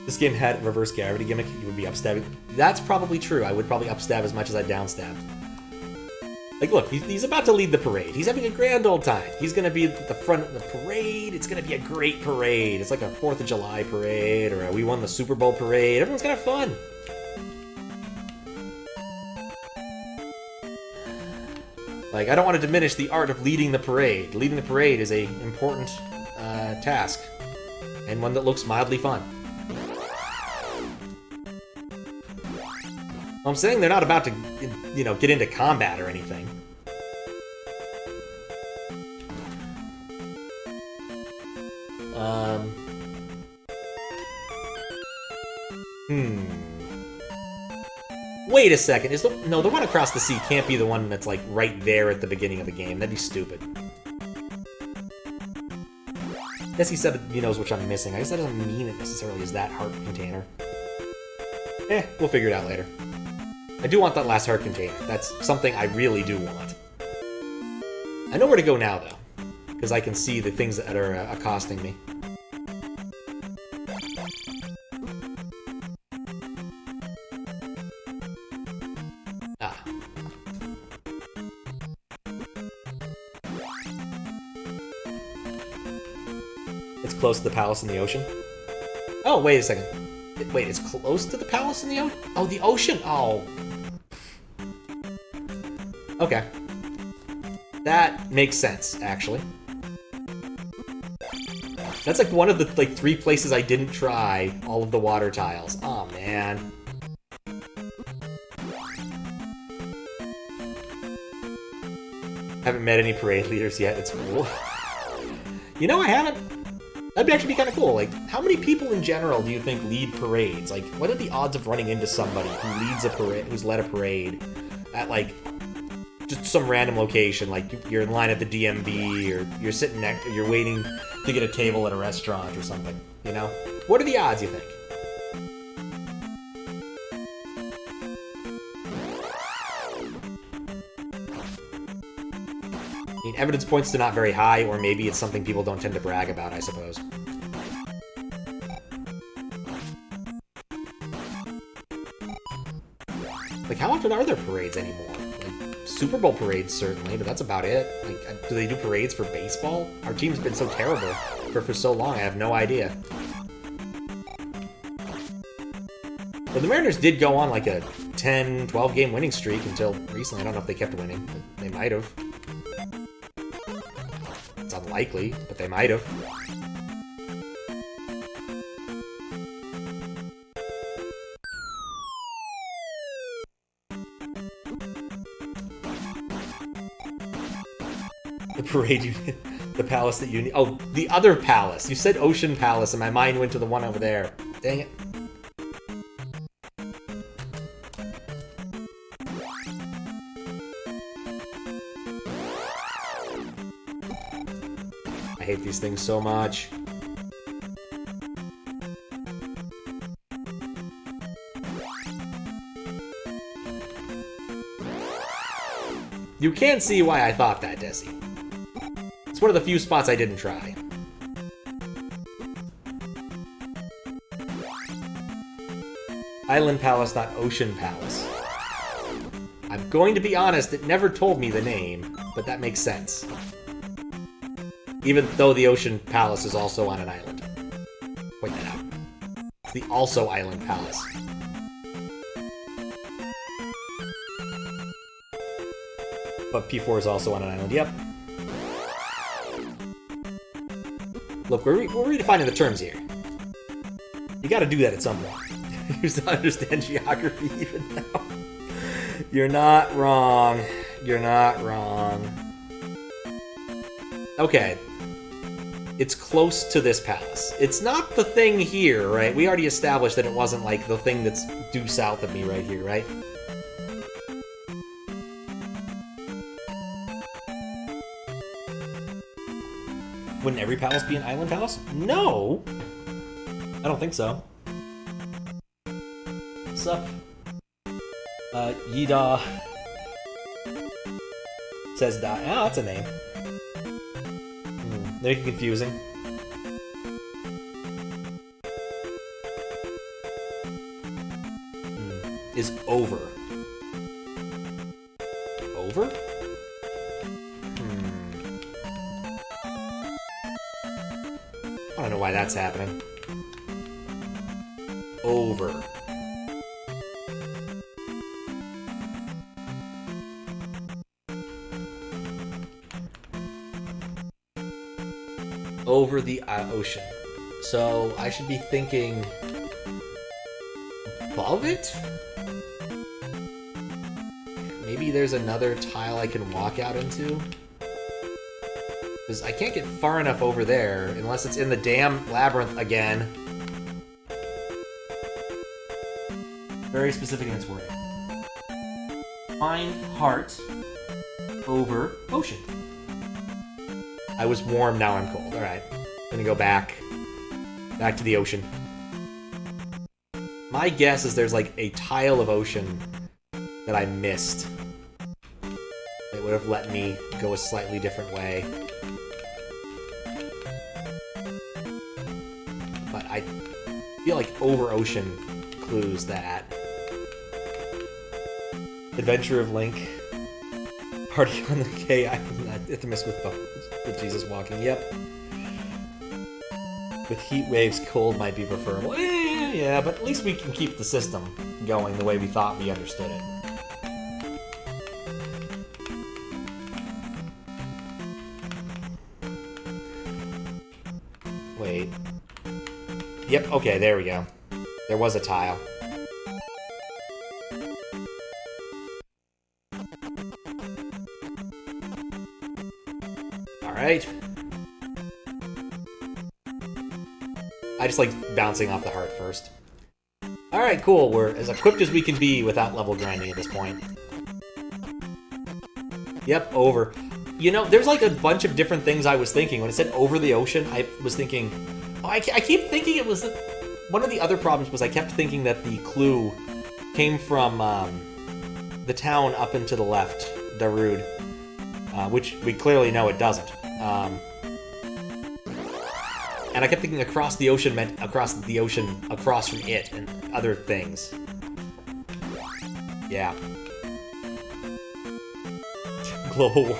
This game had reverse gravity gimmick, you would be upstabbing. That's probably true. I would probably upstab as much as I downstab. Like, look, he's about to lead the parade. He's having a grand old time. He's going to be at the front of the parade. It's going to be a great parade. It's like a 4th of July parade or a We Won the Super Bowl parade. Everyone's going to have fun. Like, I don't want to diminish the art of leading the parade. Leading the parade is an important task, and one that looks mildly fun. I'm saying they're not about to, you know, get into combat or anything. Wait a second. No, the one across the sea can't be the one that's like right there at the beginning of the game. That'd be stupid. I guess he said he knows which I'm missing. I guess that doesn't mean it necessarily is that heart container. We'll figure it out later. I do want that last heart container. That's something I really do want. I know where to go now, though, because I can see the things that are accosting me. Ah. It's close to the palace in the ocean. Oh, wait a second. Wait, it's close to the palace in the ocean? Oh, the ocean! Oh. Okay. That makes sense, actually. That's like one of the 3 places I didn't try all of the water tiles. Oh, man. Haven't met any parade leaders yet. It's cool. You know, I haven't. That'd actually be kind of cool. Like, how many people in general do you think lead parades? Like, what are the odds of running into somebody who leads a parade, who's led a parade at, like, just some random location? Like, you're in line at the DMV, or you're sitting next, or you're waiting to get a table at a restaurant or something, you know? What are the odds, you think? I mean, evidence points to not very high, or maybe it's something people don't tend to brag about, I suppose. Like, how often are there parades anymore? Like, Super Bowl parades, certainly, but that's about it. Like, do they do parades for baseball? Our team's been so terrible for so long, I have no idea. But the Mariners did go on, like, a 10, 12-game winning streak until recently. I don't know if they kept winning, but they might have. It's unlikely, but they might have. The parade, the palace that you need. Oh, the other palace. You said Ocean Palace, and my mind went to the one over there. Dang it. I hate these things so much. You can see why I thought that, Desi. It's one of the few spots I didn't try. Island Palace, not Ocean Palace. I'm going to be honest, it never told me the name, but that makes sense. Even though the Ocean Palace is also on an island. Point that out. It's the Also Island Palace. But P4 is also on an island, yep. Look, we're redefining the terms here. You gotta do that at some point. You still understand geography even now. You're not wrong. You're not wrong. Okay. It's close to this palace. It's not the thing here, right? We already established that it wasn't like the thing that's due south of me right here, right? Wouldn't every palace be an island palace? No! I don't think so. Sup? Yida says da. Oh, that's a name. They're confusing. is over. Over? I don't know why that's happening. Over. Over the ocean. So I should be thinking above it? Maybe there's another tile I can walk out into? Because I can't get far enough over there unless it's in the damn labyrinth again. Very specific in its wording. Find heart over ocean. I was warm, now I'm cold. Alright. Gonna go back to the ocean. My guess is there's like a tile of ocean that I missed. It would have let me go a slightly different way. But I feel like over ocean clues that. Adventure of Link. Party on the K Island. Infamous with bones. With Jesus walking. Yep. With heat waves, cold might be preferable. Yeah, but at least we can keep the system going the way we thought we understood it. Wait. Yep, okay, there we go. There was a tile. Alright. I just like bouncing off the heart first. Alright, cool. We're as equipped as we can be without level grinding at this point. Yep, over. You know, there's like a bunch of different things I was thinking. When it said over the ocean, I was thinking... Oh, I keep thinking it was... One of the other problems was I kept thinking that the clue came from the town up and to the left, Darude. Which we clearly know it doesn't. And I kept thinking across the ocean meant across the ocean, across from it, and other things. Yeah. Global war.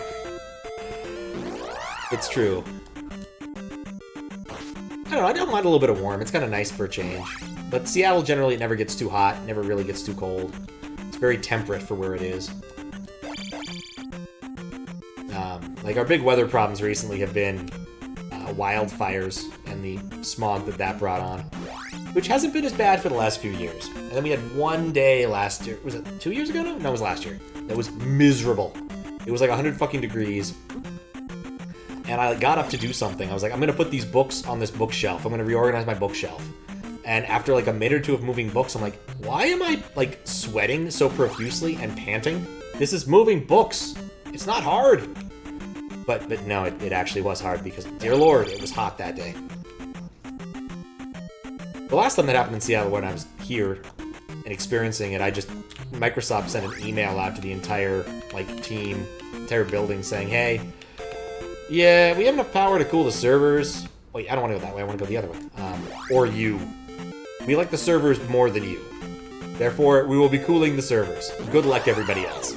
It's true. I don't know, I don't mind a little bit of warm. It's kind of nice for a change. But Seattle generally never gets too hot, never really gets too cold. It's very temperate for where it is. Like, our big weather problems recently have been wildfires and the smog that brought on, which hasn't been as bad for the last few years. And then we had one day last year, was it 2 years ago now? No, it was last year. That was miserable. It was like 100 fucking degrees. And I got up to do something. I was like, I'm gonna put these books on this bookshelf. I'm gonna reorganize my bookshelf. And after like a minute or two of moving books, I'm like, why am I like sweating so profusely and panting? This is moving books. It's not hard. But no, it actually was hard because, dear Lord, it was hot that day. The last time that happened in Seattle when I was here and experiencing it, Microsoft sent an email out to the entire, like, team, entire building saying, hey, yeah, we have enough power to cool the servers. Wait, I don't want to go that way, I want to go the other way. Or you. We like the servers more than you. Therefore, we will be cooling the servers. Good luck, everybody else.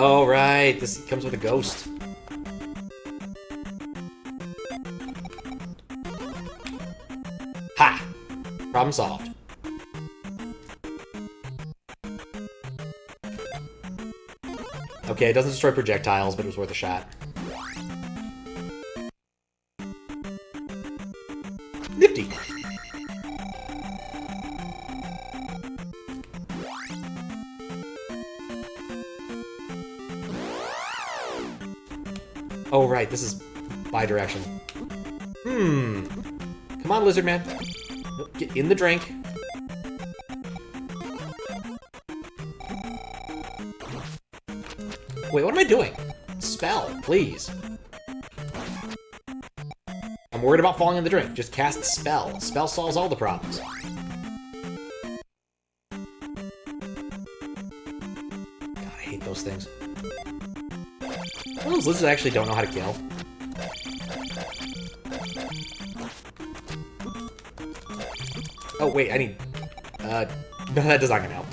Oh, right. This comes with a ghost. Ha! Problem solved. Okay, it doesn't destroy projectiles, but it was worth a shot. Nifty! Oh, right, this is bi-direction. Come on, lizard man. Get in the drink. Wait, what am I doing? Spell, please. I'm worried about falling in the drink. Just cast spell. Spell solves all the problems. God, I hate those things. Some of those lizards actually don't know how to kill. Oh, wait, I need... no, that does not gonna help.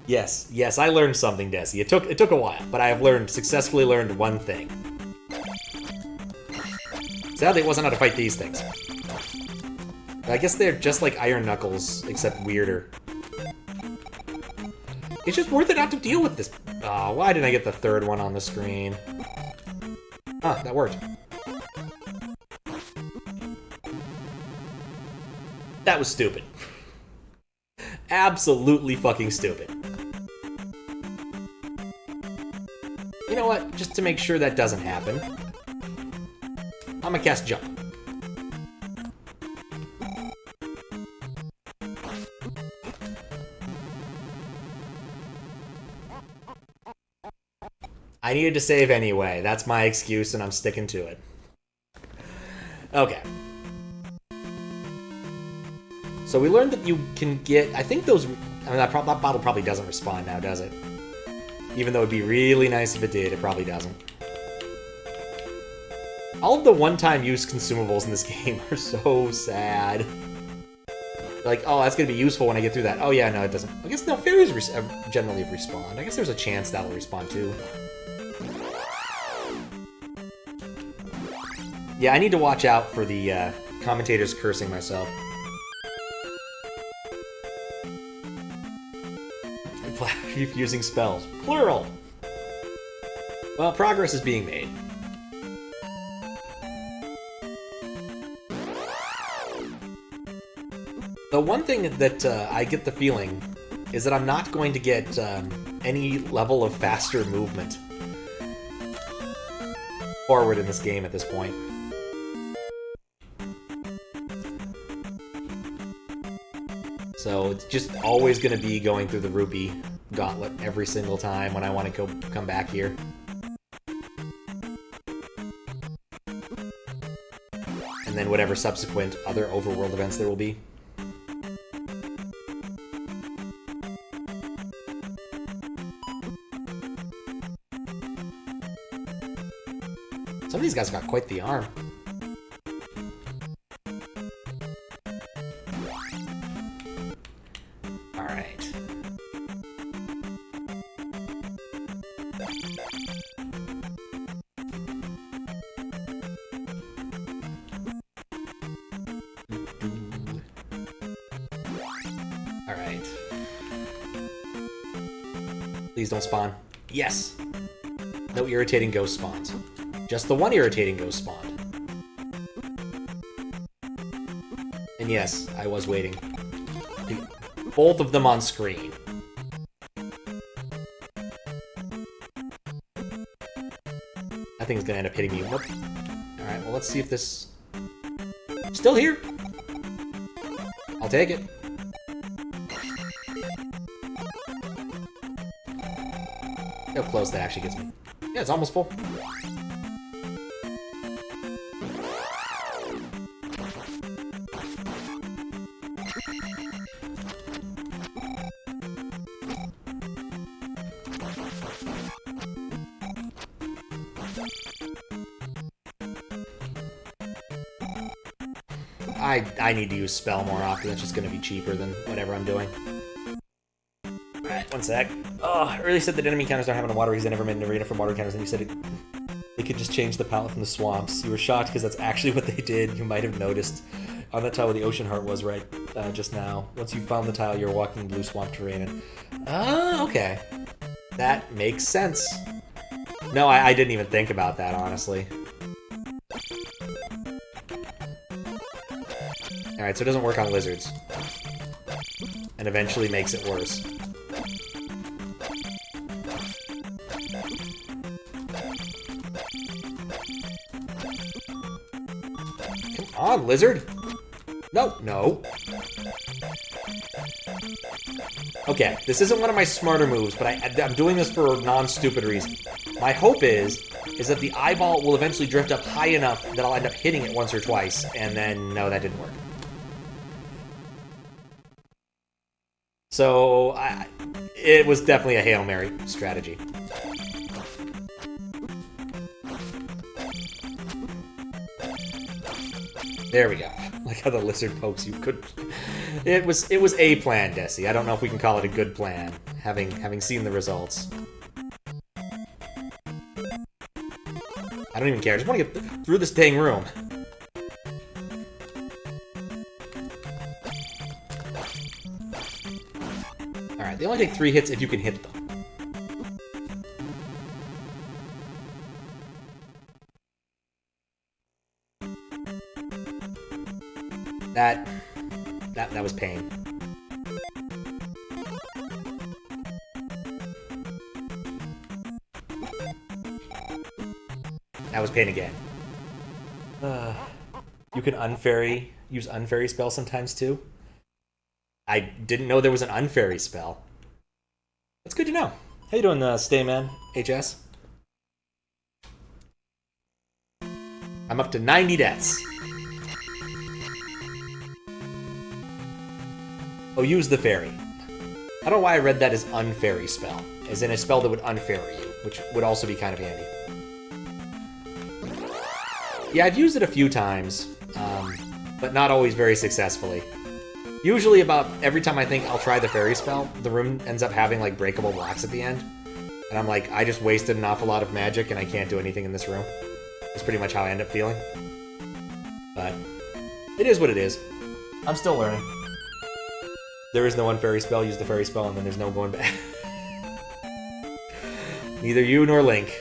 Yes, yes, I learned something, Desi. It took a while, but I have successfully learned one thing. Sadly, it wasn't how to fight these things. I guess they're just like Iron Knuckles, except weirder. It's just worth it not to deal with this. Oh, why didn't I get the third one on the screen? Ah, that worked. That was stupid. Absolutely fucking stupid. You know what? Just to make sure that doesn't happen, I'm gonna cast Jump. I needed to save anyway. That's my excuse, and I'm sticking to it. Okay. So we learned that you can get... I think those... I mean, that bottle probably doesn't respawn now, does it? Even though it'd be really nice if it did, it probably doesn't. All of the one-time use consumables in this game are so sad. Like, oh, that's gonna be useful when I get through that. Oh yeah, no, it doesn't. I guess, no, fairies generally have respawned. I guess there's a chance that'll respawn too. Yeah, I need to watch out for the commentators cursing myself. Using spells. Plural! Well, progress is being made. The one thing that I get the feeling is that I'm not going to get any level of faster movement forward in this game at this point. So it's just always going to be going through the Rupee Gauntlet every single time when I want to come back here. And then whatever subsequent other overworld events there will be. Some of these guys got quite the arm. Alright. Alright. Please don't spawn. Yes! No irritating ghost spawns. Just the one irritating ghost spawned. And yes, I was waiting. Both of them on screen. That thing's gonna end up hitting me. Nope. Alright, well let's see if this... Still here! I'll take it. How close that actually gets me. Yeah, it's almost full. I need to use spell more often. It's just going to be cheaper than whatever I'm doing. Alright, one sec. Oh, earlier said that enemy counters don't have a water because they never made an arena from water counters, and you said they could just change the palette from the swamps. You were shocked because that's actually what they did. You might have noticed on that tile where the ocean heart was right just now. Once you found the tile, you're walking blue swamp terrain. And... okay. That makes sense. No, I didn't even think about that, honestly. Alright, so it doesn't work on lizards. And eventually makes it worse. Come on, lizard! No, no. Okay, this isn't one of my smarter moves, but I'm doing this for a non-stupid reason. My hope is that the eyeball will eventually drift up high enough that I'll end up hitting it once or twice, and then, no, that didn't work. So, it was definitely a Hail Mary strategy. There we go. Like how the lizard pokes you. Good. It was a plan, Desi. I don't know if we can call it a good plan, having seen the results. I don't even care. I just want to get through this dang room. Alright, they only take 3 hits if you can hit them. That was pain. That was pain again. You can use unfairy spell sometimes too. I didn't know there was an unfairy spell. That's good to know. How you doing, Stayman HS? I'm up to 90 deaths. Oh, use the fairy. I don't know why I read that as unfairy spell, as in a spell that would unfairy you, which would also be kind of handy. Yeah, I've used it a few times, but not always very successfully. Usually about every time I think I'll try the fairy spell, the room ends up having like breakable blocks at the end. And I'm like, I just wasted an awful lot of magic and I can't do anything in this room. That's pretty much how I end up feeling. But it is what it is. I'm still learning. There is no unfairy spell, use the fairy spell, and then there's no going back. Neither you nor Link.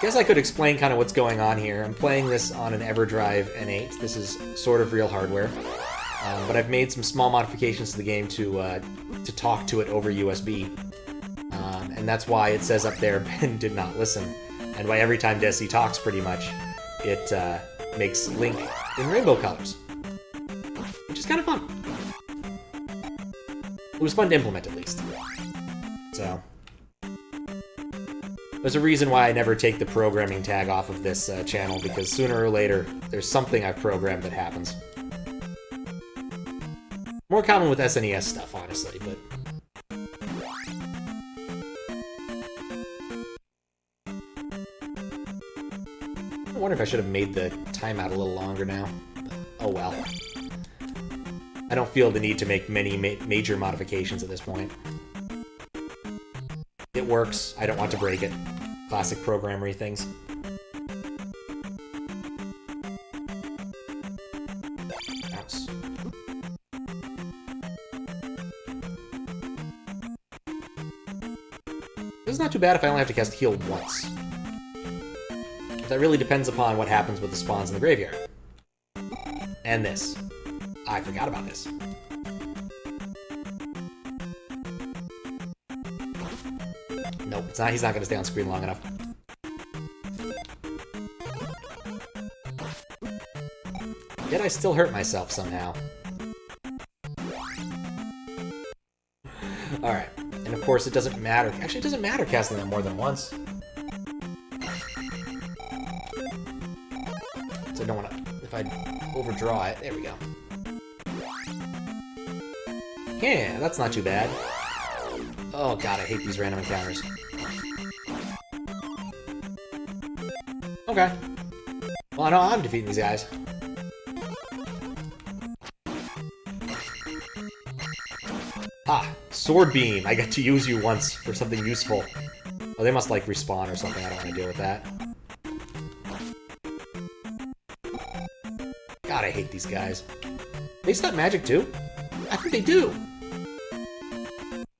Guess I could explain kind of what's going on here. I'm playing this on an EverDrive N8. This is sort of real hardware. But I've made some small modifications to the game to talk to it over USB. And that's why it says up there, Ben did not listen. And by every time Desi talks, pretty much, it makes Link in rainbow colors. Which is kind of fun. It was fun to implement, at least. So, there's a reason why I never take the programming tag off of this channel, because sooner or later, there's something I've programmed that happens. More common with SNES stuff, honestly, but... I wonder if I should have made the timeout a little longer now. But, oh well. I don't feel the need to make many major modifications at this point. It works. I don't want to break it. Classic programmery things. Bounce. This is not too bad if I only have to cast heal once. But that really depends upon what happens with the spawns in the graveyard. And this. I forgot about this. Nope, it's not. He's not going to stay on screen long enough. Yet I still hurt myself somehow. Alright, and of course it doesn't matter. Actually, it doesn't matter casting them more than once. So I don't want to... If I overdraw it... There we go. Yeah, that's not too bad. Oh god, I hate these random encounters. Okay. Well, I know I'm defeating these guys. Ah, Sword Beam. I got to use you once for something useful. Oh, they must, like, respawn or something. I don't want to deal with that. God, I hate these guys. They stop magic, too? I think they do.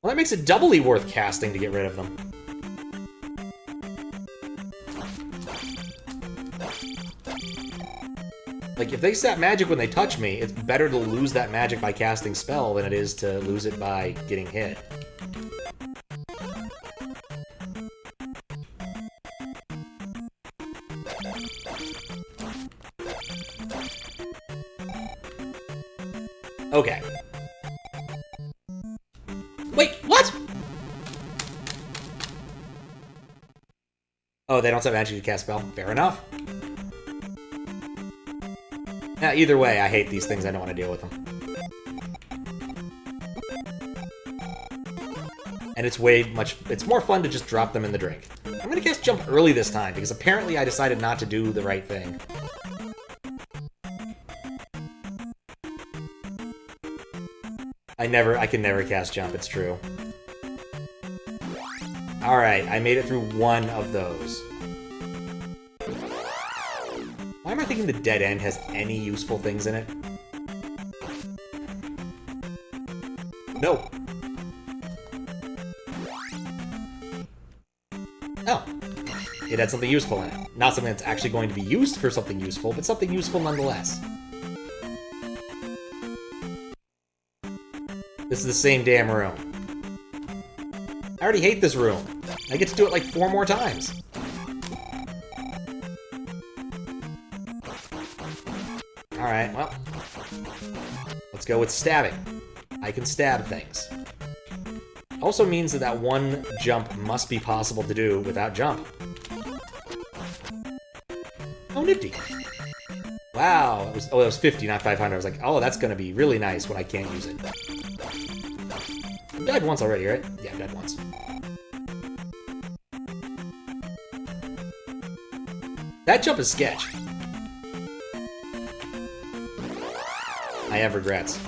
Well, that makes it doubly worth casting to get rid of them. Like, if they sap magic when they touch me, it's better to lose that magic by casting spell than it is to lose it by getting hit. Okay. Wait, what? Oh, they don't have magic to cast spell. Fair enough. Now, either way, I hate these things. I don't want to deal with them. And it's it's more fun to just drop them in the drink. I'm gonna cast Jump early this time, because apparently I decided not to do the right thing. I can never cast jump, it's true. Alright, I made it through one of those. Why am I thinking the dead end has any useful things in it? No. Oh. It had something useful in it. Not something that's actually going to be used for something useful, but something useful nonetheless. This is the same damn room. I already hate this room. I get to do it like 4 more times. Alright, well. Let's go with stabbing. I can stab things. Also means that that one jump must be possible to do without jump. Oh, nifty. Wow, it was 50, not 500. I was like, oh, that's gonna be really nice when I can't use it. I've died once already, right? Yeah, I've died once. That jump is sketch. I have regrets.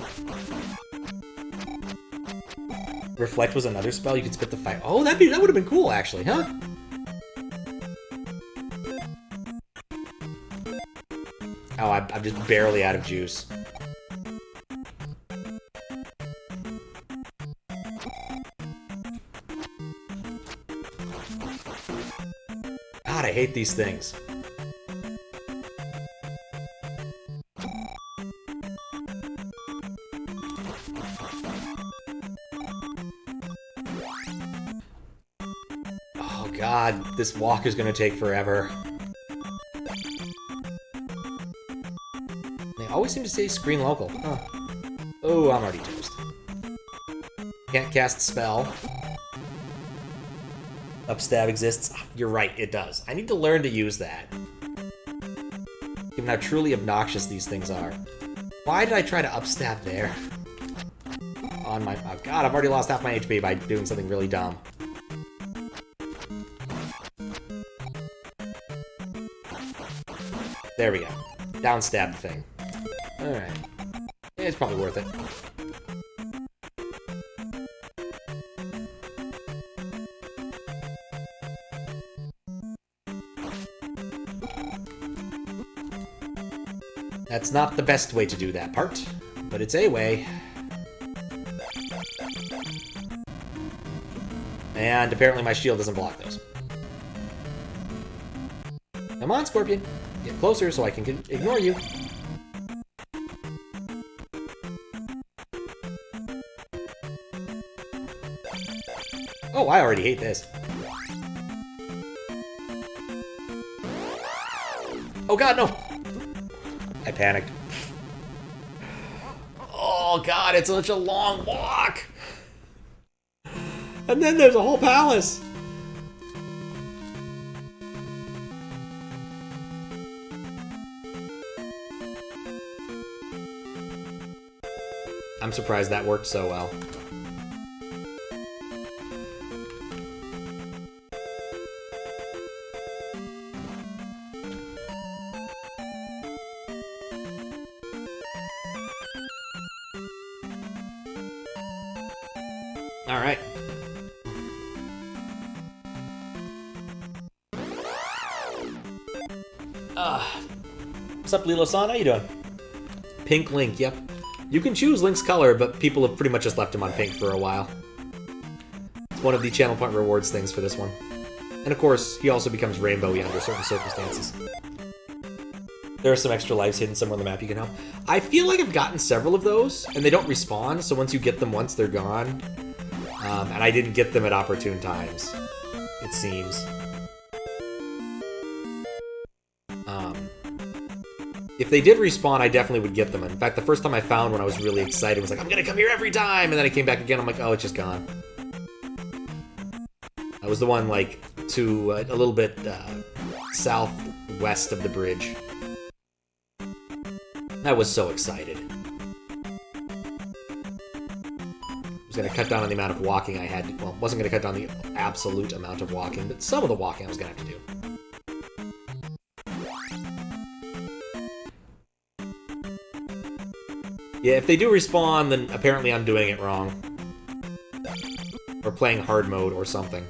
Reflect was another spell. You could spit the fire. Oh, that would have been cool, actually, huh? Oh, I'm just barely out of juice. God, I hate these things. Oh god, this walk is gonna take forever. They always seem to say screen local. Huh. Oh, I'm already toast. Can't cast spell. Upstab exists. You're right, it does. I need to learn to use that. Given how truly obnoxious these things are. Why did I try to upstab there? On my... Oh god, I've already lost half my HP by doing something really dumb. There we go. Downstab the thing. Alright. Yeah, it's probably worth it. That's not the best way to do that part, but it's a way. And apparently my shield doesn't block those. Come on, Scorpion. Get closer so I can ignore you. Oh, I already hate this. Oh god, no! I panicked. Oh god, it's such a long walk! And then there's a whole palace! I'm surprised that worked so well. Alright. What's up, Lilo-san? How you doing? Pink Link, yep. You can choose Link's color, but people have pretty much just left him on pink for a while. It's one of the channel point rewards things for this one. And of course, he also becomes rainbowy under certain circumstances. There are some extra lives hidden somewhere on the map you can help. I feel like I've gotten several of those, and they don't respawn, so once you get them once, they're gone. And I didn't get them at opportune times, it seems. If they did respawn, I definitely would get them. In fact, the first time I found one, I was really excited. I was like, I'm gonna come here every time! And then I came back again, I'm like, oh, it's just gone. That was the one, like, to a little bit southwest of the bridge. I was so excited. I was gonna cut down on the amount of walking I had. Well, wasn't gonna cut down the absolute amount of walking, but some of the walking I was gonna have to do. Yeah, if they do respawn, then apparently I'm doing it wrong. Or playing hard mode or something.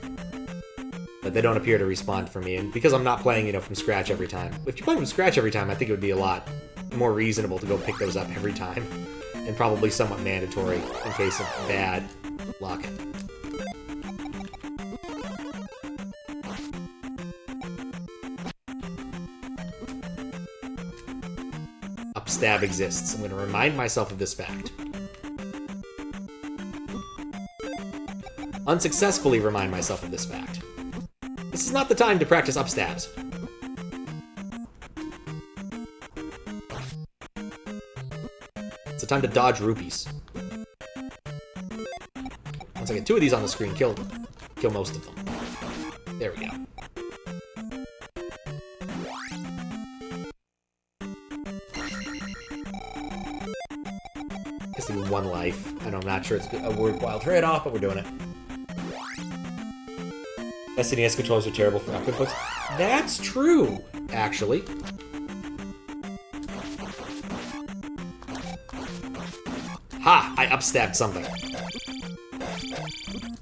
But they don't appear to respawn for me, and because I'm not playing, you know, from scratch every time. If you're playing from scratch every time, I think it would be a lot more reasonable to go pick those up every time. And probably somewhat mandatory in case of bad luck. Upstab exists. I'm going to remind myself of this fact. Unsuccessfully remind myself of this fact. This is not the time to practice upstabs. It's the time to dodge rupees. Once I get 2 of these on the screen, kill most of them. There we go. Just even 1 life. I know I'm not sure it's a worthwhile trade-off, but we're doing it. SNES controllers are terrible for outputs. That's true, actually. Ha! I upstabbed something.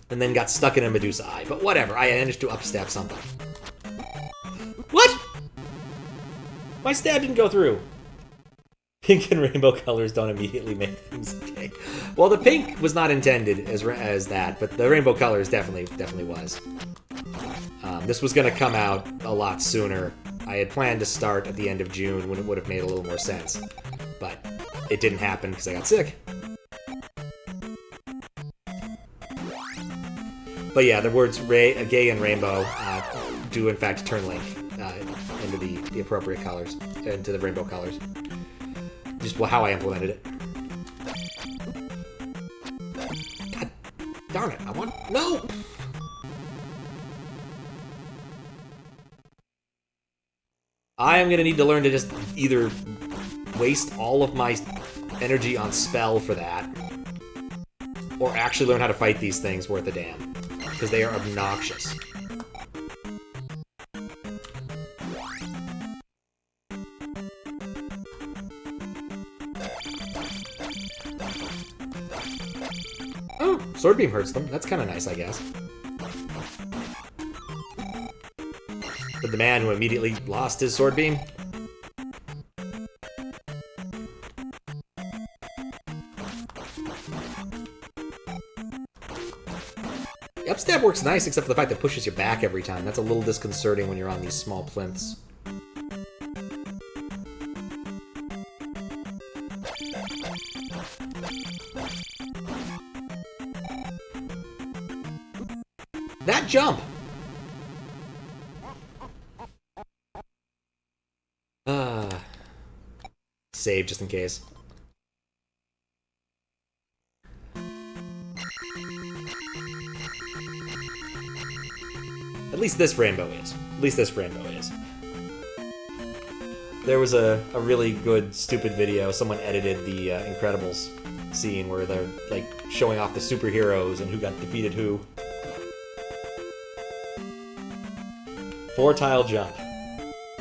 And then got stuck in a Medusa eye. But whatever, I managed to upstab something. What?! My stab didn't go through. Pink and rainbow colors don't immediately make things okay. Well, the pink was not intended as that, but the rainbow colors definitely was. This was going to come out a lot sooner. I had planned to start at the end of June when it would have made a little more sense. But it didn't happen because I got sick. But yeah, the words gay and rainbow do in fact turn Link into the appropriate colors, into the rainbow colors. Just how I implemented it. God darn it, I want... No! I am going to need to learn to just either waste all of my energy on spell for that, or actually learn how to fight these things worth a damn. Because they are obnoxious. Oh, Sword Beam hurts them. That's kind of nice, I guess. But the man who immediately lost his Sword Beam. The upstab works nice, except for the fact that it pushes you back every time. That's a little disconcerting when you're on these small plinths. That jump! Save just in case. At least this rainbow is. At least this rainbow is. There was a really good, stupid video. Someone edited the Incredibles scene where they're, like, showing off the superheroes and who got defeated who. 4-tile jump.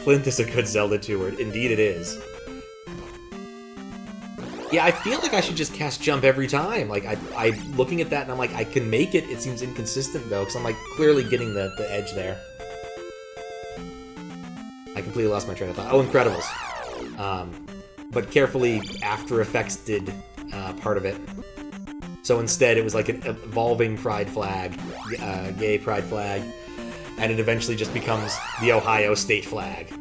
Plinth is a good Zelda 2 word. Indeed it is. Yeah, I feel like I should just cast jump every time. Like, I'm looking at that and I'm like, I can make it. It seems inconsistent, though, because I'm, like, clearly getting the edge there. I completely lost my train of thought. Oh, Incredibles. But carefully, After Effects did part of it. So instead, it was like an evolving pride flag, gay pride flag, and it eventually just becomes the Ohio state flag.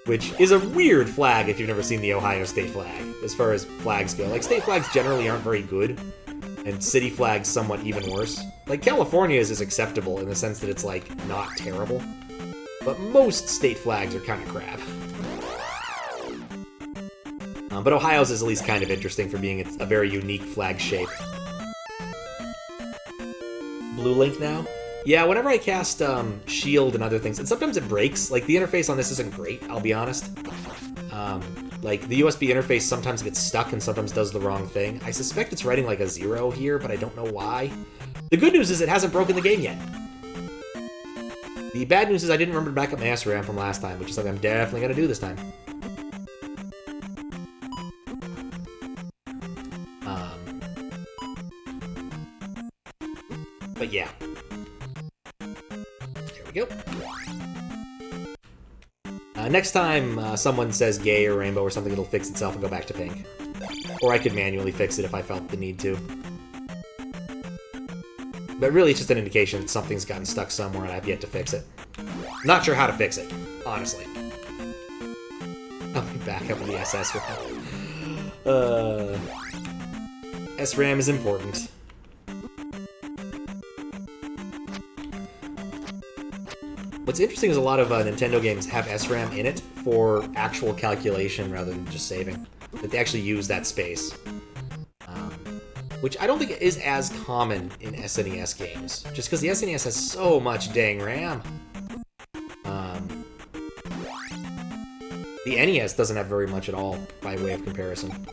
Which is a weird flag if you've never seen the Ohio state flag, as far as flags go. Like, state flags generally aren't very good, and city flags somewhat even worse. Like, California's is acceptable in the sense that it's, like, not terrible. But most state flags are kind of crap. But Ohio's is at least kind of interesting for being a very unique flag shape. Blue Link now? Yeah, whenever I cast Shield and other things, and sometimes it breaks. Like, the interface on this isn't great, I'll be honest. Like, the USB interface sometimes gets stuck and sometimes does the wrong thing. I suspect it's writing like a 0 here, but I don't know why. The good news is it hasn't broken the game yet. The bad news is I didn't remember to back up my SRAM from last time, which is something I'm definitely going to do this time. But yeah. There we go. Next time someone says gay or rainbow or something, it'll fix itself and go back to pink. Or I could manually fix it if I felt the need to. But really, it's just an indication that something's gotten stuck somewhere and I've yet to fix it. Not sure how to fix it, honestly. I'll be back up with the SS RAM. SRAM is important. What's interesting is a lot of Nintendo games have SRAM in it for actual calculation rather than just saving. That they actually use that space. Which I don't think is as common in SNES games. Just because the SNES has so much dang RAM. The NES doesn't have very much at all, by way of comparison.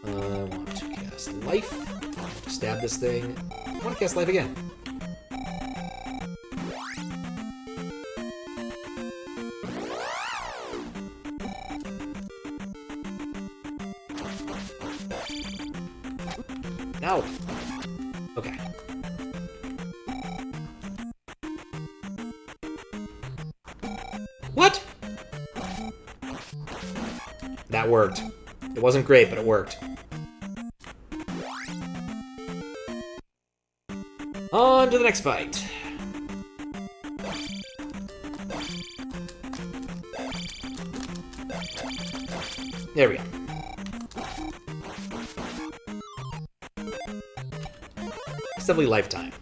I want to cast Life. Stab this thing. I want to cast Life again. No! Okay. What?! That worked. It wasn't great, but it worked. On to the next fight. There we go. It's definitely lifetime.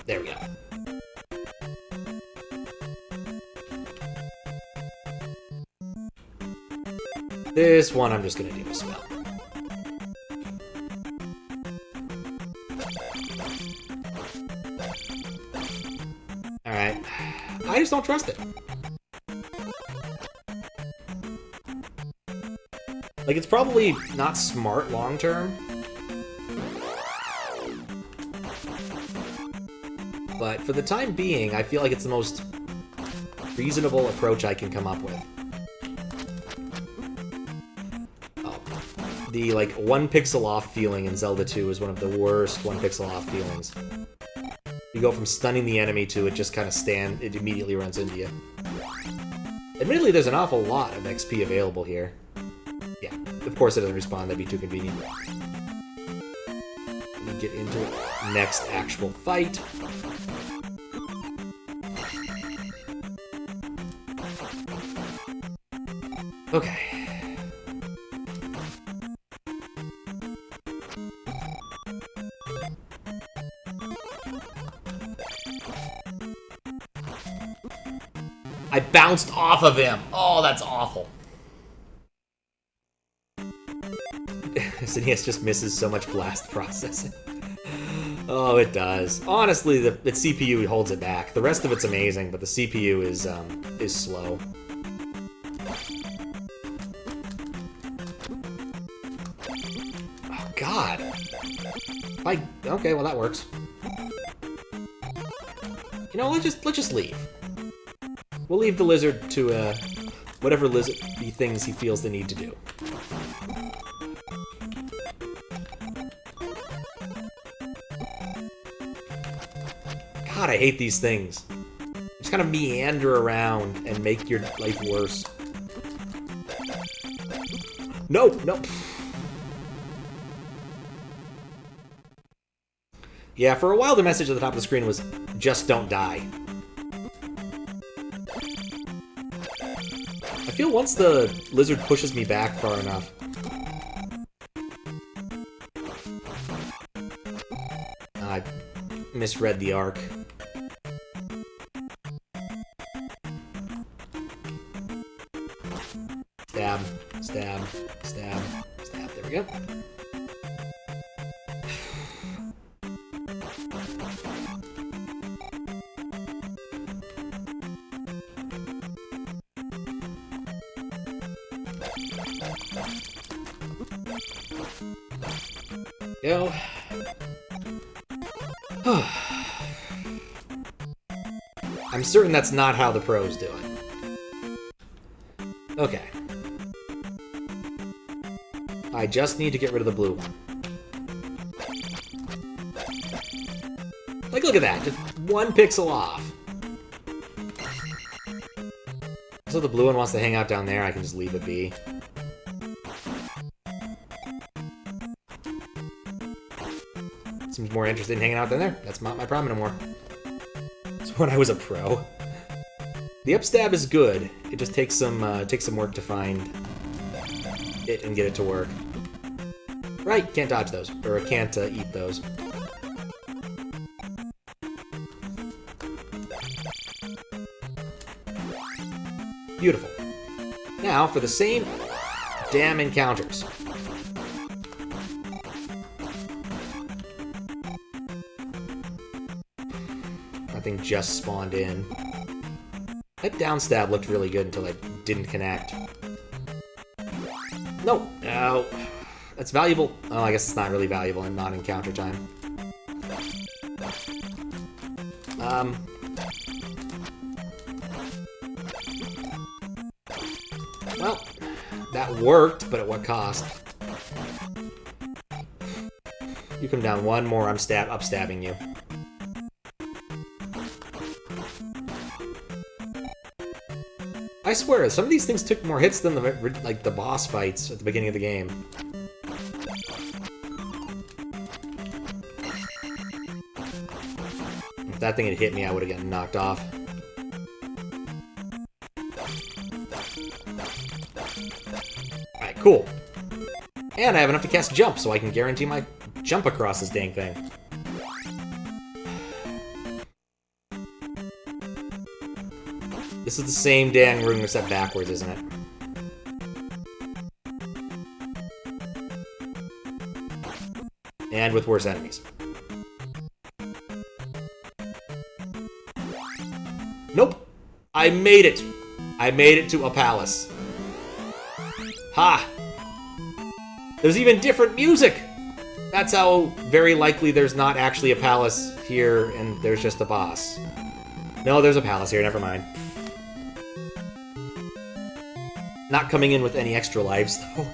There we go. This one I'm just gonna do a spell. Alright. I just don't trust it. Like, it's probably not smart long-term. But for the time being, I feel like it's the most reasonable approach I can come up with. Oh. The, like, one pixel off feeling in Zelda 2 is one of the worst one pixel off feelings. You go from stunning the enemy to it just kind of it immediately runs into you. Admittedly, there's an awful lot of XP available here. Yeah, of course it doesn't respawn, that'd be too convenient. Let me get into it. Next actual fight. Okay. I bounced off of him! Oh, that's awful. SNES just misses so much blast processing. Oh, it does. Honestly, the CPU holds it back. The rest of it's amazing, but the CPU is slow. Oh God. Okay, well that works. You know, let's just leave. We'll leave the lizard to whatever lizardy things he feels the need to do. God, I hate these things. Just kind of meander around and make your life worse. No, no. Yeah, for a while the message at the top of the screen was, just don't die. I feel once the lizard pushes me back far enough. I misread the arc. Stab, stab, stab, stab. There we go. Go. I'm certain that's not how the pros do it. Okay. I just need to get rid of the blue one. Like, look at that. Just one pixel off. So the blue one wants to hang out down there, I can just leave it be. Seems more interested in hanging out than there. That's not my problem anymore. So when I was a pro. The upstab is good. It just takes some work to find it and get it to work. Right, can't dodge those. Or can't eat those. Beautiful. Now, for the same damn encounters. Nothing just spawned in. That down stab looked really good until it didn't connect. No! No! That's valuable. Oh, I guess it's not really valuable and not encounter time. Well, that worked, but at what cost? You come down one more, I'm upstabbing you. I swear, some of these things took more hits than the boss fights at the beginning of the game. If that thing had hit me, I would have gotten knocked off. Alright, cool. And I have enough to cast Jump, so I can guarantee my jump across this dang thing. This is the same dang room except backwards, isn't it? And with worse enemies. Nope! I made it! I made it to a palace. Ha! There's even different music! That's how very likely there's not actually a palace here and there's just a boss. No, there's a palace here, never mind. Not coming in with any extra lives, though.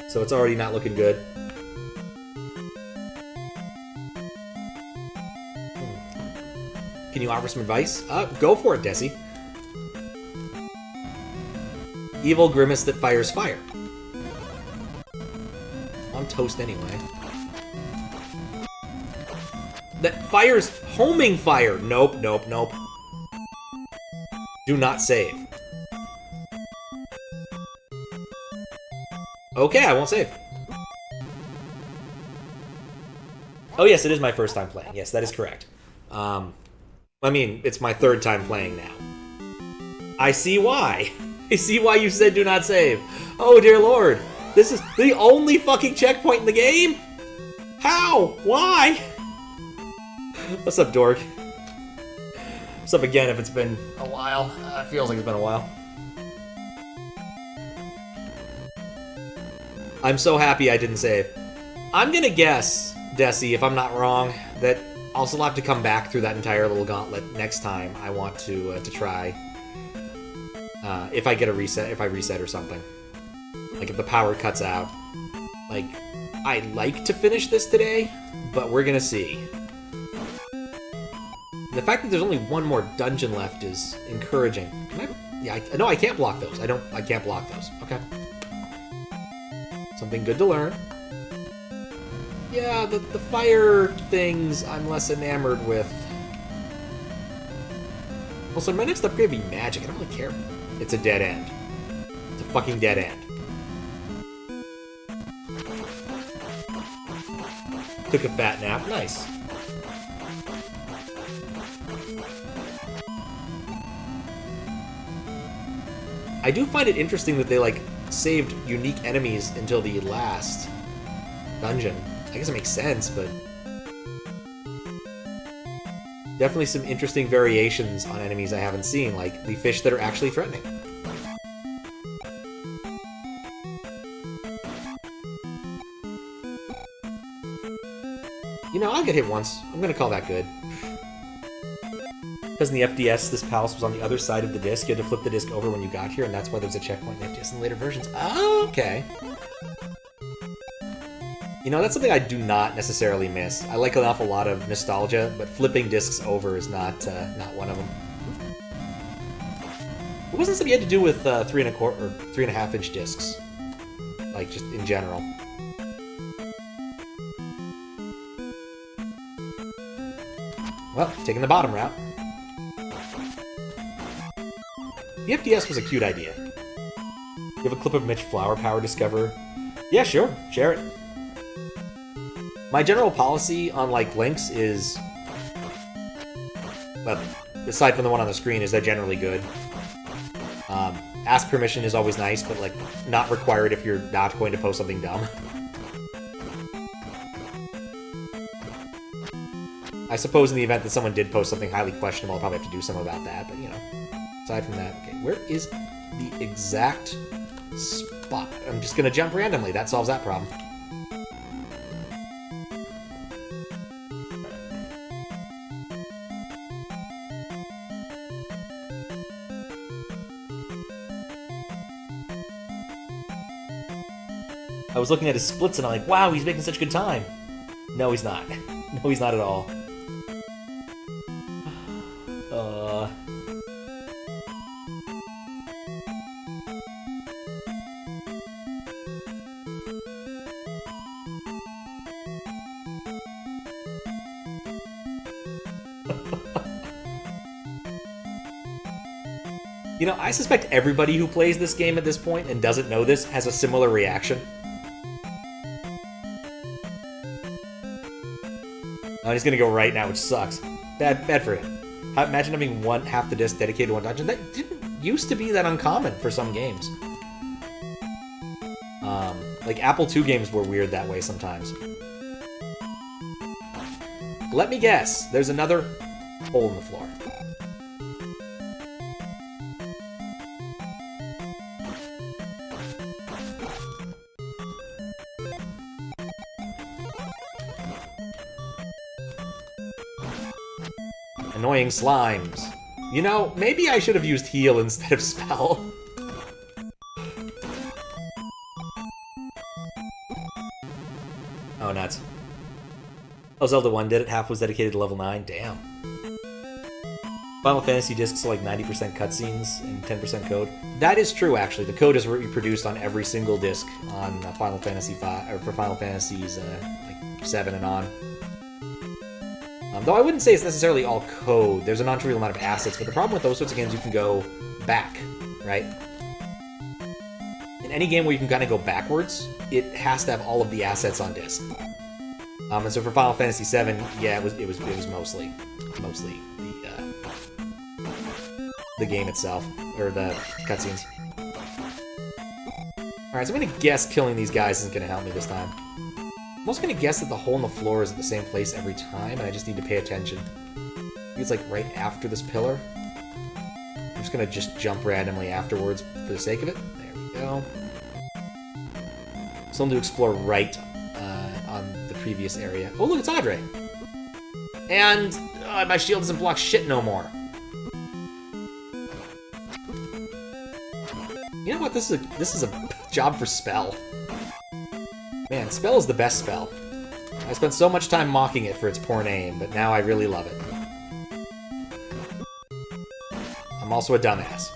So it's already not looking good. Can you offer some advice? Go for it, Desi. Evil grimace that fires fire. I'm toast anyway. That fires homing fire. Nope, nope, nope. Do not save. Okay, I won't save. Oh yes, it is my first time playing. Yes, that is correct. I mean, it's my third time playing now. I see why. I see why you said do not save. Oh dear lord. This is the only fucking checkpoint in the game? How? Why? What's up, dork? What's up again if it's been a while? It feels like it's been a while. I'm so happy I didn't save. I'm gonna guess, Desi, if I'm not wrong, that I'll still have to come back through that entire little gauntlet next time I want to try. If I get a reset, if I reset or something. Like if the power cuts out. Like, I'd like to finish this today, but we're gonna see. The fact that there's only one more dungeon left is encouraging. Can I? Yeah, no, I can't block those. I can't block those. Okay. Something good to learn. Yeah, the fire things I'm less enamored with. Also, my next upgrade would be magic. I don't really care. It's a dead end. It's a fucking dead end. Took a fat nap. Nice. I do find it interesting that they, like, saved unique enemies until the last dungeon. I guess it makes sense, but definitely some interesting variations on enemies I haven't seen, like the fish that are actually threatening. You know, I'll get hit once. I'm gonna call that good. Because in the FDS, this palace was on the other side of the disc. You had to flip the disc over when you got here, and that's why there's a checkpoint in the FDS in later versions. Oh, okay. You know, that's something I do not necessarily miss. I like an awful lot of nostalgia, but flipping discs over is not one of them. It wasn't something you had to do with 3.25 or 3.5 inch discs, like just in general. Well, taking the bottom route. The FDS was a cute idea. You have a clip of Mitch Flower Power Discover? Yeah, sure. Share it. My general policy on, like, links is... well, aside from the one on the screen, is they're generally good. Ask permission is always nice, but, like, not required if you're not going to post something dumb. I suppose in the event that someone did post something highly questionable, I'll probably have to do something about that, but, you know. Aside from that, okay, where is the exact spot? I'm just gonna jump randomly. That solves that problem. I was looking at his splits and I'm like, wow, he's making such good time. No, he's not. No, he's not at all. You know, I suspect everybody who plays this game at this point and doesn't know this has a similar reaction. Oh, he's gonna go right now, which sucks. Bad for him. Imagine having half the disc dedicated to one dungeon. That didn't used to be that uncommon for some games. Like Apple II games were weird that way sometimes. Let me guess. There's another hole in the floor. Annoying slimes. You know, maybe I should have used heal instead of spell. Oh, nuts. Oh, Zelda 1 did it. Half was dedicated to level 9. Damn. Final Fantasy discs are like 90% cutscenes and 10% code. That is true, actually. The code is reproduced on every single disc on Final Fantasy 5, or for Final Fantasies like 7 and on. Though I wouldn't say it's necessarily all code. There's a non-trivial amount of assets, but the problem with those sorts of games, you can go back, right? In any game where you can kind of go backwards, it has to have all of the assets on disk. And so for Final Fantasy 7, yeah, it was mostly the game itself, or the cutscenes. Alright, so I'm gonna guess killing these guys isn't gonna help me this time. I'm also gonna guess that the hole in the floor is at the same place every time, and I just need to pay attention. I think it's like right after this pillar. I'm just gonna jump randomly afterwards for the sake of it. There we go. Something to explore right on the previous area. Oh, look, it's Audrey! And my shield doesn't block shit no more. You know what? This is a job for spell. Man, spell is the best spell. I spent so much time mocking it for its poor name, but now I really love it. I'm also a dumbass.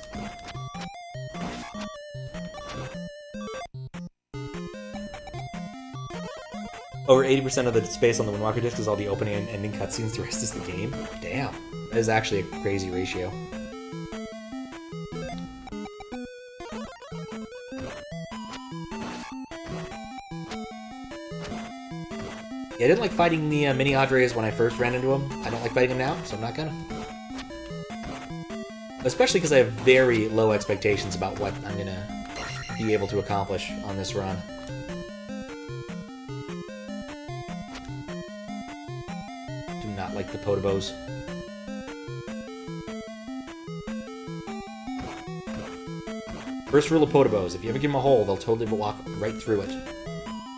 Over 80% of the space on the Windwalker disc is all the opening and ending cutscenes, the rest is the game. Damn, that is actually a crazy ratio. Yeah, I didn't like fighting the mini Audreys when I first ran into them. I don't like fighting them now, so I'm not gonna. Especially because I have very low expectations about what I'm gonna be able to accomplish on this run. Do not like the Potobos. First rule of Potobos, if you ever give them a hole, they'll totally walk right through it.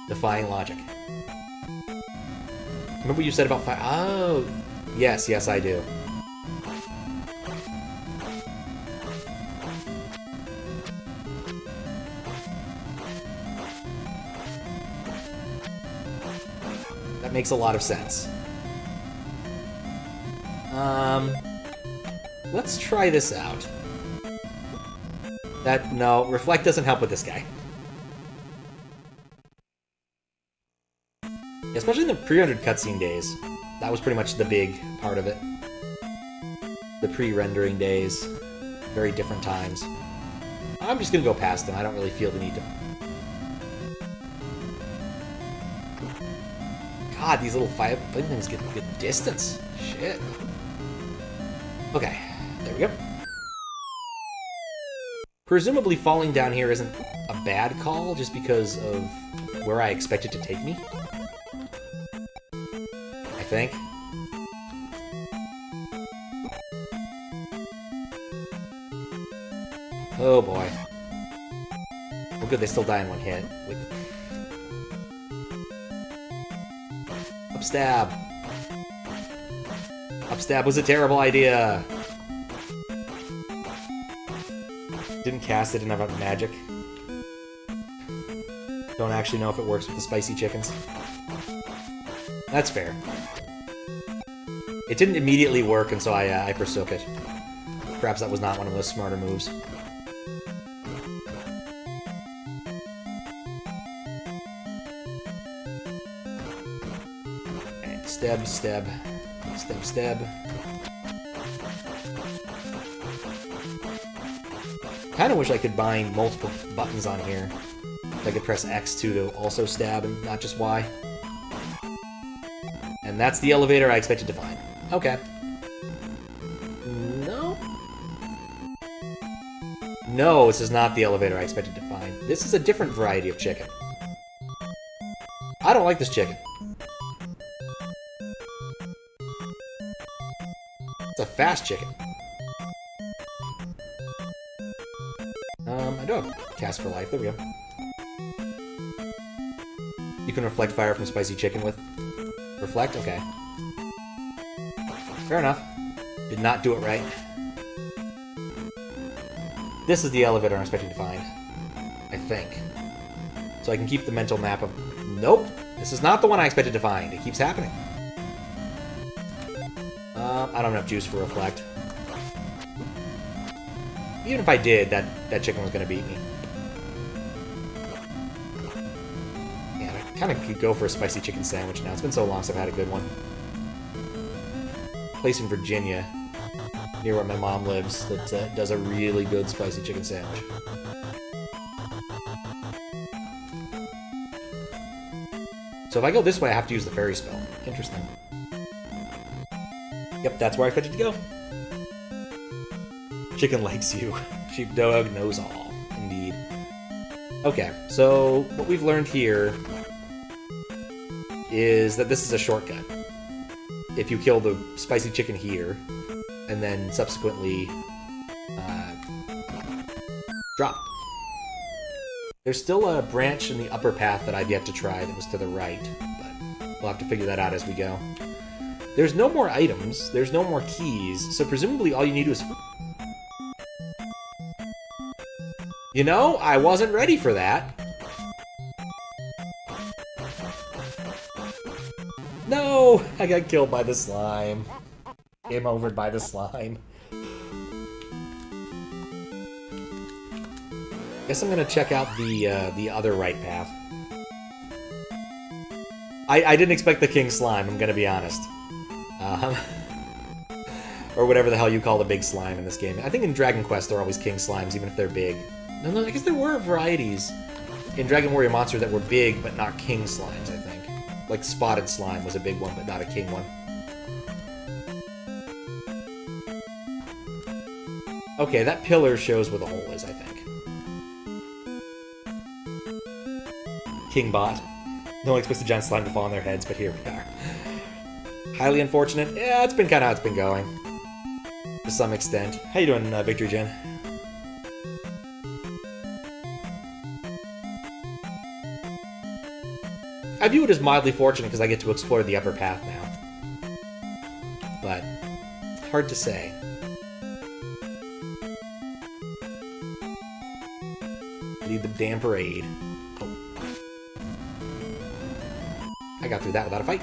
Defying logic. Remember what you said about fire? Oh, yes, I do. makes a lot of sense. Let's try this out. No, Reflect doesn't help with this guy. Especially in the pre-rendered cutscene days. That was pretty much the big part of it. The pre-rendering days. Very different times. I'm just gonna go past him. I don't really feel the need to... God, these little flame things get good distance. Shit. Okay, there we go. Presumably falling down here isn't a bad call, just because of where I expect it to take me. I think. Oh boy. Well, good, they still die in one hit. Wait. Upstab. Upstab was a terrible idea. Didn't cast it, didn't have magic. Don't actually know if it works with the spicy chickens. That's fair. It didn't immediately work, and so I forsook it. Perhaps that was not one of those smarter moves. And stab, stab, stab, stab. Kind of wish I could bind multiple buttons on here. I could press X2 to also stab and not just Y. And that's the elevator I expected to find. Okay. No? No, this is not the elevator I expected to find. This is a different variety of chicken. I don't like this chicken. It's a fast chicken. I do have cast for life. There we go. You can reflect fire from spicy chicken with reflect? Okay. Fair enough. Did not do it right. This is the elevator I'm expecting to find. I think. So I can keep the mental map of... Nope! This is not the one I expected to find. It keeps happening. I don't have enough juice for reflect. Even if I did, that chicken was going to beat me. Yeah, I kind of could go for a spicy chicken sandwich now. It's been so long since I've had a good one. Place in Virginia, near where my mom lives, that does a really good spicy chicken sandwich. So if I go this way, I have to use the fairy spell. Interesting. Yep, that's where I expected to go. Chicken likes you. Sheepdog knows all. Indeed. Okay, so what we've learned here is that this is a shortcut. If you kill the spicy chicken here, and then subsequently drop. There's still a branch in the upper path that I've yet to try that was to the right, but we'll have to figure that out as we go. There's no more items, there's no more keys, so presumably all you need is... You know, I wasn't ready for that. No! I got killed by the slime. Game over by the slime. Guess I'm gonna check out the other right path. I didn't expect the king slime, I'm gonna be honest. Or whatever the hell you call the big slime in this game. I think in Dragon Quest they're always king slimes, even if they're big. No, I guess there were varieties in Dragon Warrior Monster that were big, but not king slimes, I think. Like Spotted Slime was a big one, but not a king one. Okay, that pillar shows where the hole is, I think. King bot. No one expects the giant slime to fall on their heads, but here we are. Highly unfortunate. Yeah, it's been kind of how it's been going. To some extent. How you doing, Victory Jen? I view it as mildly fortunate because I get to explore the upper path now. But, hard to say. Lead the damn parade. Oh. I got through that without a fight.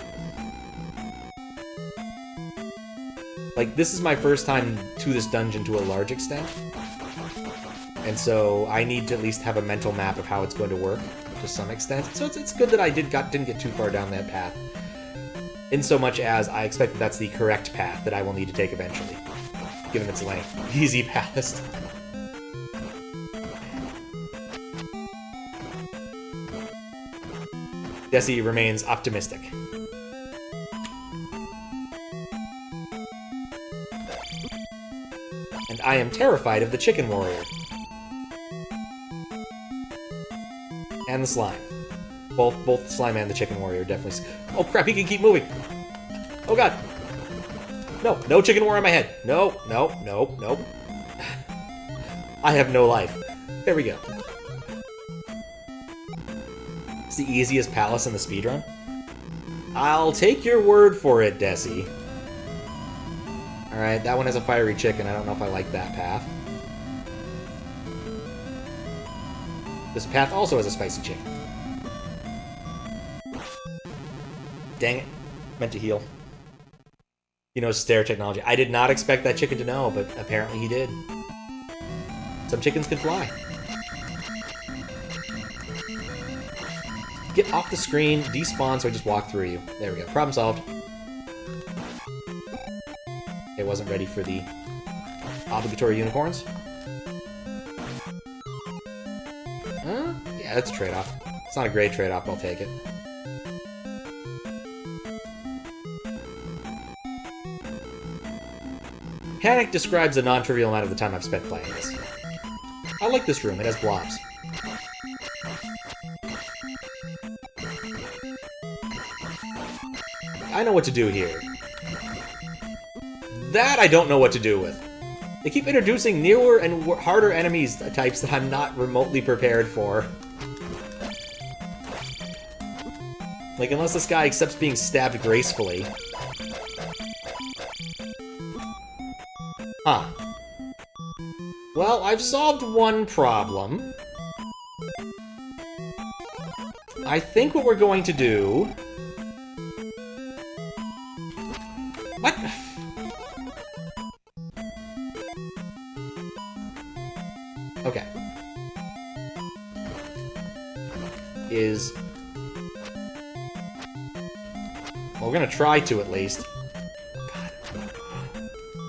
Like, this is my first time to this dungeon to a large extent. And so I need to at least have a mental map of how it's going to work to some extent. So it's good that I didn't get too far down that path. In so much as I expect that that's the correct path that I will need to take eventually, given its length. Easy path this time. Desi remains optimistic. And I am terrified of the chicken warrior. And the slime. Both the slime and the chicken warrior definitely... Oh crap, he can keep moving! Oh god! No chicken warrior on my head! No. I have no life. There we go. It's the easiest palace in the speedrun. I'll take your word for it, Desi. Alright, that one has a fiery chicken. I don't know if I like that path. This path also has a spicy chicken. Dang it. Meant to heal. He knows stair technology. I did not expect that chicken to know, but apparently he did. Some chickens can fly. Get off the screen, despawn so I just walk through you. There we go. Problem solved. It wasn't ready for the obligatory unicorns. Yeah, that's a trade-off. It's not a great trade-off, but I'll take it. Panic describes a non-trivial amount of the time I've spent playing this. I like this room. It has blobs. I know what to do here. That I don't know what to do with. They keep introducing newer and harder enemies types that I'm not remotely prepared for. Like, unless this guy accepts being stabbed gracefully. Huh. Well, I've solved one problem. I think what we're going to do... What? Okay. Is... Well, we're gonna try to, at least. God.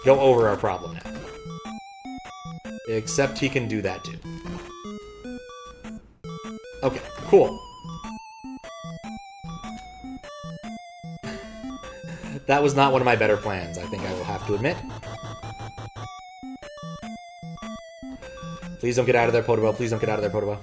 Go over our problem now. Except he can do that, too. Okay, cool. That was not one of my better plans, I think I will have to admit. Please don't get out of there, Podobo. Please don't get out of there, Podobo.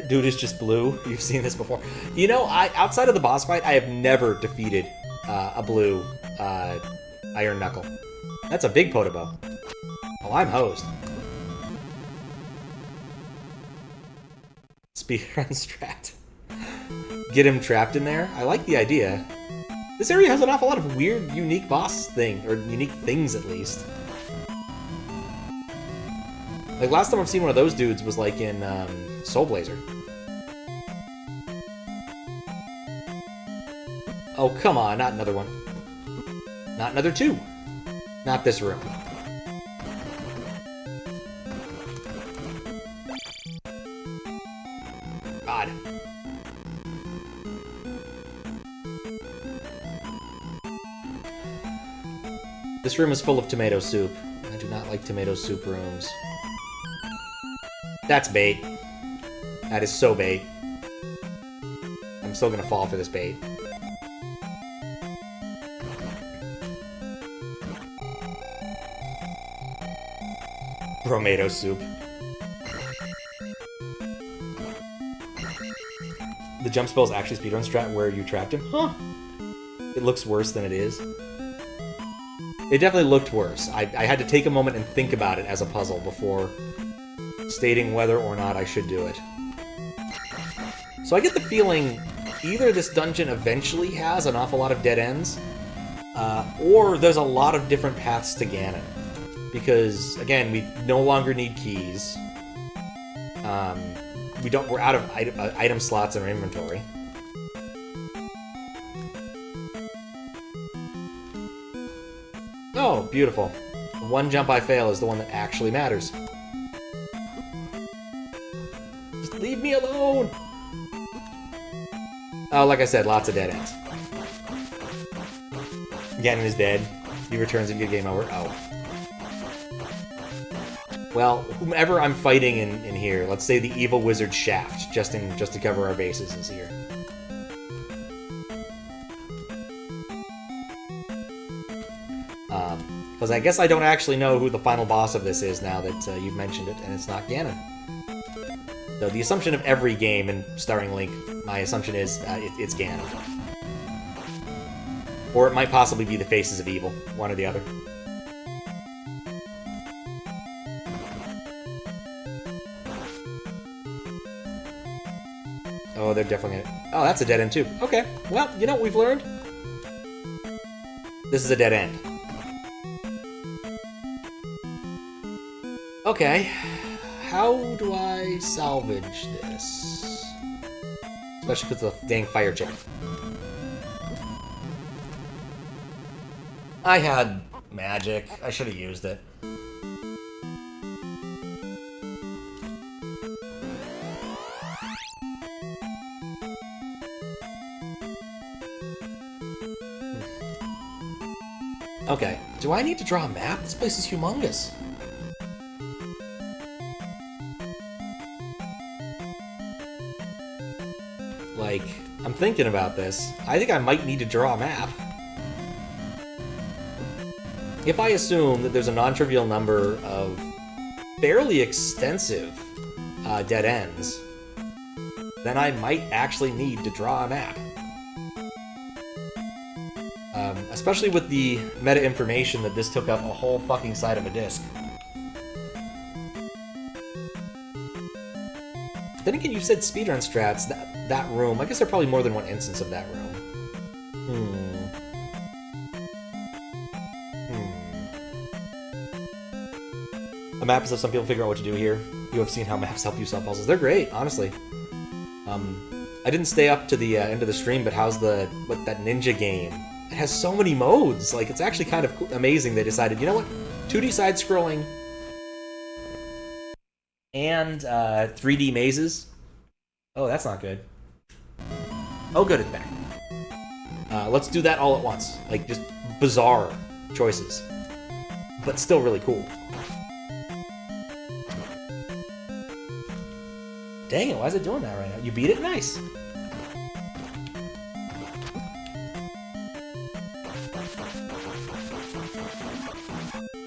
Dude is just blue. You've seen this before. You know, outside of the boss fight, I have never defeated a blue Iron Knuckle. That's a big Podobo. Oh, I'm hosed. Speedrun strat. Get him trapped in there? I like the idea. This area has an awful lot of weird, unique boss thing, or unique things at least. Like, last time I've seen one of those dudes was like in Soul Blazer. Oh, come on, not another one. Not another two. Not this room. God. This room is full of tomato soup. I do not like tomato soup rooms. That's bait. That is so bait. I'm still gonna fall for this bait. Tomato soup. The jump spell is actually speedrun strat where you trapped him? Huh. It looks worse than it is. It definitely looked worse. I had to take a moment and think about it as a puzzle before stating whether or not I should do it. So I get the feeling either this dungeon eventually has an awful lot of dead ends, or there's a lot of different paths to Ganon. Because, again, we no longer need keys. we're out of item slots in our inventory. Oh, beautiful. The one jump I fail is the one that actually matters. Just leave me alone! Oh, like I said, lots of dead ends. Ganon is dead. He returns and you get game over. Oh. Well, whomever I'm fighting in here, let's say the evil wizard Shaft, just to cover our bases, is here. Because I guess I don't actually know who the final boss of this is now that you've mentioned it, and it's not Ganon. So the assumption of every game in starring Link, my assumption is it's Ganon. Or it might possibly be the Faces of Evil, one or the other. Oh, they're definitely gonna... Oh, that's a dead end too. Okay, well, you know what we've learned? This is a dead end. Okay, how do I salvage this? Especially because of the dang fire chick. I had magic. I should have used it. Okay, do I need to draw a map? This place is humongous. Like, I'm thinking about this. I think I might need to draw a map. If I assume that there's a non-trivial number of fairly extensive dead ends, then I might actually need to draw a map. Especially with the meta information that this took up a whole fucking side of a disc. Then again, you said speedrun strats, that room. I guess there are probably more than one instance of that room. A map is how some people figure out what to do here. You have seen how maps help you solve puzzles. They're great, honestly. I didn't stay up to the end of the stream, but how's that ninja game? It has so many modes. Like, it's actually kind of amazing they decided, you know what? 2D side-scrolling and 3D mazes. Oh, that's not good. Oh, good, it's back. Let's do that all at once. Like, just bizarre choices. But still really cool. Dang it, why is it doing that right now? You beat it? Nice.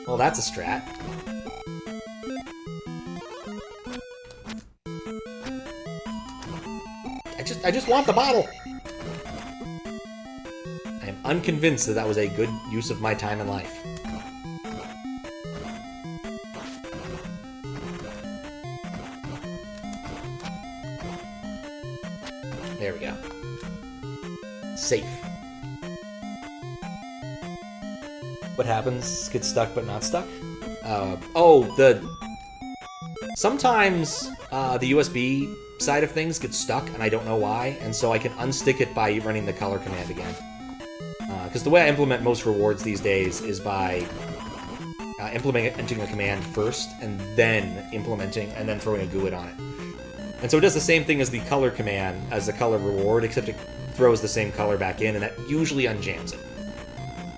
Well, that's a strat. I just want the bottle! I am unconvinced that that was a good use of my time in life. There we go. Safe. What happens? Gets stuck but not stuck? Sometimes the USB side of things gets stuck, and I don't know why, and so I can unstick it by running the color command again. Because the way I implement most rewards these days is by implementing a command first, and then implementing, and then throwing a GUID on it. And so it does the same thing as the color command, as the color reward, except it throws the same color back in, and that usually unjams it.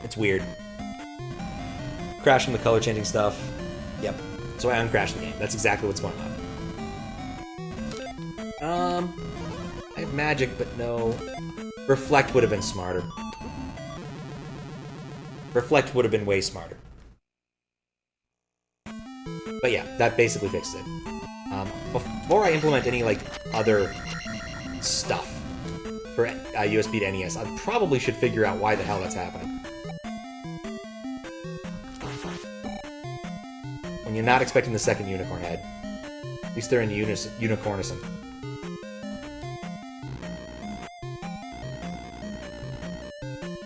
It's weird. Crashing the color changing stuff. Yep. So I uncrashed the game. That's exactly what's going on. I have magic, but no. Reflect would have been smarter. Reflect would have been way smarter. But yeah, that basically fixes it. Before I implement any, like, other stuff for USB to NES, I probably should figure out why the hell that's happening. When you're not expecting the second unicorn head. At least they're in unicornism.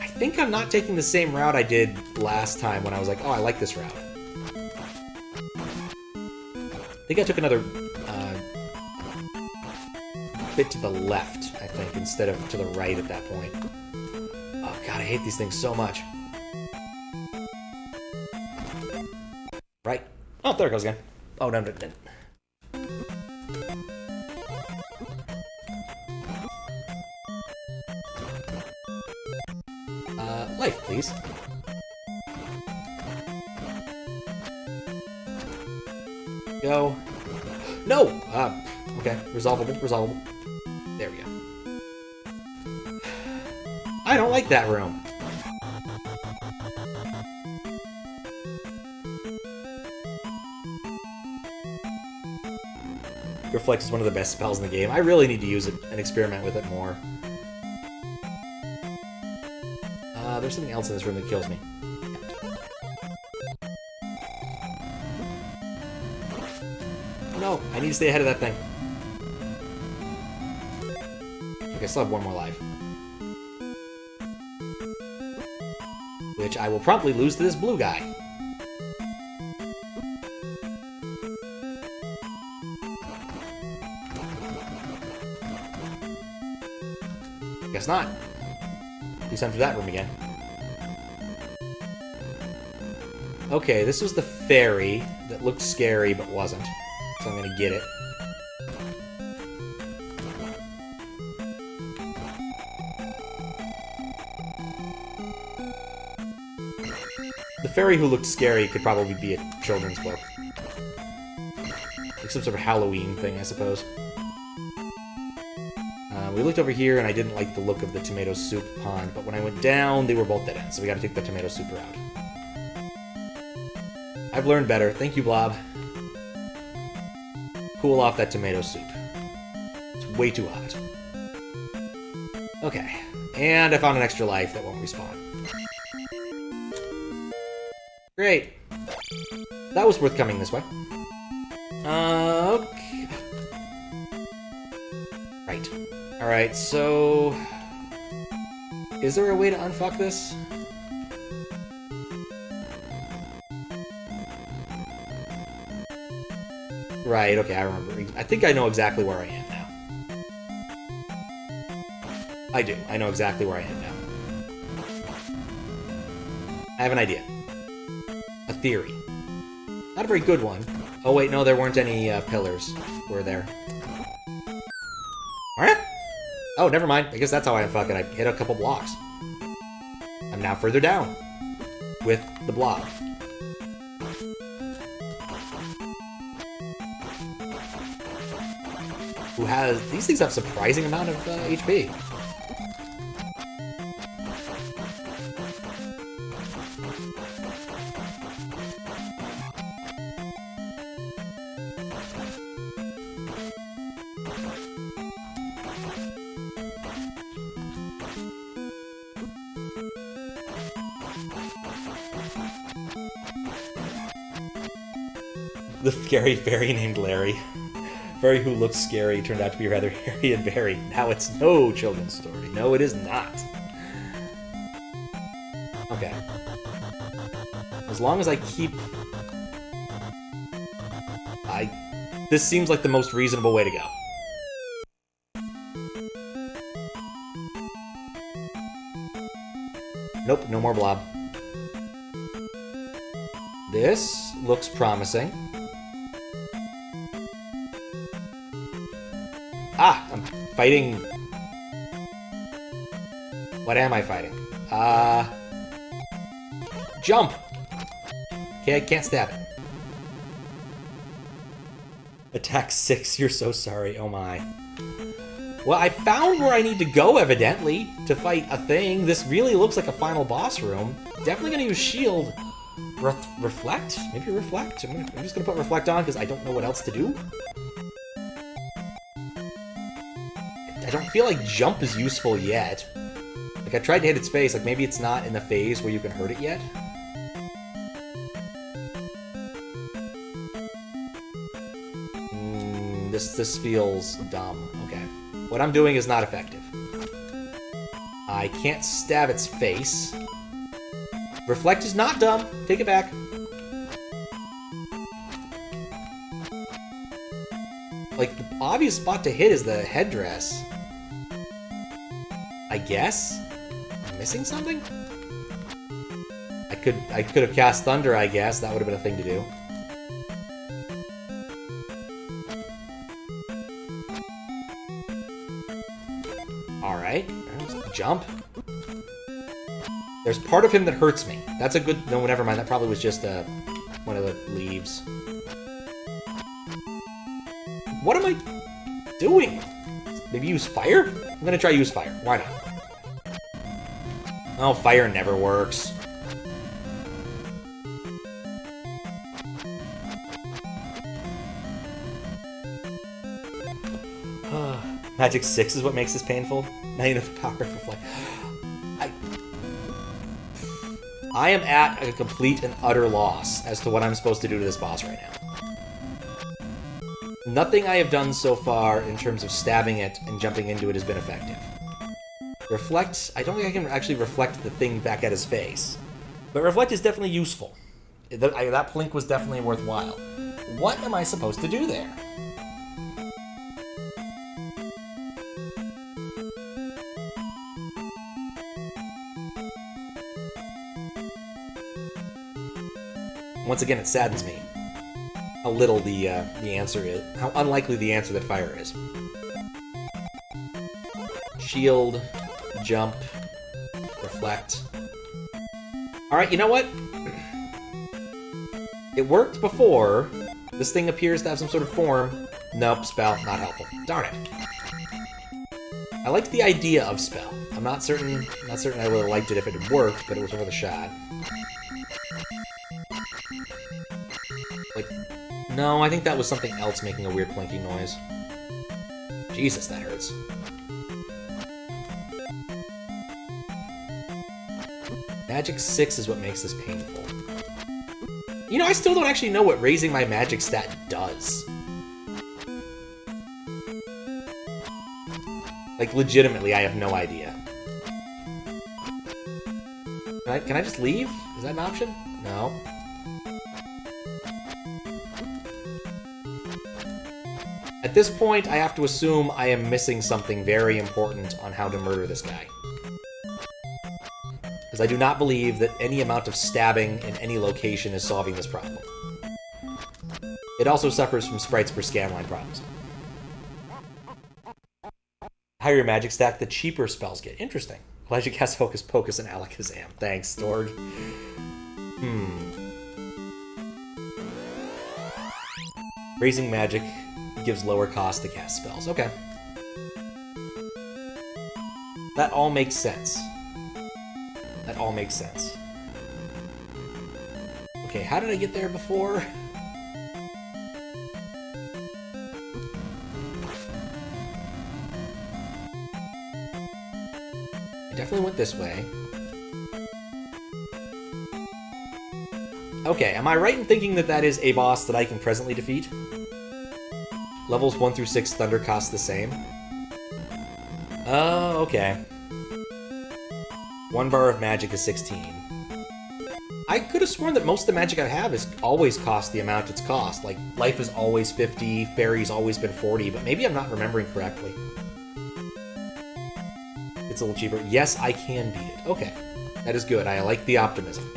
I think I'm not taking the same route I did last time when I was like, oh, I like this route. I think I took another bit to the left, I think, instead of to the right at that point. Oh god, I hate these things so much. Right. Oh, there it goes again. Oh, no, no, no. Life, please. Go. No! Okay. Resolvable, resolvable. There we go. I don't like that room. Reflect is one of the best spells in the game. I really need to use it and experiment with it more. There's something else in this room that kills me. No, I need to stay ahead of that thing. Okay, I still have one more life. Which I will promptly lose to this blue guy. Guess not. At least enter that room again. Okay, this was the fairy that looked scary but wasn't. So I'm gonna get it. The fairy who looked scary could probably be a children's book. Like some sort of Halloween thing, I suppose. We looked over here, and I didn't like the look of the tomato soup pond, but when I went down, they were both dead ends, so we gotta take the tomato soup route. I've learned better. Thank you, Blob. Cool off that tomato soup. It's way too hot. Okay. And I found an extra life that won't respawn. Great. That was worth coming this way. Okay. Right. Alright, so... is there a way to unfuck this? Right, okay, I remember. I think I know exactly where I am now. I do. I know exactly where I am now. I have an idea. A theory. Not a very good one. Oh wait, no, there weren't any pillars. Were there? Alright. Oh, never mind. I guess that's how I unfuck it. I hit a couple blocks. I'm now further down. With the blob. Who has... these things have surprising amount of HP. The scary fairy named Larry. Fairy who looks scary turned out to be rather hairy and berry. Now it's no children's story. No, it is not. Okay. As long as I keep... this seems like the most reasonable way to go. Nope, no more blob. This looks promising. Ah, I'm fighting... what am I fighting? Jump! Okay, I can't stab it. Attack 6, you're so sorry, oh my. Well, I found where I need to go, evidently, to fight a thing. This really looks like a final boss room. Definitely gonna use shield. Reflect? Maybe reflect? I'm just gonna put reflect on because I don't know what else to do. I don't feel like jump is useful yet. Like, I tried to hit its face, like maybe it's not in the phase where you can hurt it yet. This feels dumb. Okay. What I'm doing is not effective. I can't stab its face. Reflect is not dumb. Take it back. Like, obvious spot to hit is the headdress. I guess? I'm missing something? I could have cast Thunder, I guess. That would have been a thing to do. Alright. Jump. There's part of him that hurts me. That's a good... No, never mind. That probably was just one of the leaves. What am I doing? Maybe use fire? I'm gonna try use fire. Why not? Oh, fire never works. Magic 6 is what makes this painful. Now you know the power of reflect. I am at a complete and utter loss as to what I'm supposed to do to this boss right now. Nothing I have done so far in terms of stabbing it and jumping into it has been effective. Reflect, I don't think I can actually reflect the thing back at his face. But reflect is definitely useful. That plink was definitely worthwhile. What am I supposed to do there? Once again, it saddens me how little the answer is, how unlikely the answer that fire is. Shield, jump, reflect. Alright, you know what? It worked before. This thing appears to have some sort of form. Nope, spell, not helpful. Darn it. I liked the idea of spell. I'm not certain I would have liked it if it had worked, but it was worth a shot. Like, no, I think that was something else making a weird plinking noise. Jesus, that hurts. Magic 6 is what makes this painful. You know, I still don't actually know what raising my magic stat does. Like, legitimately, I have no idea. Can I just leave? Is that an option? No. At this point, I have to assume I am missing something very important on how to murder this guy. Because I do not believe that any amount of stabbing in any location is solving this problem. It also suffers from sprites per scanline problems. Higher your magic stack, the cheaper spells get. Interesting. Glad you cast Hocus Pocus and Alakazam. Thanks, Storg. Raising magic gives lower cost to cast spells. Okay. That all makes sense. That all makes sense. Okay, how did I get there before? I definitely went this way. Okay, am I right in thinking that that is a boss that I can presently defeat? Levels 1 through 6 Thunder cost the same. Oh, okay. 1 bar of magic is 16. I could have sworn that most of the magic I have is always cost the amount it's cost. Like, life is always 50, fairy's always been 40, but maybe I'm not remembering correctly. It's a little cheaper. Yes, I can beat it. Okay. That is good. I like the optimism.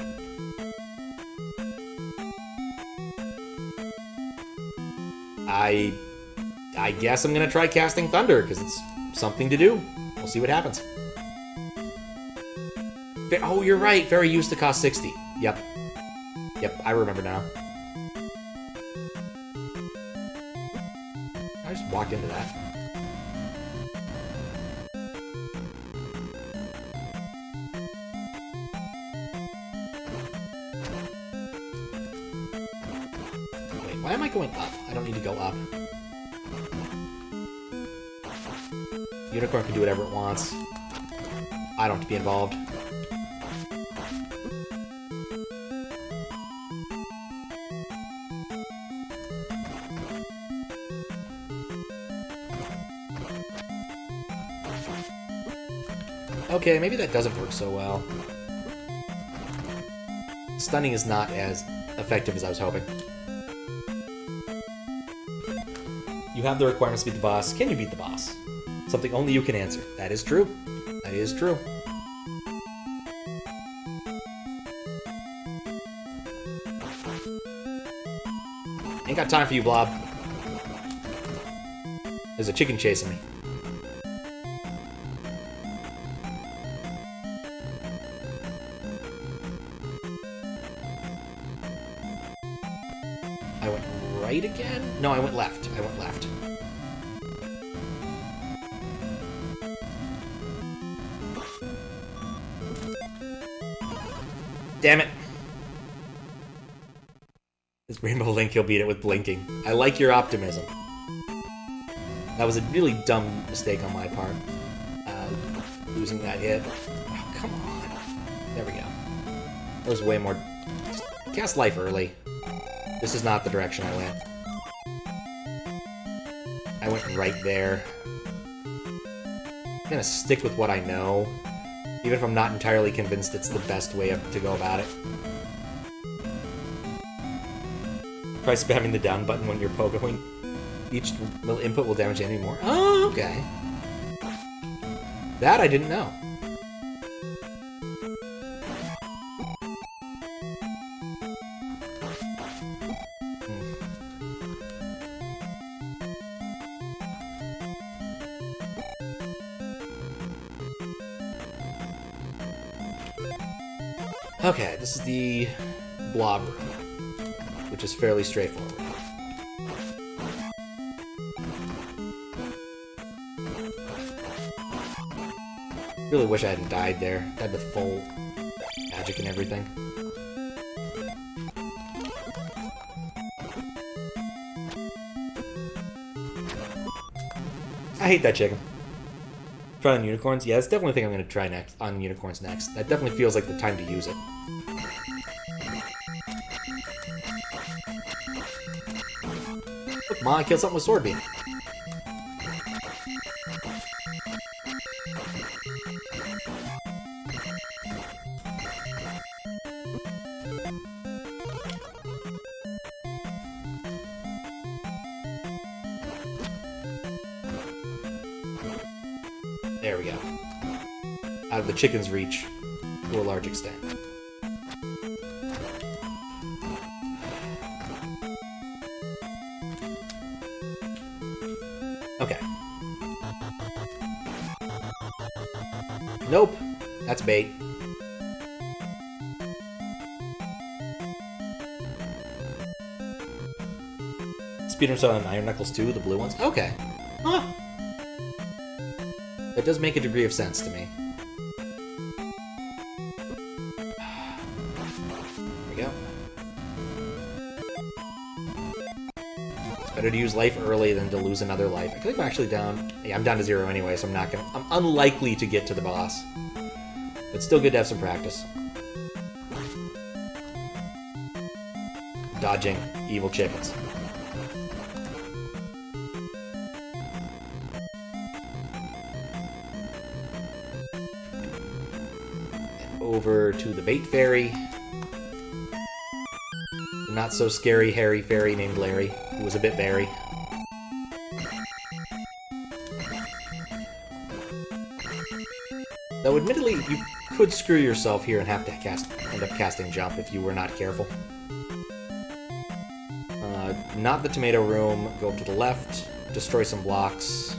I guess I'm gonna try casting Thunder, because it's something to do. We'll see what happens. Oh, you're right. Fairy used to cost 60. Yep. Yep, I remember now. I just walked into that. Wait, why am I going up? I don't need to go up. Unicorn can do whatever it wants. I don't have to be involved. Okay, maybe that doesn't work so well. Stunning is not as effective as I was hoping. You have the requirements to beat the boss. Can you beat the boss? Something only you can answer. That is true. That is true. Ain't got time for you, Blob. There's a chicken chasing me. I went right again? No, I went left. I went left. Damn it. This Rainbow Link, he'll beat it with blinking. I like your optimism. That was a really dumb mistake on my part. Losing that hit. Oh, come on. There we go. That was way more... Just cast life early. This is not the direction I went. I went right there. I'm gonna stick with what I know, even if I'm not entirely convinced it's the best way to go about it. Try spamming the down button when you're pogoing. Each little input will damage the enemy more. Oh, okay. That I didn't know. Okay, this is the blob room, which is fairly straightforward. Really wish I hadn't died there. Had the full magic and everything. I hate that chicken. Try on unicorns? Yeah, that's definitely a thing I'm going to try next on unicorns next. That definitely feels like the time to use it. Look, Ma, I killed something with Sword Beam. There we go. Out of the chicken's reach, to a large extent. Okay. Nope. That's bait. Speedrun saw on Iron Knuckles 2, the blue ones? Okay. Huh. That does make a degree of sense to me. There we go. It's better to use life early than to lose another life. I think I'm actually down... Yeah, I'm down to 0 anyway, so I'm not gonna... I'm unlikely to get to the boss. But still good to have some practice. Dodging evil chickens. Over to the bait fairy. The not so scary hairy fairy named Larry, who was a bit berry. Though admittedly, you could screw yourself here and have to end up casting jump if you were not careful. Not the tomato room. Go up to the left, destroy some blocks.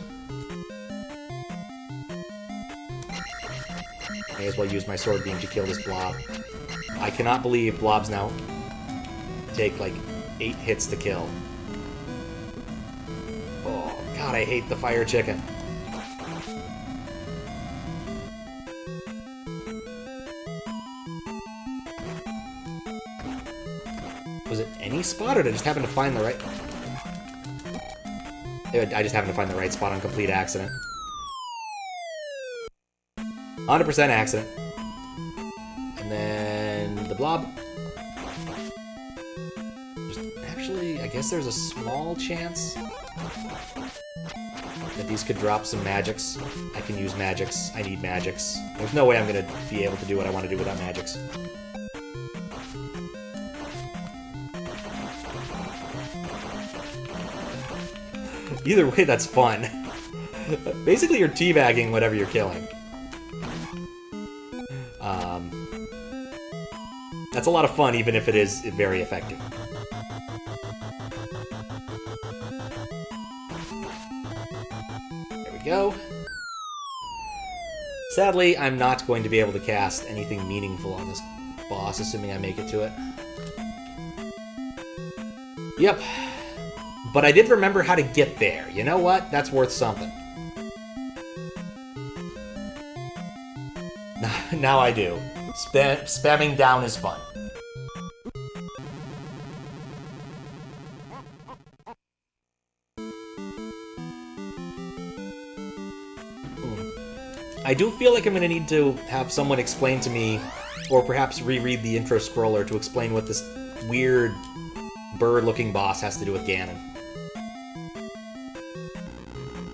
May as well use my sword beam to kill this blob. I cannot believe blobs now take like 8 hits to kill. Oh, God, I hate the fire chicken. Was it any spot, or did I just happen to find the right... I just happened to find the right spot on complete accident. 100% accident. And then the blob. Actually, I guess there's a small chance that these could drop some magics. I can use magics. I need magics. There's no way I'm going to be able to do what I want to do without magics. Either way, that's fun. Basically, you're teabagging whatever you're killing. That's a lot of fun, even if it is very effective. There we go. Sadly, I'm not going to be able to cast anything meaningful on this boss, assuming I make it to it. Yep. But I did remember how to get there. You know what? That's worth something. Now I do. Spamming down is fun. I do feel like I'm going to need to have someone explain to me, or perhaps reread the intro scroller to explain what this weird bird-looking boss has to do with Ganon.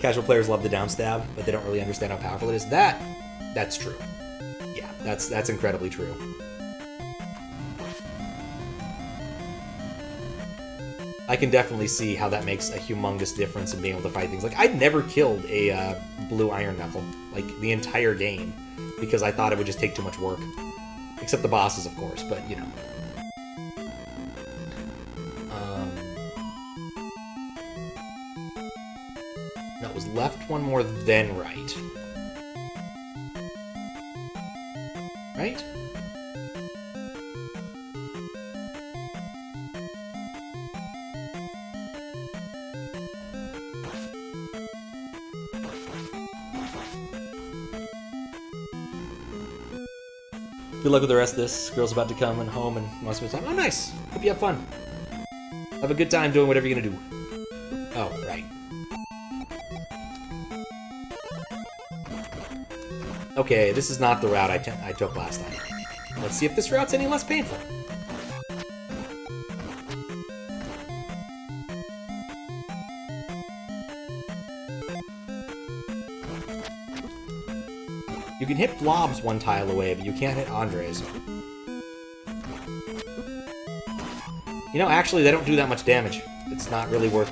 Casual players love the downstab, but they don't really understand how powerful it is. That's true. Yeah, that's incredibly true. I can definitely see how that makes a humongous difference in being able to fight things. Like, I'd never killed a blue Iron Knuckle, like, the entire game, because I thought it would just take too much work. Except the bosses, of course, but, you know. That was left one more, then right. Right? Good luck with the rest of this. Girl's about to come and home and wants to spend time. Oh, nice. Hope you have fun. Have a good time doing whatever you're gonna do. Oh, right. Okay, this is not the route I took last time. Let's see if this route's any less painful. You can hit blobs one tile away, but you can't hit Andres. You know, actually, they don't do that much damage. It's not really worth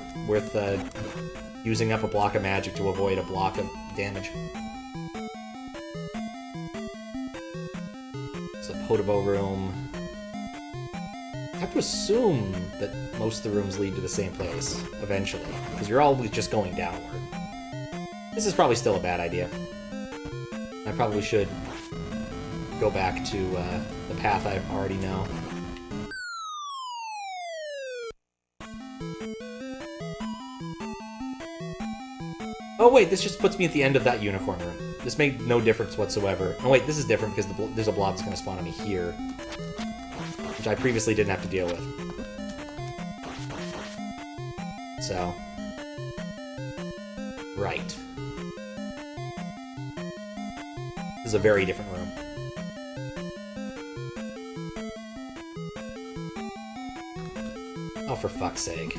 using up a block of magic to avoid a block of damage. It's a Potabo room. I have to assume that most of the rooms lead to the same place, eventually, because you're always just going downward. This is probably still a bad idea. I probably should go back to the path I already know. Oh wait, this just puts me at the end of that unicorn room. This made no difference whatsoever. Oh wait, this is different because there's a blob that's going to spawn on me here, which I previously didn't have to deal with. So, right. This is a very different room. Oh, for fuck's sake.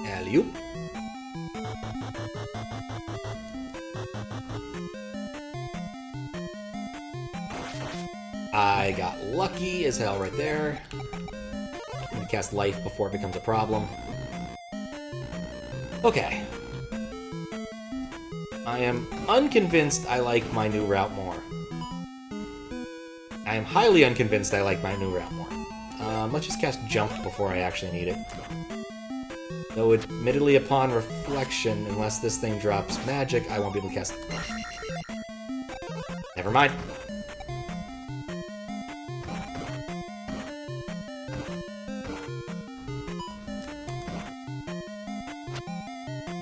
Alley-oop. I got lucky as hell right there. I'm gonna cast life before it becomes a problem. Okay. I am unconvinced I like my new route more. I am highly unconvinced I like my new route more. Let's just cast Jump before I actually need it. Though admittedly upon reflection, unless this thing drops magic, I won't be able to cast it. Never mind.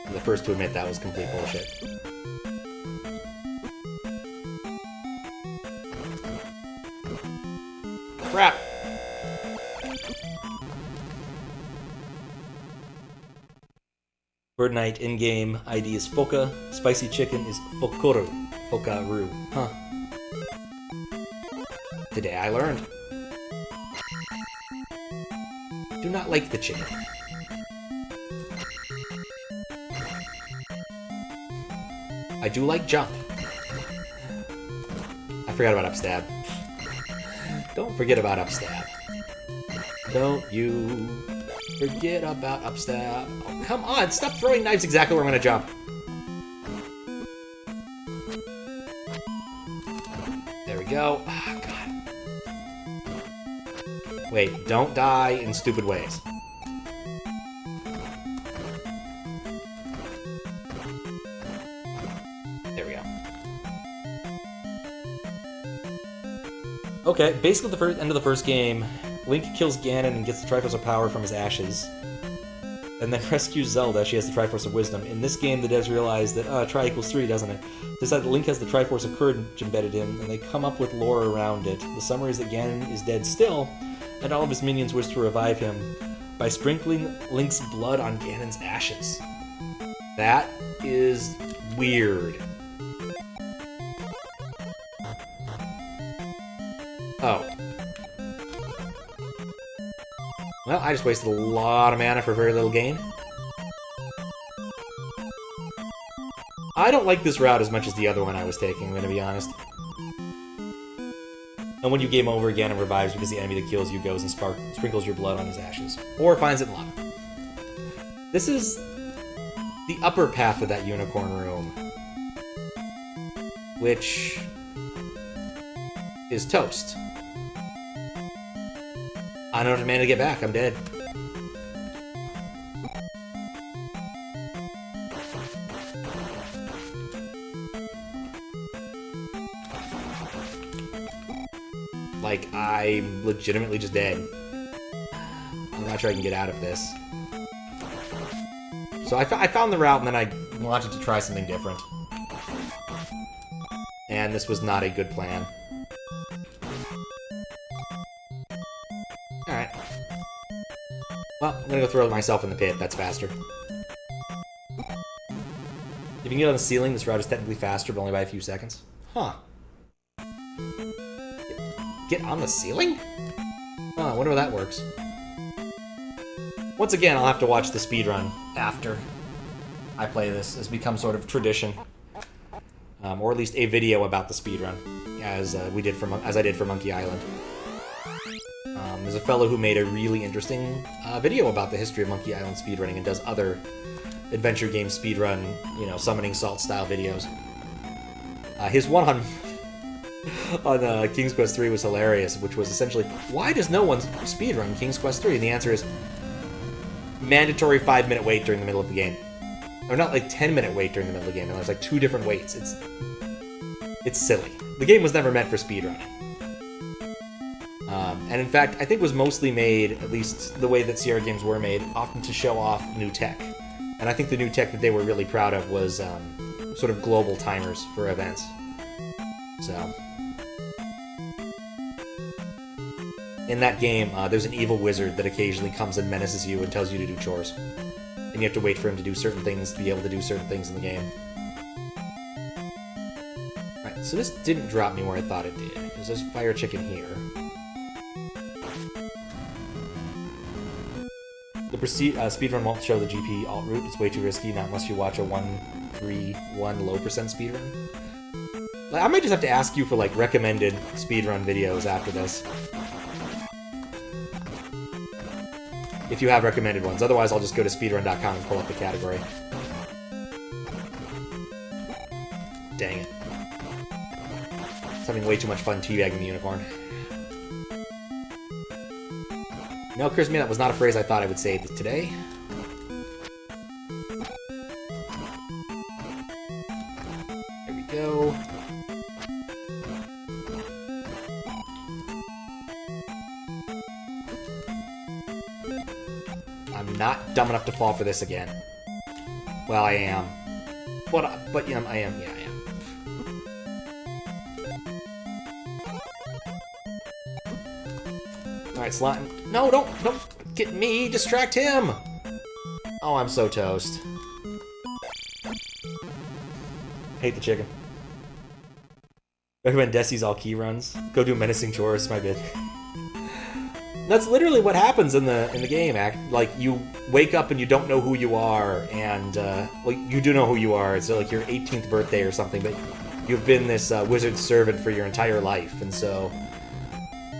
I'm the first to admit that was complete bullshit. Crap! Bird Night in-game ID is Foka. Spicy chicken is Fokoru. Fokaru. Huh. Today I learned. Do not like the chicken. I do like Jump. I forgot about upstab. Don't forget about upstab. Don't you forget about upstab. Oh, come on, stop throwing knives exactly where I'm gonna jump. There we go. Oh, God. Wait, don't die in stupid ways. There we go. Okay, basically at the end of the first game, Link kills Ganon and gets the Triforce of Power from his ashes, and then rescues Zelda. She has the Triforce of Wisdom. In this game, the devs realize that tri equals 3, doesn't it? Decide that Link has the Triforce of Courage embedded in, and they come up with lore around it. The summary is that Ganon is dead still, and all of his minions wish to revive him by sprinkling Link's blood on Ganon's ashes. That is weird. Oh. Well, I just wasted a lot of mana for very little gain. I don't like this route as much as the other one I was taking, I'm gonna be honest. And when you game over again, it revives because the enemy that kills you goes and sprinkles your blood on his ashes. Or finds it in lava. This is the upper path of that unicorn room, which is toast. I don't have enough mana to get back, I'm dead. Like, I'm legitimately just dead. I'm not sure I can get out of this. So I found the route and then I wanted to try something different. And this was not a good plan. Alright. Well, I'm gonna go throw myself in the pit, that's faster. If you can get on the ceiling, this route is technically faster, but only by a few seconds. Huh. Get on the ceiling? Oh, I wonder how that works. Once again, I'll have to watch the speedrun after I play this. It's become sort of tradition. Or at least a video about the speedrun, as I did for Monkey Island. There's a fellow who made a really interesting video about the history of Monkey Island speedrunning and does other adventure game speedrun, summoning salt style videos. His one on King's Quest 3 was hilarious, which was essentially, why does no one speedrun King's Quest 3? And the answer is, mandatory 5-minute wait during the middle of the game. Or not like 10-minute wait during the middle of the game, and there's like 2 different waits. It's silly. The game was never meant for speedrunning. And in fact, I think was mostly made, at least the way that Sierra games were made, often to show off new tech. And I think the new tech that they were really proud of was sort of global timers for events. So, in that game, there's an evil wizard that occasionally comes and menaces you and tells you to do chores. And you have to wait for him to do certain things to be able to do certain things in the game. Alright, so this didn't drop me where I thought it did, because there's Fire Chicken here. The speedrun won't show the GP alt route, it's way too risky, not unless you watch a 1-3-1 low percent speedrun. I might just have to ask you for, recommended speedrun videos after this. If you have recommended ones. Otherwise, I'll just go to speedrun.com and pull up the category. Dang it. It's having way too much fun teabagging the unicorn. No, Crispy, that was not a phrase I thought I would say today. There we go. I'm not dumb enough to fall for this again. Well, I am. But I am. Yeah, I am. Alright, Slime. No, don't get me! Distract him! Oh, I'm so toast. Hate the chicken. Recommend Desi's all key runs. Go do menacing chores, my bid. That's literally what happens in the game. Like, you wake up and you don't know who you are, and you do know who you are. It's like your 18th birthday or something, but you've been this wizard's servant for your entire life, and so...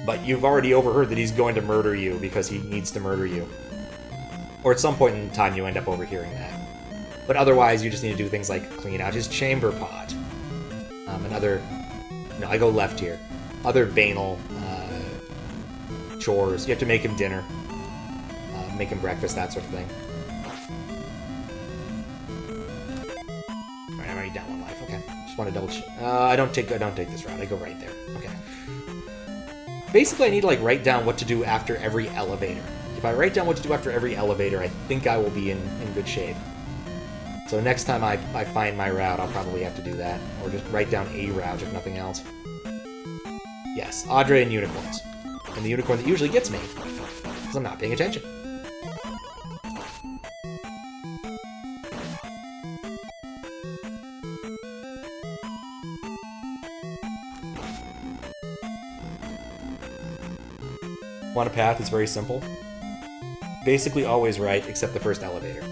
But you've already overheard that he's going to murder you because he needs to murder you. Or at some point in time you end up overhearing that. But otherwise, you just need to do things like clean out his chamber pot. And other... No, I go left here. Other banal chores. You have to make him dinner. Make him breakfast, that sort of thing. Alright, I'm already down one life. Okay. Just want to double check. I don't take this route. I go right there. Okay. Basically, I need to, like, write down what to do after every elevator. If I write down what to do after every elevator, I think I will be in good shape. So next time I find my route, I'll probably have to do that. Or just write down a route, if nothing else. Yes, Audrey and unicorns. And the unicorn that usually gets me. Because I'm not paying attention. Want a path? It's very simple. Basically always right, except the first elevator.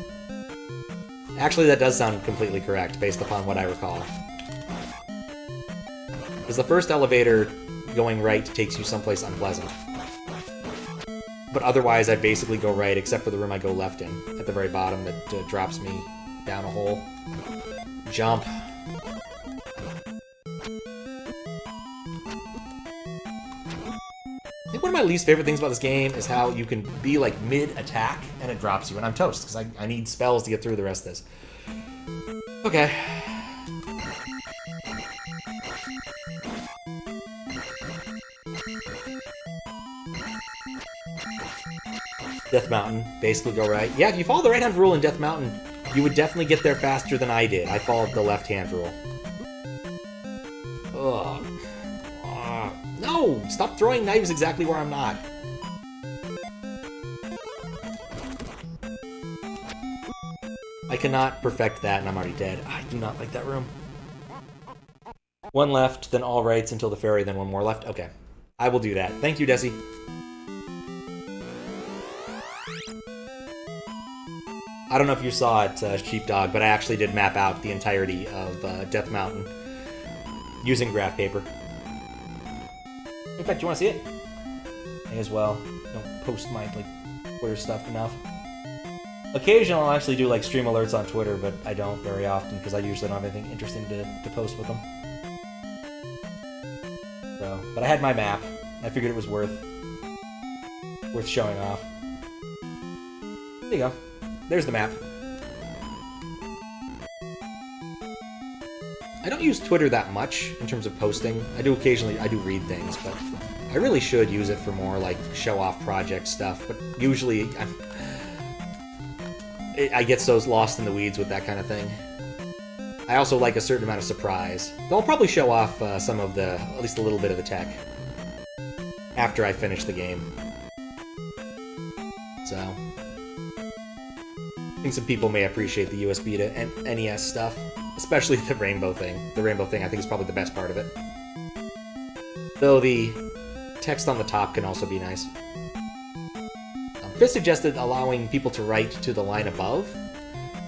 Actually, that does sound completely correct, based upon what I recall. Because the first elevator going right takes you someplace unpleasant. But otherwise, I basically go right, except for the room I go left in, at the very bottom that drops me down a hole. Jump. I think one of my least favorite things about this game is how you can be, like, mid-attack, and it drops you, and I'm toast, because I need spells to get through the rest of this. Okay. Death Mountain, basically go right. Yeah, if you follow the right-hand rule in Death Mountain, you would definitely get there faster than I did. I followed the left-hand rule. Ugh. No! Stop throwing knives exactly where I'm not. I cannot perfect that, and I'm already dead. I do not like that room. One left, then all rights until the ferry, then one more left. Okay. I will do that. Thank you, Desi. I don't know if you saw it, Sheepdog, but I actually did map out the entirety of Death Mountain using graph paper. In fact, you want to see it? May as well. Don't post my, like, Twitter stuff enough. Occasionally, I'll actually do, like, stream alerts on Twitter, but I don't very often, because I usually don't have anything interesting to post with them. So, but I had my map. I figured it was worth showing off. There you go. There's the map. I don't use Twitter that much in terms of posting. I do read things, but I really should use it for more, like, show-off project stuff, but usually I get so lost in the weeds with that kind of thing. I also like a certain amount of surprise. Though I'll probably show off some of at least a little bit of the tech after I finish the game. So, I think some people may appreciate the USB to NES stuff. Especially the rainbow thing. The rainbow thing, I think, is probably the best part of it. Though the text on the top can also be nice. Fizz suggested allowing people to write to the line above,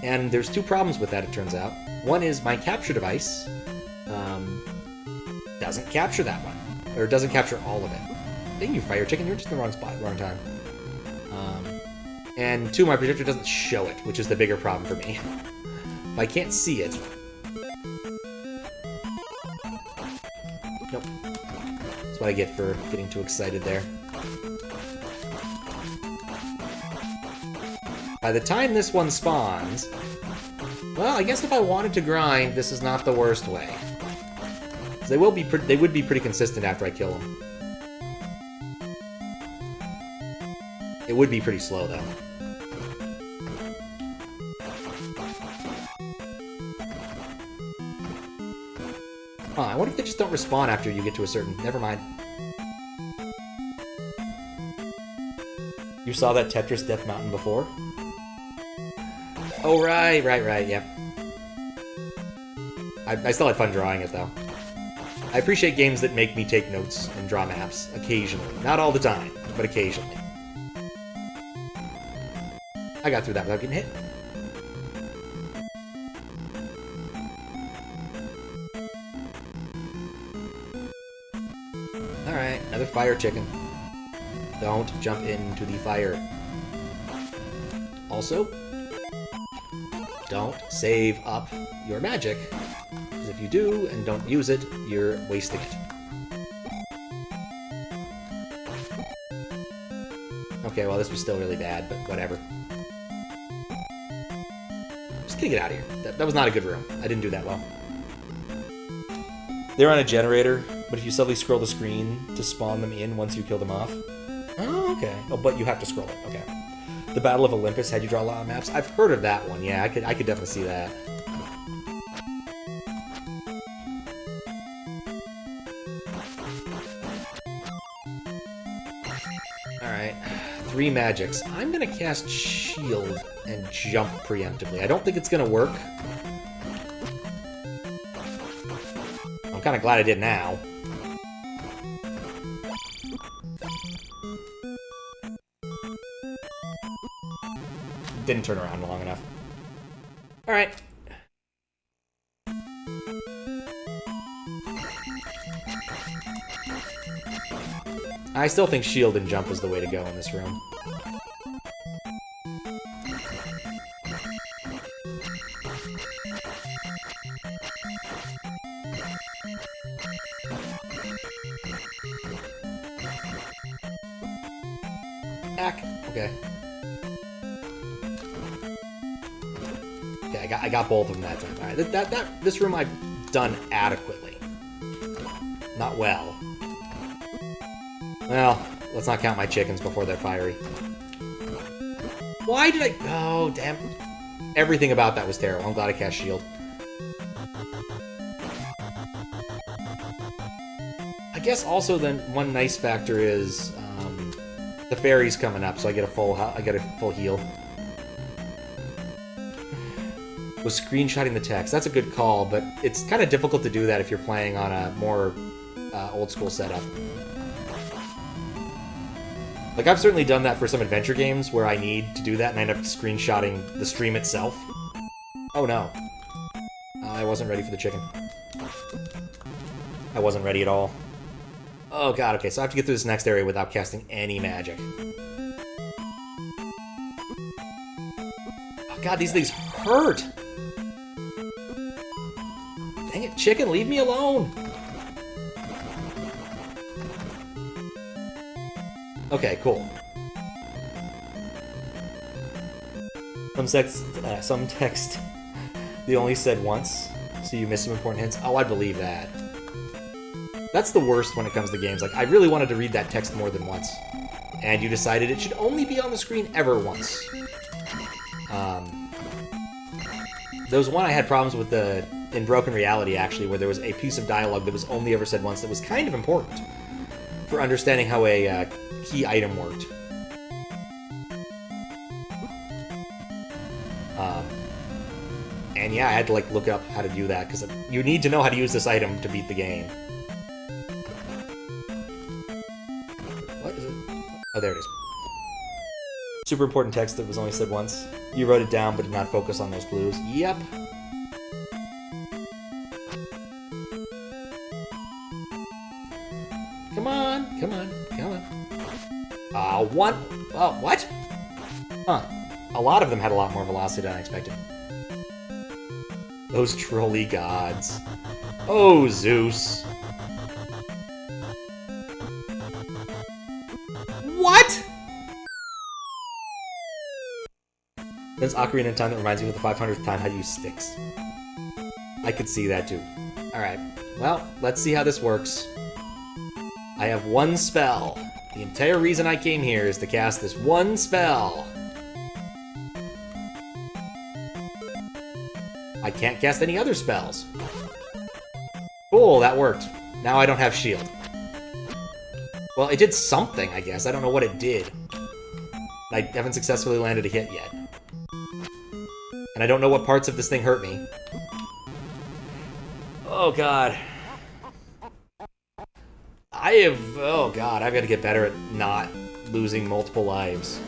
and there's two problems with that, it turns out. One is my capture device doesn't capture that one, or doesn't capture all of it. Dang you, Fire Chicken, you're just in the wrong spot, wrong time. And two, my projector doesn't show it, which is the bigger problem for me. If I can't see it... Nope. That's what I get for getting too excited there. By the time this one spawns... Well, I guess if I wanted to grind, this is not the worst way. They would be pretty consistent after I kill them. It would be pretty slow, though. Huh, I wonder if they just don't respawn after you get to a certain... Never mind. You saw that Tetris Death Mountain before? Oh, right, yep. I still had fun drawing it, though. I appreciate games that make me take notes and draw maps, occasionally. Not all the time, but occasionally. I got through that without getting hit. the fire chicken. Don't jump into the fire. Also, don't save up your magic, because if you do and don't use it, you're wasting it. Okay, well, this was still really bad, but whatever. Just gonna get out of here. That was not a good room. I didn't do that well. They're on a generator, but if you suddenly scroll the screen to spawn them in once you kill them off. Oh, okay. Oh, but you have to scroll it. Okay. The Battle of Olympus had you draw a lot of maps. I've heard of that one. Yeah, I could definitely see that. Alright. 3 magics. I'm gonna cast Shield and jump preemptively. I don't think it's gonna work. I'm kinda glad I did now. Didn't turn around long enough. Alright. I still think shield and jump is the way to go in this room. Back. Okay. Okay, I got both of them that time. Alright, this room I've done adequately. Not well. Well, let's not count my chickens before they're fiery. Why did I... Oh, damn. Everything about that was terrible. I'm glad I cast shield. I guess also then one nice factor is the fairy's coming up, so I get a full heal. Was screenshotting the text. That's a good call, but it's kind of difficult to do that if you're playing on a more old school setup. Like, I've certainly done that for some adventure games where I need to do that and I end up screenshotting the stream itself. Oh no. I wasn't ready for the chicken. I wasn't ready at all. Oh god, okay, so I have to get through this next area without casting any magic. Oh god, these things hurt! Dang it, chicken, leave me alone! Okay, cool. Some text they only said once, so you missed some important hints. Oh, I believe that. That's the worst when it comes to games. Like, I really wanted to read that text more than once, and you decided it should only be on the screen ever once. There was one I had problems with in Broken Reality, actually, where there was a piece of dialogue that was only ever said once that was kind of important for understanding how a key item worked. And yeah, I had to like look up how to do that, because you need to know how to use this item to beat the game. What is it? Oh, there it is. Super important text that was only said once. You wrote it down but did not focus on those clues. Yep. Come on, come on, come on. What? Oh, what? Huh. A lot of them had a lot more velocity than I expected. Those trolley gods. Oh, Zeus. What? There's Ocarina of Time that reminds me of the 500th time how to use sticks. I could see that too. Alright, well, let's see how this works. I have one spell. The entire reason I came here is to cast this one spell. I can't cast any other spells. Cool, that worked. Now I don't have shield. Well, it did something, I guess. I don't know what it did. I haven't successfully landed a hit yet. And I don't know what parts of this thing hurt me. Oh, God. Oh, God, I've got to get better at not losing multiple lives.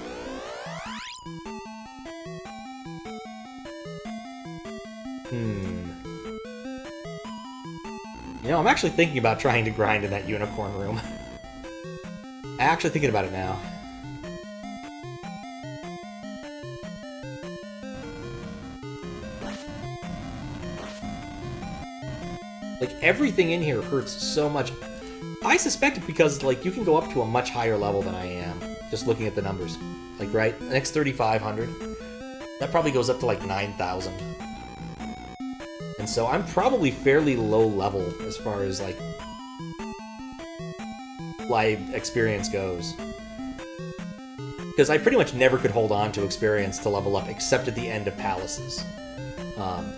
You know, I'm actually thinking about trying to grind in that unicorn room. Actually thinking about it now. Like, everything in here hurts so much. I suspect it because, like, you can go up to a much higher level than I am, just looking at the numbers. Like, right? The next 3,500. That probably goes up to, like, 9,000. And so I'm probably fairly low level as far as, like, live experience goes. Because I pretty much never could hold on to experience to level up, except at the end of palaces.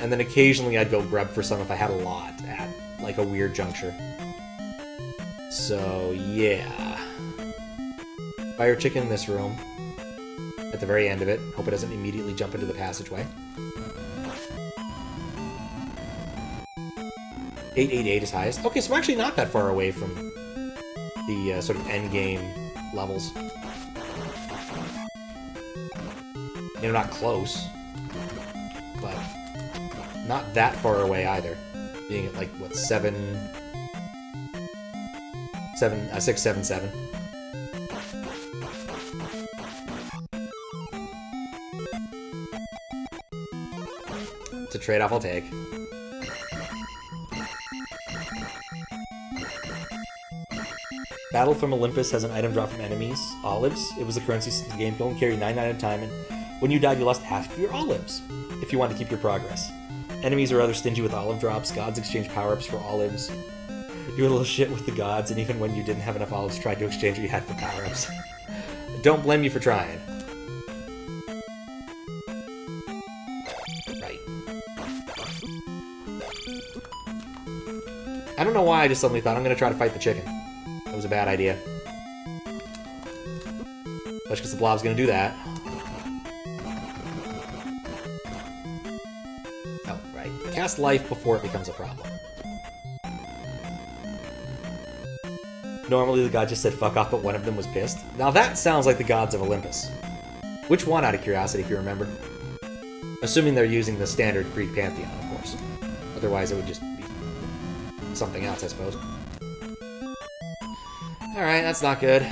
And then occasionally I'd go grub for some if I had a lot at, like, a weird juncture. So, yeah. Fire chicken in this room. At the very end of it. Hope it doesn't immediately jump into the passageway. 888 is highest. Okay, so we're actually not that far away from the sort of endgame levels. You know, not close. But not that far away either. Being at, like, what, 677. It's a trade-off I'll take. Battle from Olympus has an item drop from enemies. Olives. It was a currency since the game can only carry 9 at a time, and when you died, you lost half of your olives, if you want to keep your progress. Enemies are rather stingy with olive drops. Gods exchange power-ups for olives. You were a little shit with the gods, and even when you didn't have enough olives, tried to exchange what you had for power-ups. Don't blame you for trying. Right. I don't know why I just suddenly thought I'm going to try to fight the chicken. That was a bad idea. Especially because the blob's going to do that. Oh, right. Cast life before it becomes a problem. Normally the god just said fuck off, but one of them was pissed. Now that sounds like the gods of Olympus. Which one, out of curiosity, if you remember? Assuming they're using the standard Greek pantheon, of course. Otherwise it would just be something else, I suppose. Alright, that's not good.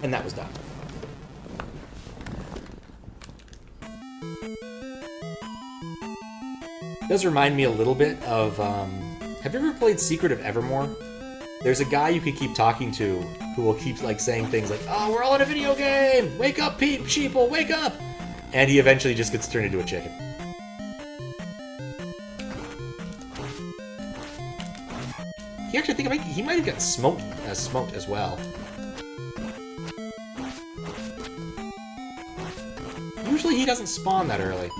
And that was done. It does remind me a little bit of, have you ever played Secret of Evermore? There's a guy you could keep talking to who will keep, like, saying things like, oh, we're all in a video game! Wake up, sheeple, wake up! And he eventually just gets turned into a chicken. He actually, I think he might have gotten smoked as well. Usually he doesn't spawn that early.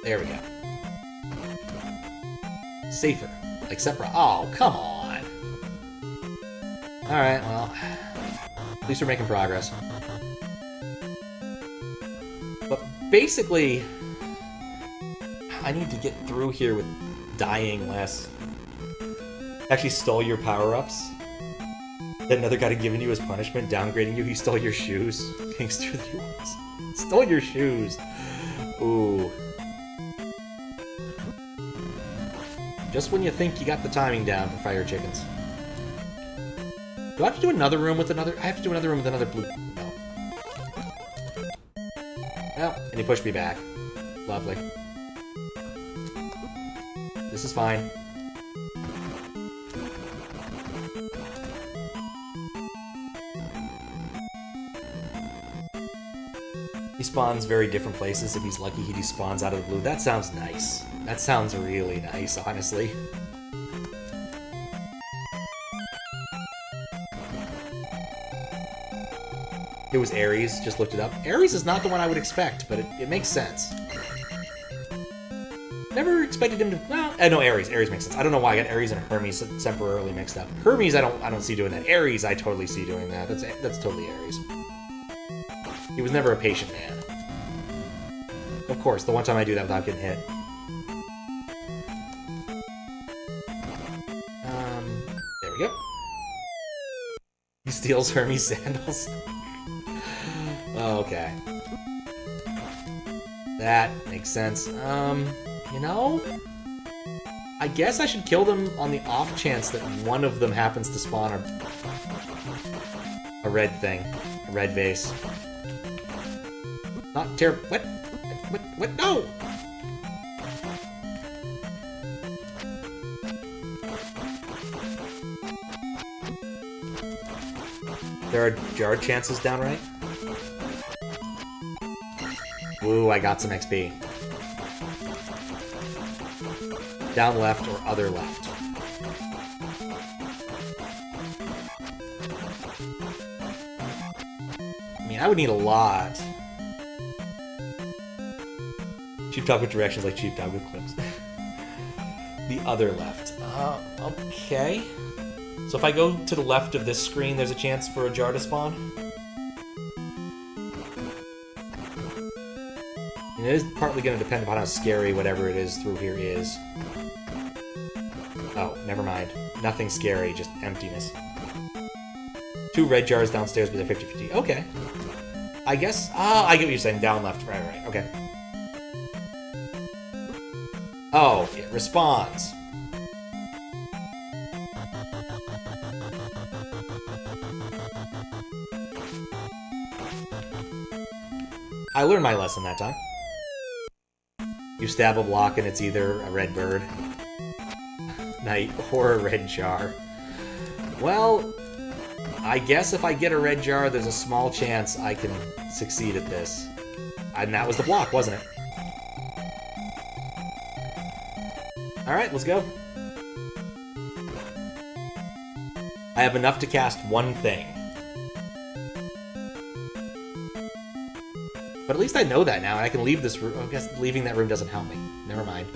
There we go. Safer. Like Sepra. Oh, come on. Alright, well. At least we're making progress. But basically, I need to get through here with dying less. Actually stole your power-ups. That another guy had given you as punishment, downgrading you. He stole your shoes. Gangster that he was. Stole your shoes. Ooh. Just when you think you got the timing down for fire chickens. Do I have to do another room with another... I have to do another room with another blue... No. Well, and he pushed me back. Lovely. This is fine. He spawns very different places. If he's lucky, he despawns out of the blue. That sounds nice. That sounds really nice, honestly. It was Ares, just looked it up. Ares is not the one I would expect, but it makes sense. Never expected him to... Well, no, Ares. Ares makes sense. I don't know why I got Ares and Hermes temporarily mixed up. Hermes, I don't see doing that. Ares, I totally see doing that. That's totally Ares. He was never a patient man. Of course, the one time I do that without getting hit. There we go. He steals Hermes' sandals. Okay. That makes sense. You know? I guess I should kill them on the off chance that one of them happens to spawn a red thing. A red vase. Not terrible. What? What? No! There are jar chances down right? Ooh, I got some XP. Down left or other left. I mean, I would need a lot. Cheap talk with directions like cheap talk with clips. The other left. Okay. So if I go to the left of this screen, there's a chance for a jar to spawn? And it is partly going to depend upon how scary whatever it is through here is. Oh, never mind. Nothing scary, just emptiness. 2 red jars downstairs, but they're 50-50. Okay. I guess... Ah, I get what you're saying. Down, left, right. Okay. Oh, it responds. I learned my lesson that time. You stab a block and it's either a red bird, knight, or a red jar. Well, I guess if I get a red jar, there's a small chance I can succeed at this. And that was the block, wasn't it? Alright, let's go. I have enough to cast one thing. But at least I know that now, and I can leave this room. I guess leaving that room doesn't help me. Never mind.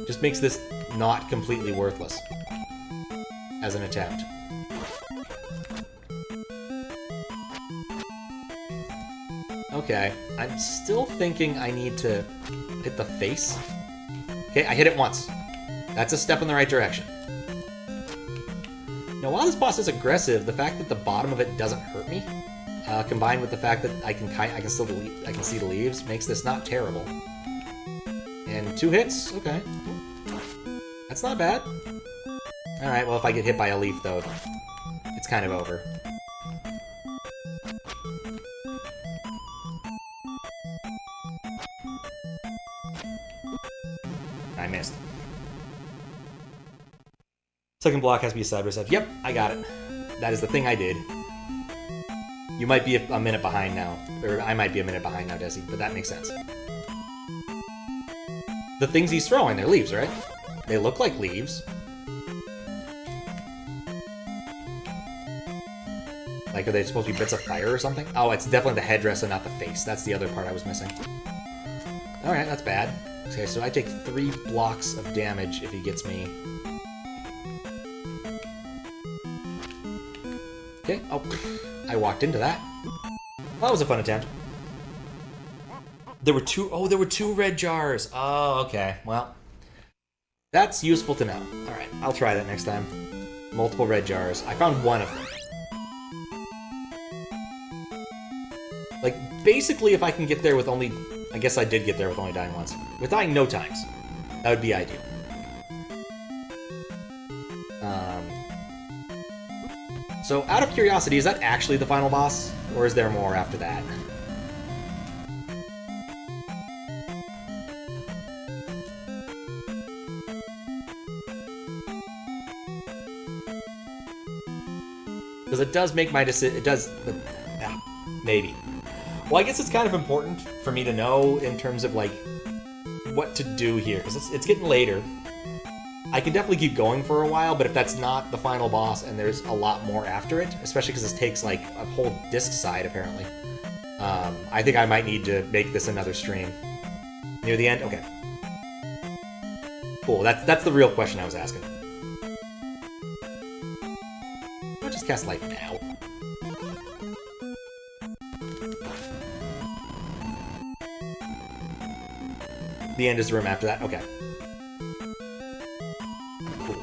Just makes this not completely worthless. As an attempt. Okay, I'm still thinking I need to hit the face. Okay, I hit it once. That's a step in the right direction. Now, while this boss is aggressive, the fact that the bottom of it doesn't hurt me, combined with the fact that I can see the leaves, makes this not terrible. And 2 hits, okay, that's not bad. All right, well, if I get hit by a leaf, though, it's kind of over. I missed. Second block has to be a side by side. Yep, I got it. That is the thing I did. You might be a minute behind now. Or I might be a minute behind now, Desi, but that makes sense. The things he's throwing, they're leaves, right? They look like leaves. Like, are they supposed to be bits of fire or something? Oh, it's definitely the headdress and not the face. That's the other part I was missing. Alright, that's bad. Okay, so I take 3 blocks of damage if he gets me. Okay, oh, I walked into that. Well, that was a fun attempt. There were 2 red jars. Oh, okay, well. That's useful to know. Alright, I'll try that next time. Multiple red jars. I found 1 of them. Like, basically, if I can get there with only... I guess I did get there with only dying once. With dying no times. That would be ideal. So, out of curiosity, is that actually the final boss? Or is there more after that? Because it does make my decision... It does... maybe. Well, I guess it's kind of important for me to know in terms of, like, what to do here. Because it's getting later. I can definitely keep going for a while, but if that's not the final boss and there's a lot more after it, especially because this takes, like, a whole disc side, apparently, I think I might need to make this another stream. Near the end? Okay. Cool, that's the real question I was asking. I'll just cast Life now. The end is the room after that? Okay. Cool.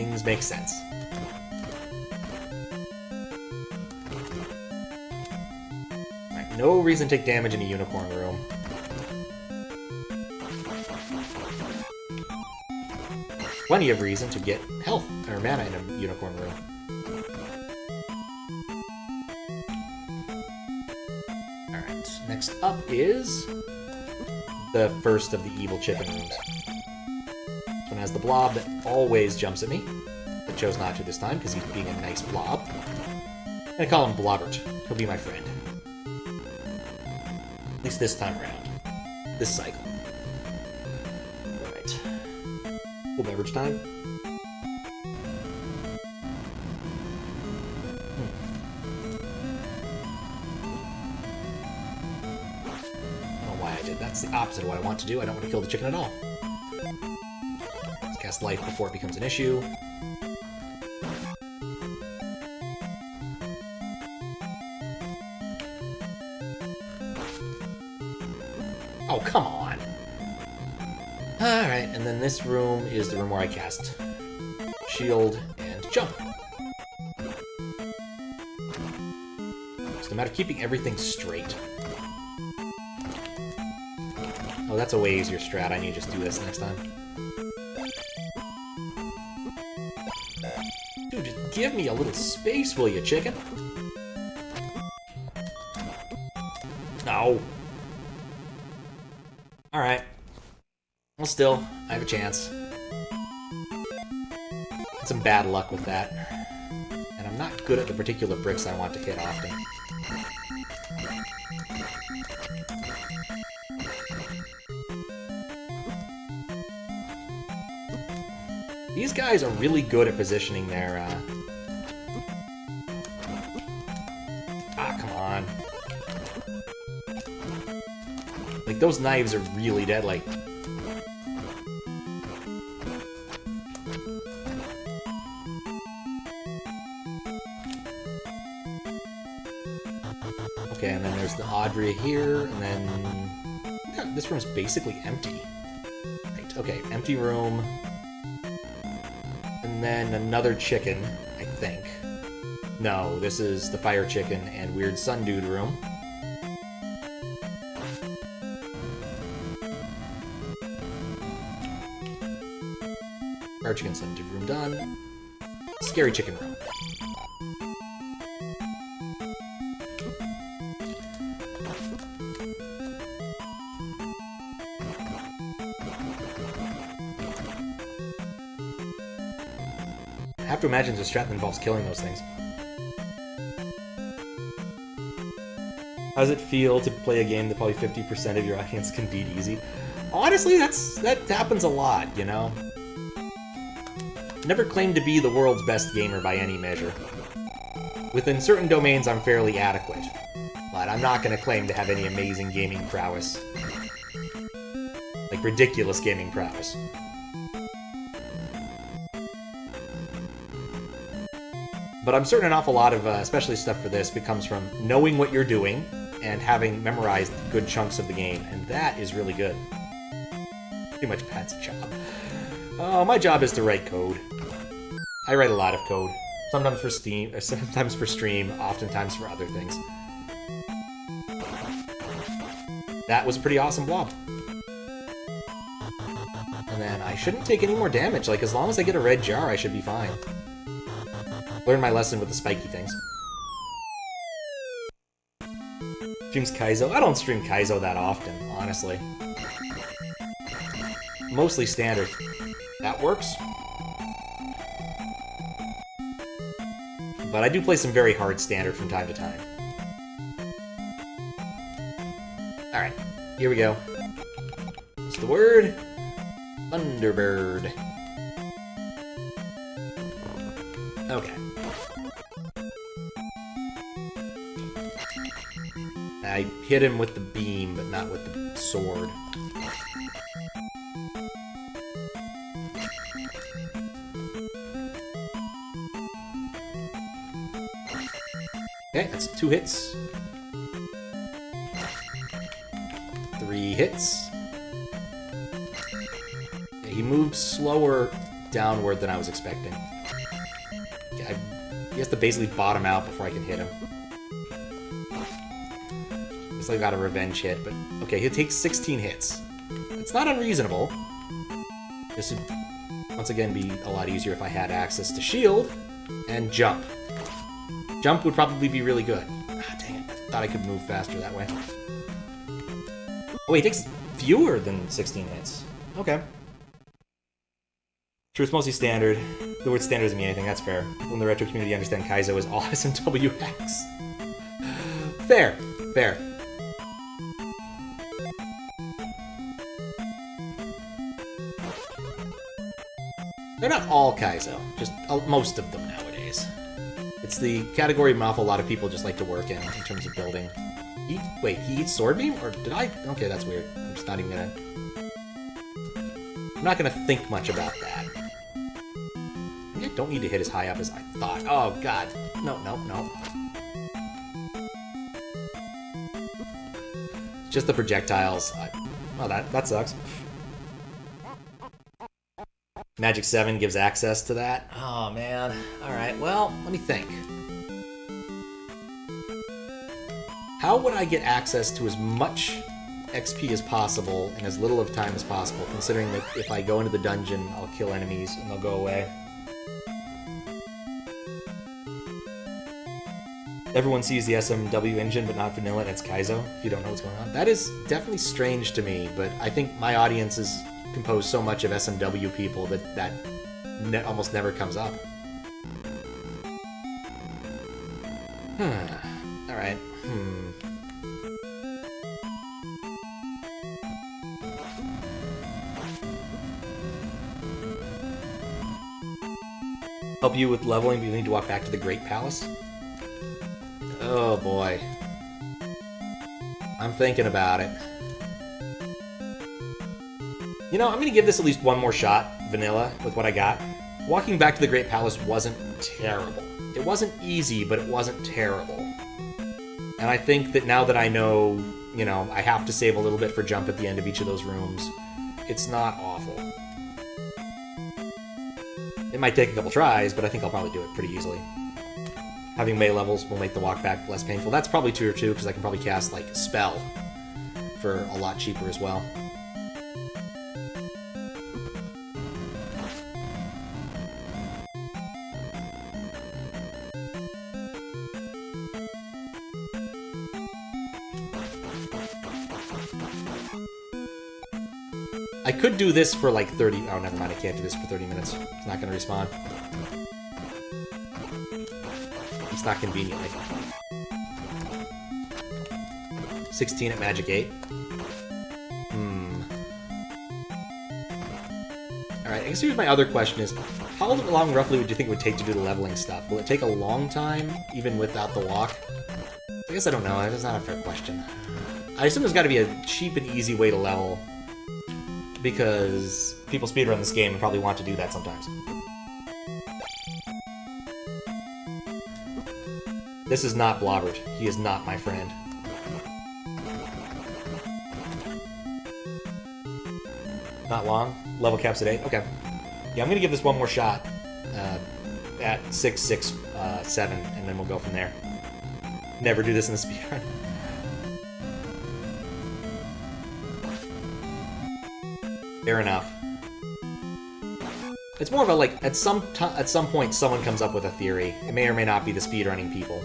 Things make sense. Alright, no reason to take damage in a unicorn room. Plenty of reason to get health or mana in a unicorn room. Alright, next up is the first of the evil chicken rooms. This one has the blob that always jumps at me, but chose not to this time because he's being a nice blob. I call him Blobbert. He'll be my friend. At least this time around. This cycle. Alright. Full beverage time. That's the opposite of what I want to do. I don't want to kill the chicken at all. Let's cast life before it becomes an issue. Oh, come on. Alright, and then this room is the room where I cast shield and jump. It's a matter of keeping everything straight. Oh, that's a way easier strat. I need to just do this next time. Dude, just give me a little space, will you, chicken? No. Alright. Well, still, I have a chance. Had some bad luck with that. And I'm not good at the particular bricks I want to hit often. These guys are really good at positioning their, Ah, come on. Like, those knives are really deadly. Okay, and then there's the Audrey here, and then... Yeah, this room's basically empty. Right, okay, empty room. And then another chicken, I think. No, this is the fire chicken and weird sun dude room. Fire chicken, sun dude room done. Scary chicken room. I have to imagine there's a strat that involves killing those things. How does it feel to play a game that probably 50% of your audience can beat easy? Honestly, that happens a lot, you know? Never claimed to be the world's best gamer by any measure. Within certain domains, I'm fairly adequate. But I'm not going to claim to have any amazing gaming prowess. Like, ridiculous gaming prowess. But I'm certain an awful lot of, especially stuff for this, comes from knowing what you're doing and having memorized good chunks of the game, and that is really good. Pretty much Pat's job. Oh, my job is to write code. I write a lot of code. Sometimes for Steam, sometimes for stream, oftentimes for other things. That was a pretty awesome blob. And then I shouldn't take any more damage. Like, as long as I get a red jar, I should be fine. Learn my lesson with the spiky things. Streams Kaizo? I don't stream Kaizo that often, honestly. Mostly standard. That works. But I do play some very hard standard from time to time. Alright, here we go. What's the word? Thunderbird. Okay. I hit him with the beam, but not with the sword. Okay, that's 2 hits. 3 hits. Okay, he moved slower downward than I was expecting. He has to basically bottom out before I can hit him. It's like got a revenge hit, but okay, he'll take 16 hits. It's not unreasonable. This would, once again, be a lot easier if I had access to shield and jump. Jump would probably be really good. Ah, dang it. I thought I could move faster that way. Oh, he takes fewer than 16 hits. Okay. True, it's mostly standard. The word standard doesn't mean anything, that's fair. When the retro community understand Kaizo is all SMW hacks. Fair. Fair. They're not all Kaizo, just most of them nowadays. It's the category an awful lot of people just like to work in terms of building. Wait, he eats Sword Beam? Or did I? Okay, that's weird. I'm just not even gonna... I'm not gonna think much about that. Maybe I don't need to hit as high up as I thought. Oh, God. No, no, no. Just the projectiles. Oh, that sucks. Magic 7 gives access to that. Oh, man. Alright, well, let me think. How would I get access to as much XP as possible in as little of time as possible, considering that if I go into the dungeon, I'll kill enemies and they'll go away? Everyone sees the SMW engine, but not vanilla, that's Kaizo, if you don't know what's going on. That is definitely strange to me, but I think my audience is composed so much of SMW people that almost never comes up. Alright. Help you with leveling, but you need to walk back to the Great Palace? Oh boy. I'm thinking about it. You know, I'm gonna give this at least one more shot, vanilla, with what I got. Walking back to the Great Palace wasn't terrible. It wasn't easy, but it wasn't terrible. And I think that now that I know, you know, I have to save a little bit for jump at the end of each of those rooms, it's not awful. It might take a couple tries, but I think I'll probably do it pretty easily. Having melee levels will make the walk back less painful. That's probably tier 2, because I can probably cast, like, Spell for a lot cheaper as well. I could do this for like 30... Oh, never mind, I can't do this for 30 minutes. It's not going to respawn. It's not conveniently. 16 at Magic 8. Alright, I guess here's my other question is, how long roughly would you think it would take to do the leveling stuff? Will it take a long time, even without the walk? I guess I don't know, that's not a fair question. I assume there's got to be a cheap and easy way to level, because people speedrun this game and probably want to do that sometimes. This is not Blobbert. He is not my friend. Not long. Level caps at 8. Okay. Yeah, I'm gonna give this one more shot at 6, 6, 7, and then we'll go from there. Never do this in the speedrun. Fair enough. It's more of a, like, at some point someone comes up with a theory. It may or may not be the speedrunning people.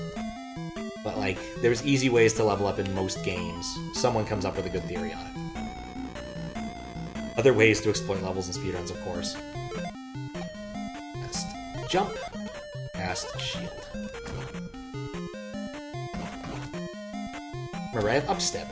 But, like, there's easy ways to level up in most games. Someone comes up with a good theory on it. Other ways to exploit levels in speedruns, of course. Past jump. Past shield. Remember, I have upstep.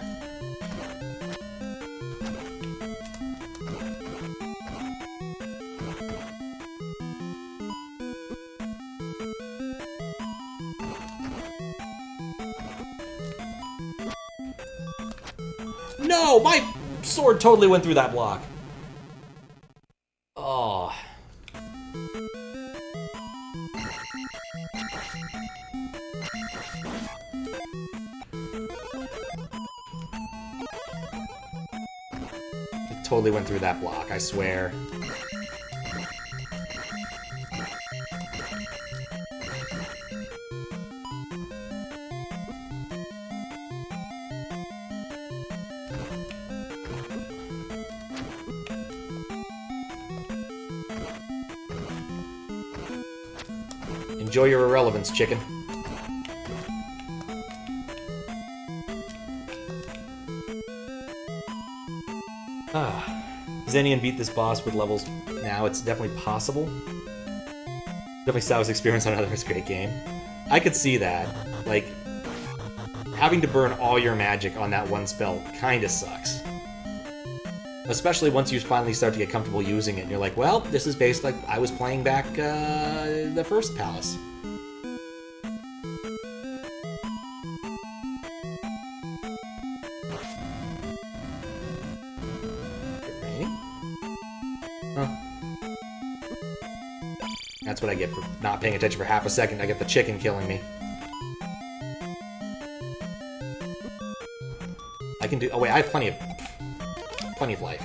No! My sword totally went through that block. Oh. It totally went through that block, I swear. Enjoy your irrelevance, chicken. Does anyone beat this boss with levels now? It's definitely possible. Definitely Sal's experience on another great game. I could see that. Like, having to burn all your magic on that one spell kinda sucks. Especially once you finally start to get comfortable using it, and you're like, well, this is based like I was playing back the first palace. That's what I get for not paying attention for half a second. I get the chicken killing me. I can do... Oh wait, I have plenty of life.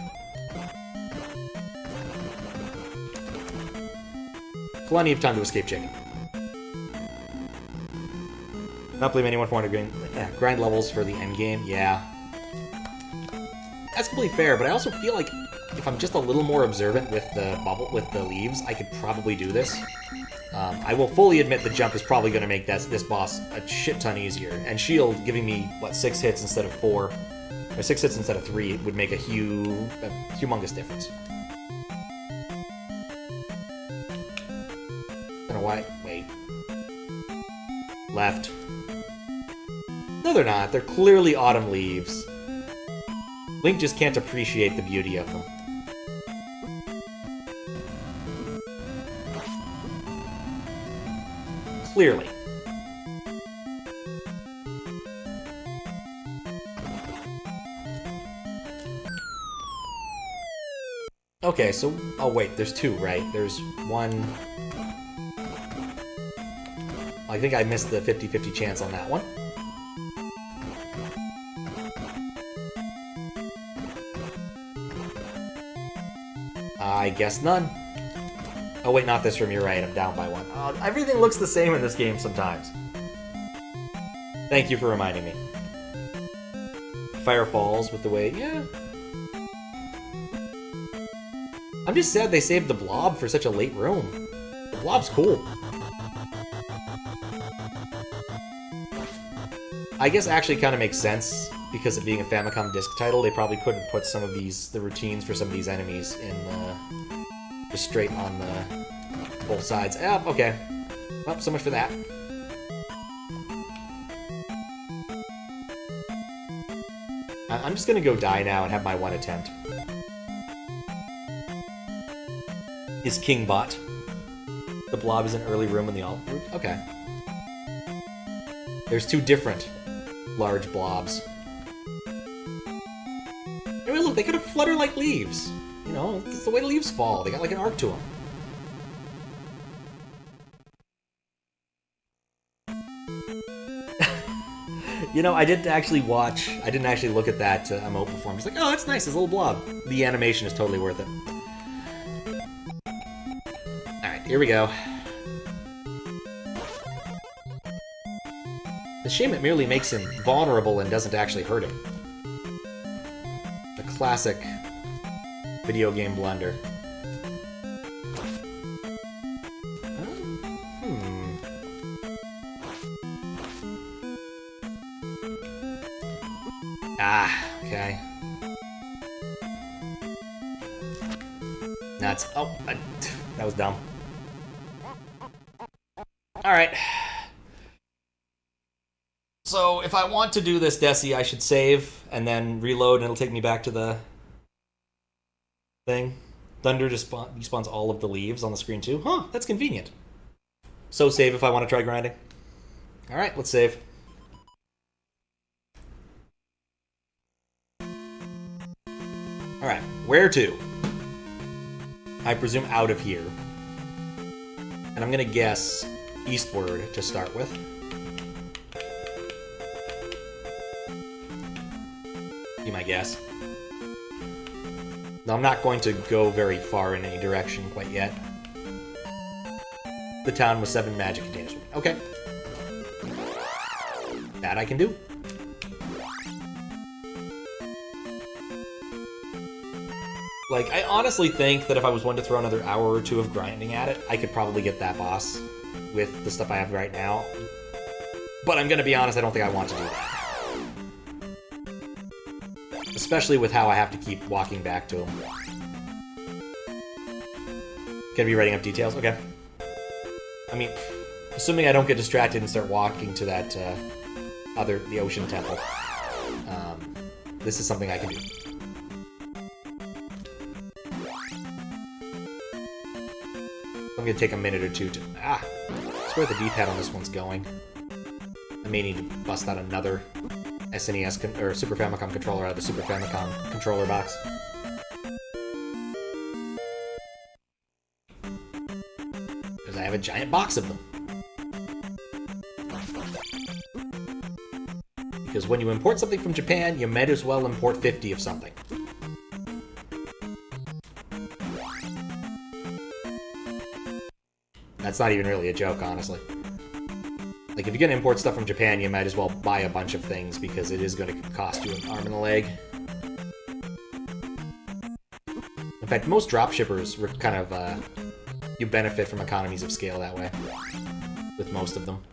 Plenty of time to escape chicken. Not blame anyone for wanting to grind levels for the end game. Yeah. That's completely fair, but I also feel like if I'm just a little more observant with the leaves, I could probably do this. I will fully admit the jump is probably going to make this boss a shit ton easier. And shield giving me, what, 6 hits instead of 4, or 6 hits instead of 3 would make a humongous difference. I don't know why. Wait. Left. No, they're not. They're clearly autumn leaves. Link just can't appreciate the beauty of them. Clearly. Okay, so... Oh, wait, there's 2, right? There's 1... I think I missed the 50-50 chance on that one. I guess none. Oh wait, not this room, you're right, I'm down by 1. Everything looks the same in this game sometimes. Thank you for reminding me. Fire falls with the way... Yeah. I'm just sad they saved the blob for such a late room. The blob's cool. I guess actually kind of makes sense, because it being a Famicom disc title, they probably couldn't put some of the routines for some of these enemies in just straight on both sides. Ah, okay. Well, so much for that. I'm just gonna go die now and have my 1 attempt. Is Kingbot. The blob is an early room in the alt group? Okay. There's 2 different large blobs. I mean, look, they kind of flutter like leaves. You know, it's the way the leaves fall. They got like an arc to them. You know, I didn't actually look at that emote before. I'm just like, oh, that's nice, this little blob. The animation is totally worth it. Alright, here we go. The shame it merely makes him vulnerable and doesn't actually hurt him. The classic video game blunder. Ah, okay. Nuts. Oh, that was dumb. Alright. So, if I want to do this Desi, I should save, and then reload, and it'll take me back to the thing. Thunder just respawns all of the leaves on the screen, too. Huh, that's convenient. So save if I want to try grinding. Alright, let's save. Alright, where to? I presume out of here. And I'm gonna guess eastward to start with. Be my guess. No, I'm not going to go very far in any direction quite yet. The town with 7 magic containers. Okay. That I can do. Like, I honestly think that if I was one to throw another hour or 2 of grinding at it, I could probably get that boss with the stuff I have right now. But I'm gonna be honest, I don't think I want to do that. Especially with how I have to keep walking back to him. Gonna be writing up details? Okay. I mean, assuming I don't get distracted and start walking to that, the ocean temple. This is something I can do. I'm gonna take a minute or two to... That's where the D-pad on this one's going. I may need to bust out another SNES or Super Famicom controller out of the Super Famicom controller box. Because I have a giant box of them. Because when you import something from Japan, you might as well import 50 of something. That's not even really a joke, honestly. Like, if you're gonna import stuff from Japan, you might as well buy a bunch of things, because it is gonna cost you an arm and a leg. In fact, most dropshippers were kind of, you benefit from economies of scale that way. With most of them.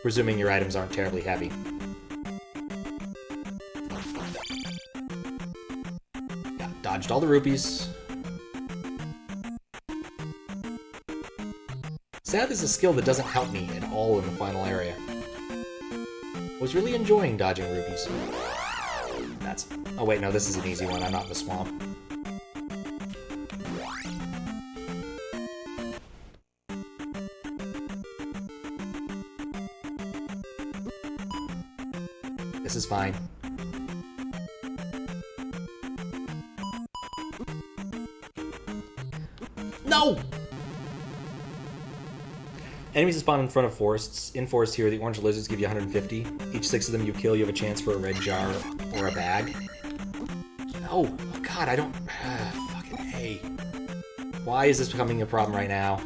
Presuming your items aren't terribly heavy. Yeah, dodged all the rupees. Sad is a skill that doesn't help me at all in the final area. I was really enjoying dodging rupees. That's... Oh wait, no, this is an easy one. I'm not in the swamp. This is fine. No! Enemies that spawn in front of forests. In forests here, the orange lizards give you 150. Each 6 of them you kill, you have a chance for a red jar or a bag. No! Oh god, I don't... fucking A. Why is this becoming a problem right now?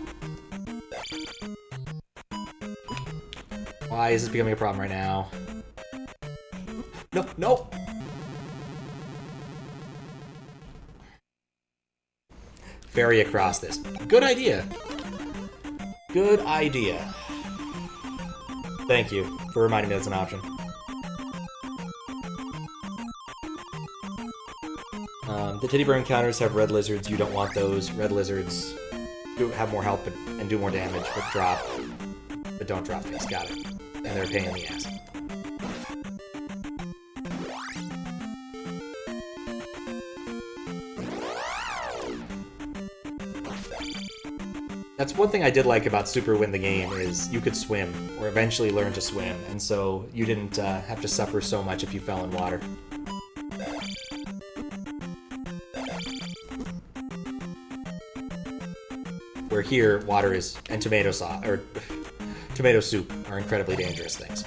Why is this becoming a problem right now? No, no! Ferry across this. Good idea! Good idea. Thank you for reminding me that's an option. The teddy bear encounters have red lizards. You don't want those. Red lizards do have more health and do more damage, but don't drop things. Got it. And they're a pain in the ass. That's one thing I did like about Super Win the Game, is you could swim, or eventually learn to swim, and so you didn't have to suffer so much if you fell in water. Where here, water is, and tomato sauce, or tomato soup are incredibly dangerous things.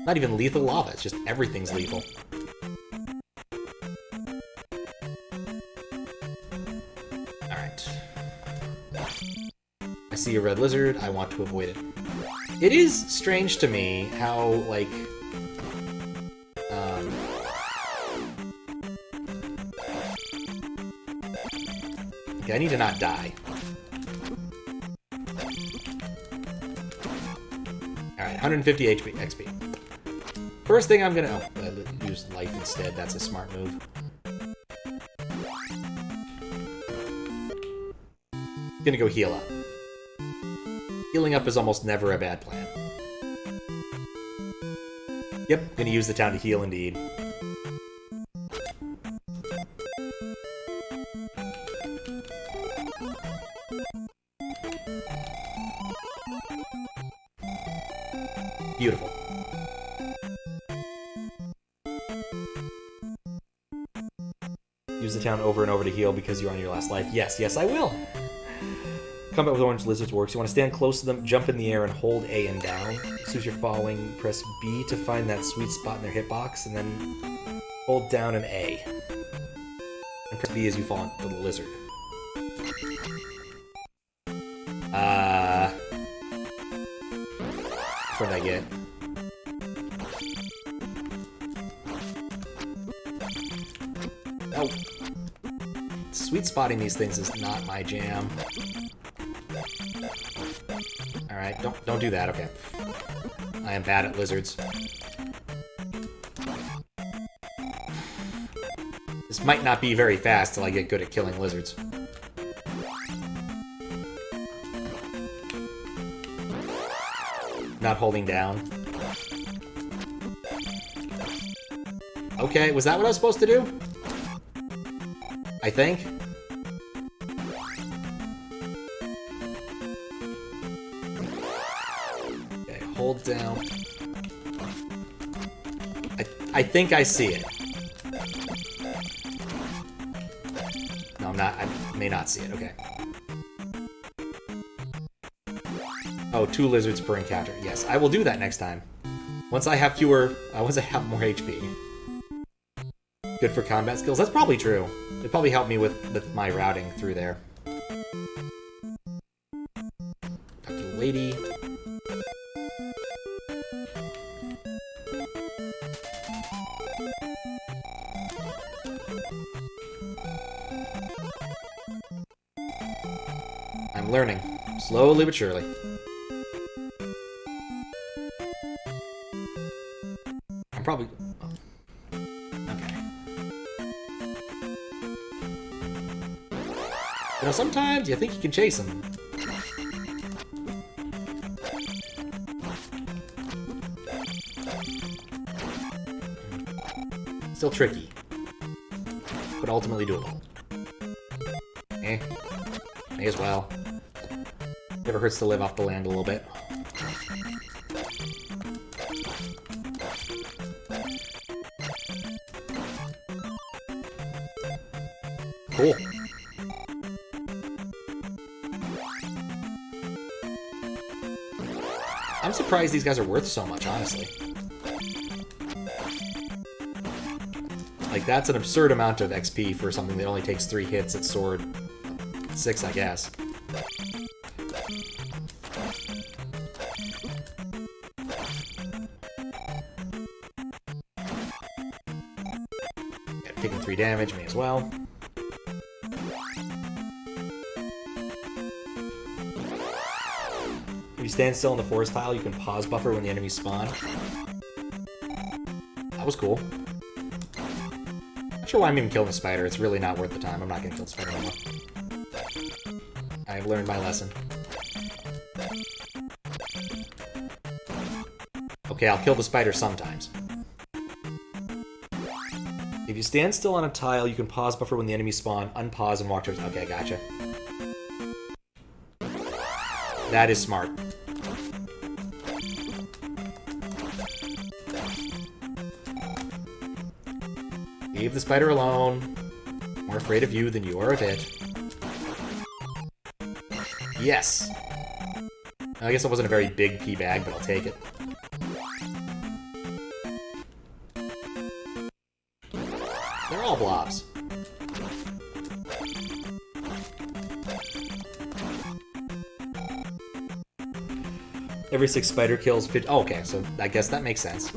Not even lethal lava, it's just everything's lethal. I see a red lizard, I want to avoid it. It is strange to me how, like... Okay, I need to not die. Alright, 150 XP. First thing I'm gonna... Oh, use life instead, that's a smart move. Gonna go heal up. Healing up is almost never a bad plan. Yep, gonna use the town to heal indeed. Beautiful. Use the town over and over to heal because you're on your last life. Yes, yes, I will! Combat with orange lizards works. You want to stand close to them, jump in the air, and hold A and down. As soon as you're falling, press B to find that sweet spot in their hitbox, and then hold down and A. And press B as you fall into the lizard. What did I get? Oh. Sweet spotting these things is not my jam. Alright, don't do that, okay. I am bad at lizards. This might not be very fast till I get good at killing lizards. Not holding down. Okay, was that what I was supposed to do? I think. Okay, hold down. I think I see it. No, I'm not. I may not see it. Okay. Oh, 2 lizards per encounter. Yes, I will do that next time. Once I have more HP. Good for combat skills. That's probably true. It probably helped me with my routing through there. Talk to the lady. I'm learning. Slowly but surely. I'm probably... Okay. You know, sometimes you think you can chase him. Still tricky. But ultimately doable. Eh. May as well. Never hurts to live off the land a little bit. Cool. I'm surprised these guys are worth so much, honestly. Like, that's an absurd amount of XP for something that only takes 3 hits at sword. 6, I guess. Yeah, taking 3 damage, may as well. If you stand still in the forest tile, you can pause buffer when the enemies spawn. That was cool. Not sure why I'm even killing the spider. It's really not worth the time. I'm not gonna kill the spider anymore. I've learned my lesson. Okay, I'll kill the spider sometimes. If you stand still on a tile, you can pause buffer when the enemies spawn, unpause and walk towards... Okay, gotcha. That is smart. Leave the spider alone. More afraid of you than you are of it. Yes! I guess it wasn't a very big pea bag, but I'll take it. They're all blobs. Every 6 spider kills 50... Oh, okay, so I guess that makes sense.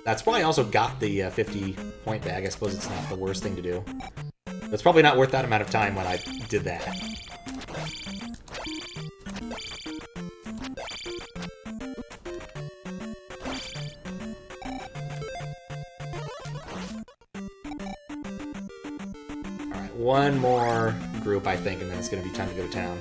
That's why I also got the 50-point bag. I suppose it's not the worst thing to do. But it's probably not worth that amount of time when I did that. Alright, one more group, I think, and then it's going to be time to go to town.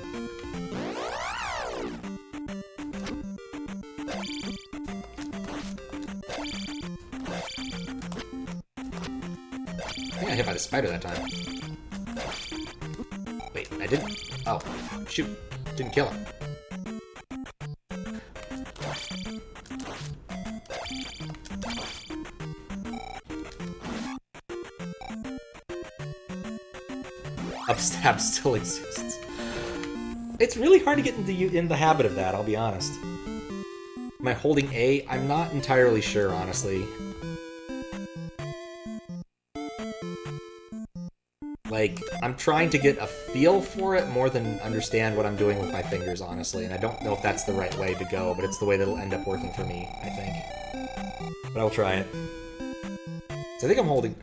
I think I hit by the spider that time. Wait, I didn't? Oh, shoot. Didn't kill him. Upstab still exists. It's really hard to get in the habit of that, I'll be honest. Am I holding A? I'm not entirely sure, honestly. Like, I'm trying to get a feel for it more than understand what I'm doing with my fingers, honestly. And I don't know if that's the right way to go, but it's the way that'll end up working for me, I think. But I'll try it. So I think I'm holding...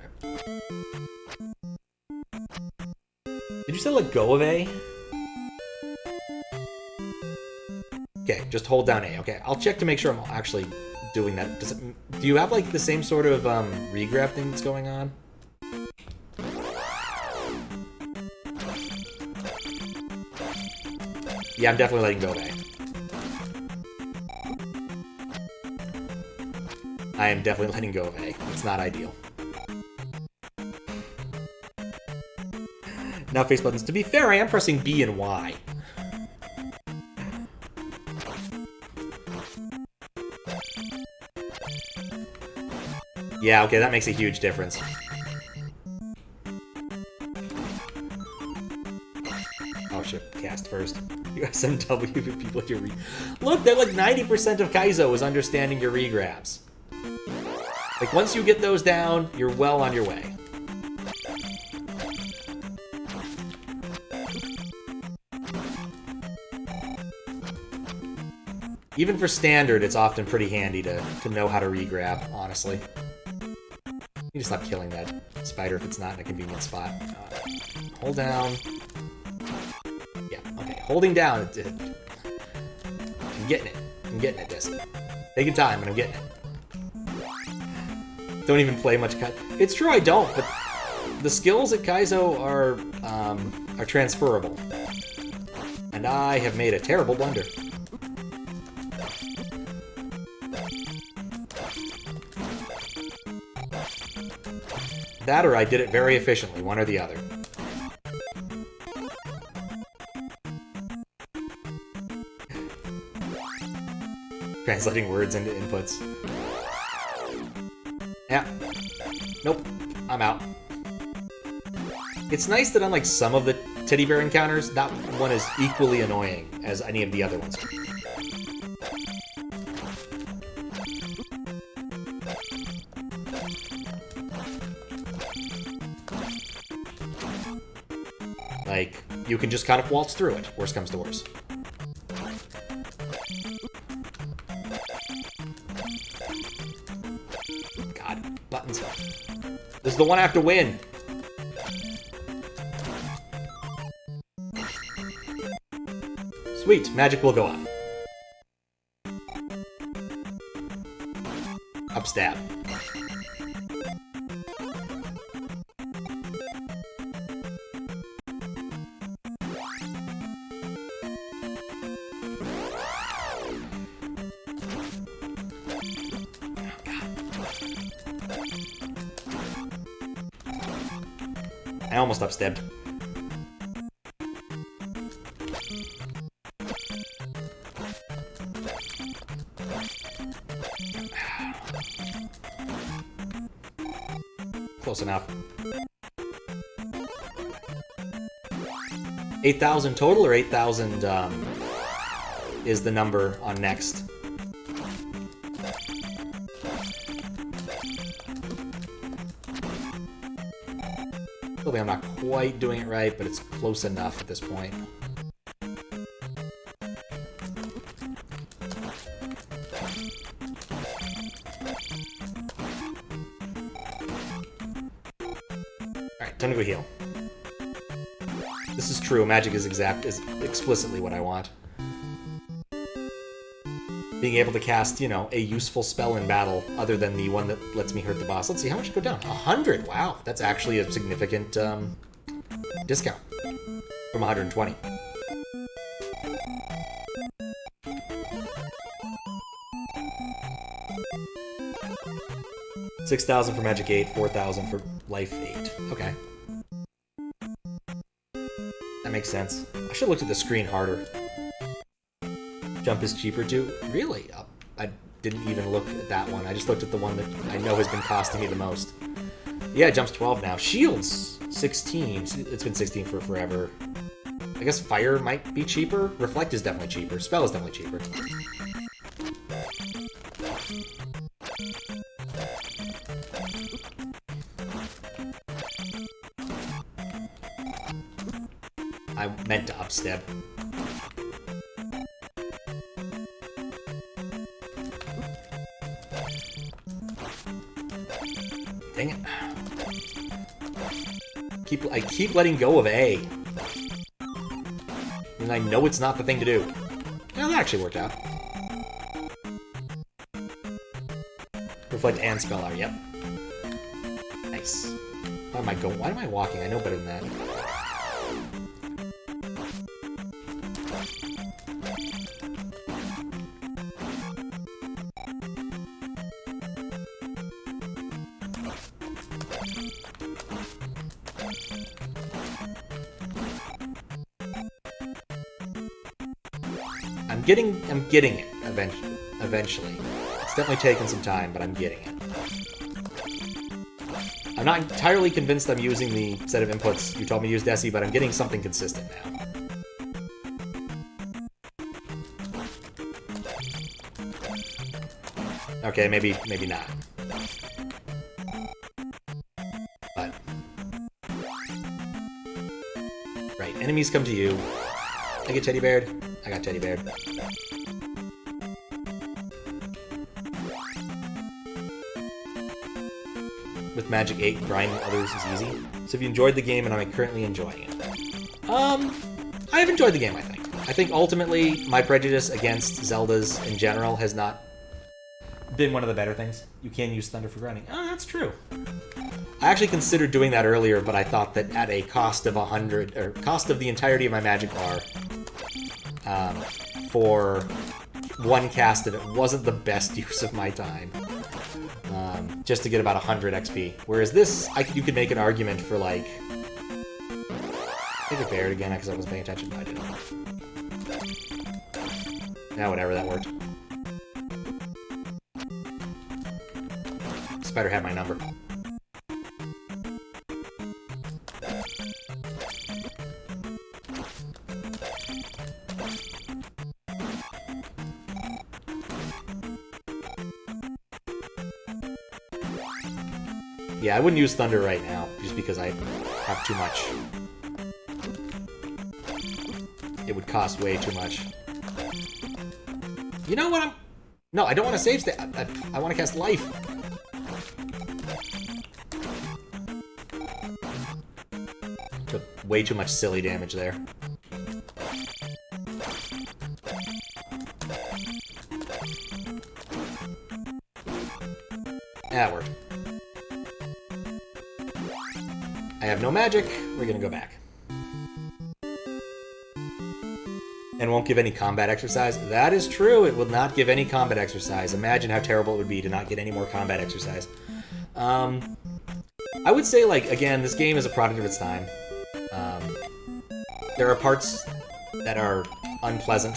you say let go of A? Okay, just hold down A. Okay, I'll check to make sure I'm actually doing that. Do you have like the same sort of regrab thing that's going on? Yeah, I'm definitely letting go of A. I am definitely letting go of A. It's not ideal. Now face buttons. To be fair, I am pressing B and Y. Yeah, okay, that makes a huge difference. Oh shit, cast first. USMW people your Look, they're like 90% of Kaizo is understanding your regrabs. Like, once you get those down, you're well on your way. Even for standard, it's often pretty handy to know how to regrab, honestly. You just stop killing that spider if it's not in a convenient spot. Hold down. Yeah, okay. Holding down. I'm getting it. I'm getting it, Desi. Taking time, but I'm getting it. Don't even play much Kaizo. It's true I don't, but the skills at Kaizo are transferable. And I have made a terrible blunder. That or I did it very efficiently, one or the other. Translating words into inputs. Yeah. Nope. I'm out. It's nice that unlike some of the teddy bear encounters, that one is equally annoying as any of the other ones. Like, you can just kind of waltz through it, worst comes to worst. God, buttons. This is the one I have to win. Sweet, magic will go up. Up stab. I almost upstepped. Close enough. 8,000 total or 8,000 is the number on next? I'm not quite doing it right, but it's close enough at this point. Alright, time to go heal. This is true, magic is explicitly what I want. Being able to cast, you know, a useful spell in battle other than the one that lets me hurt the boss. Let's see, how much did it go down? 100! Wow, that's actually a significant discount from 120. $6,000 for Magic 8, $4,000 for Life 8. Okay. That makes sense. I should have looked at the screen harder. Jump is cheaper too? Really? I didn't even look at that one. I just looked at the one that I know has been costing me the most. Yeah, jump's 12 now. Shields, 16. It's been 16 for forever. I guess fire might be cheaper. Reflect is definitely cheaper. Spell is definitely cheaper. I meant to upstep. Dang it. I keep letting go of A. And I know it's not the thing to do. Yeah, that actually worked out. Reflect and spell out, yep. Nice. Why am I going? Why am I walking? I know better than that. I'm getting it eventually. It's definitely taken some time, but I'm getting it. I'm not entirely convinced I'm using the set of inputs you told me to use Desi, but I'm getting something consistent now. Okay, maybe not. But right, enemies come to you. I get Teddy Beared. I got Teddy Beared. With Magic 8, grinding others is easy. So if you enjoyed the game, and I'm currently enjoying it. I have enjoyed the game, I think. I think ultimately, my prejudice against Zeldas in general has not been one of the better things. You can use Thunder for grinding. Oh, that's true. I actually considered doing that earlier, but I thought that at a cost of 100, or cost of the entirety of my Magic Bar, for one cast of it wasn't the best use of my time. Just to get about 100 XP. Whereas this, you could make an argument for like... I think I bared again because I wasn't paying attention, but I didn't. Yeah, whatever, that worked. Spider had my number. Yeah, I wouldn't use Thunder right now, just because I have too much. It would cost way too much. You know what? No, I don't want to save state. I want to cast Life. Took way too much silly damage there. That worked. I have no magic. We're gonna go back. And won't give any combat exercise. That is true. It will not give any combat exercise. Imagine how terrible it would be to not get any more combat exercise. I would say, like, again, this game is a product of its time. There are parts that are unpleasant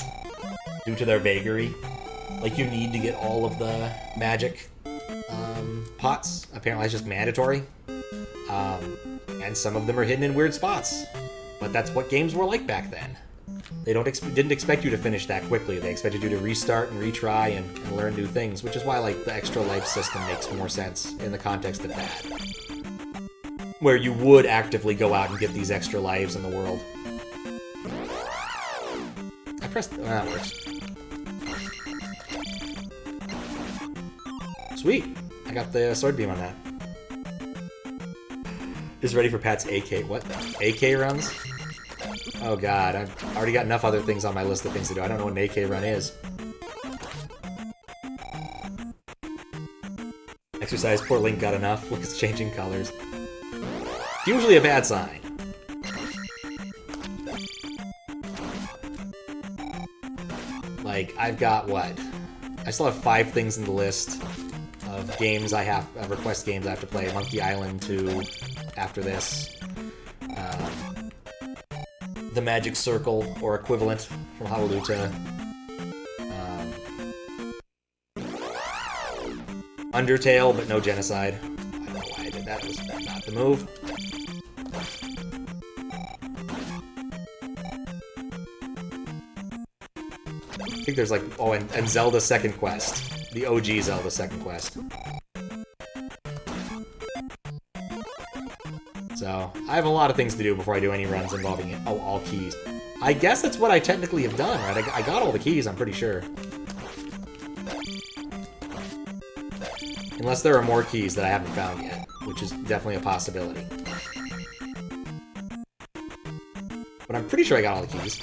due to their vagary. Like, you need to get all of the magic pots. Apparently it's just mandatory. And some of them are hidden in weird spots. But that's what games were like back then. They didn't expect you to finish that quickly. They expected you to restart and retry and learn new things, which is why, like, the extra life system makes more sense in the context of that. Where you would actively go out and get these extra lives in the world. I pressed... Oh, that works. Sweet! I got the sword beam on that. Is ready for Pat's AK... What? AK runs? Oh god, I've already got enough other things on my list of things to do. I don't know what an AK run is. Exercise, poor Link got enough. Look, it's changing colors. It's usually a bad sign. Like, I've got what? I still have 5 things in the list of games I have, request games I have to play. Monkey Island 2 after this. The Magic Circle, or equivalent, from Howluta. Undertale, but no genocide. I don't know why I did that. It was not the move. I think there's like... Oh, and Zelda Second Quest. The OG Zelda Second Quest. So, I have a lot of things to do before I do any runs involving it. Oh, all keys. I guess that's what I technically have done, right? I got all the keys, I'm pretty sure. Unless there are more keys that I haven't found yet, which is definitely a possibility. But I'm pretty sure I got all the keys.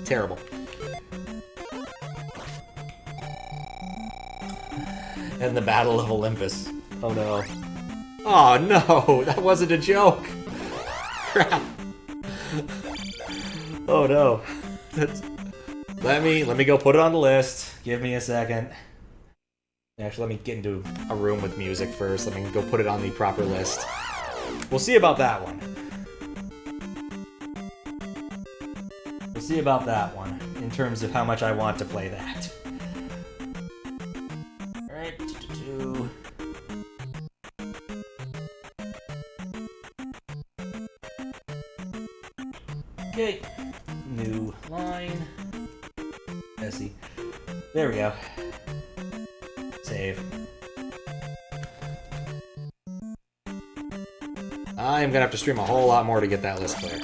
terrible. And the Battle of Olympus. Oh no. Oh no, that wasn't a joke. Crap. Oh no. Let me go put it on the list. Give me a second. Actually, let me get into a room with music first. Let me go put it on the proper list. We'll see about that one. We'll see about that one in terms of how much I want to play that. Alright, okay, new line. Messy. There we go. Save. I'm gonna have to stream a whole lot more to get that list clear.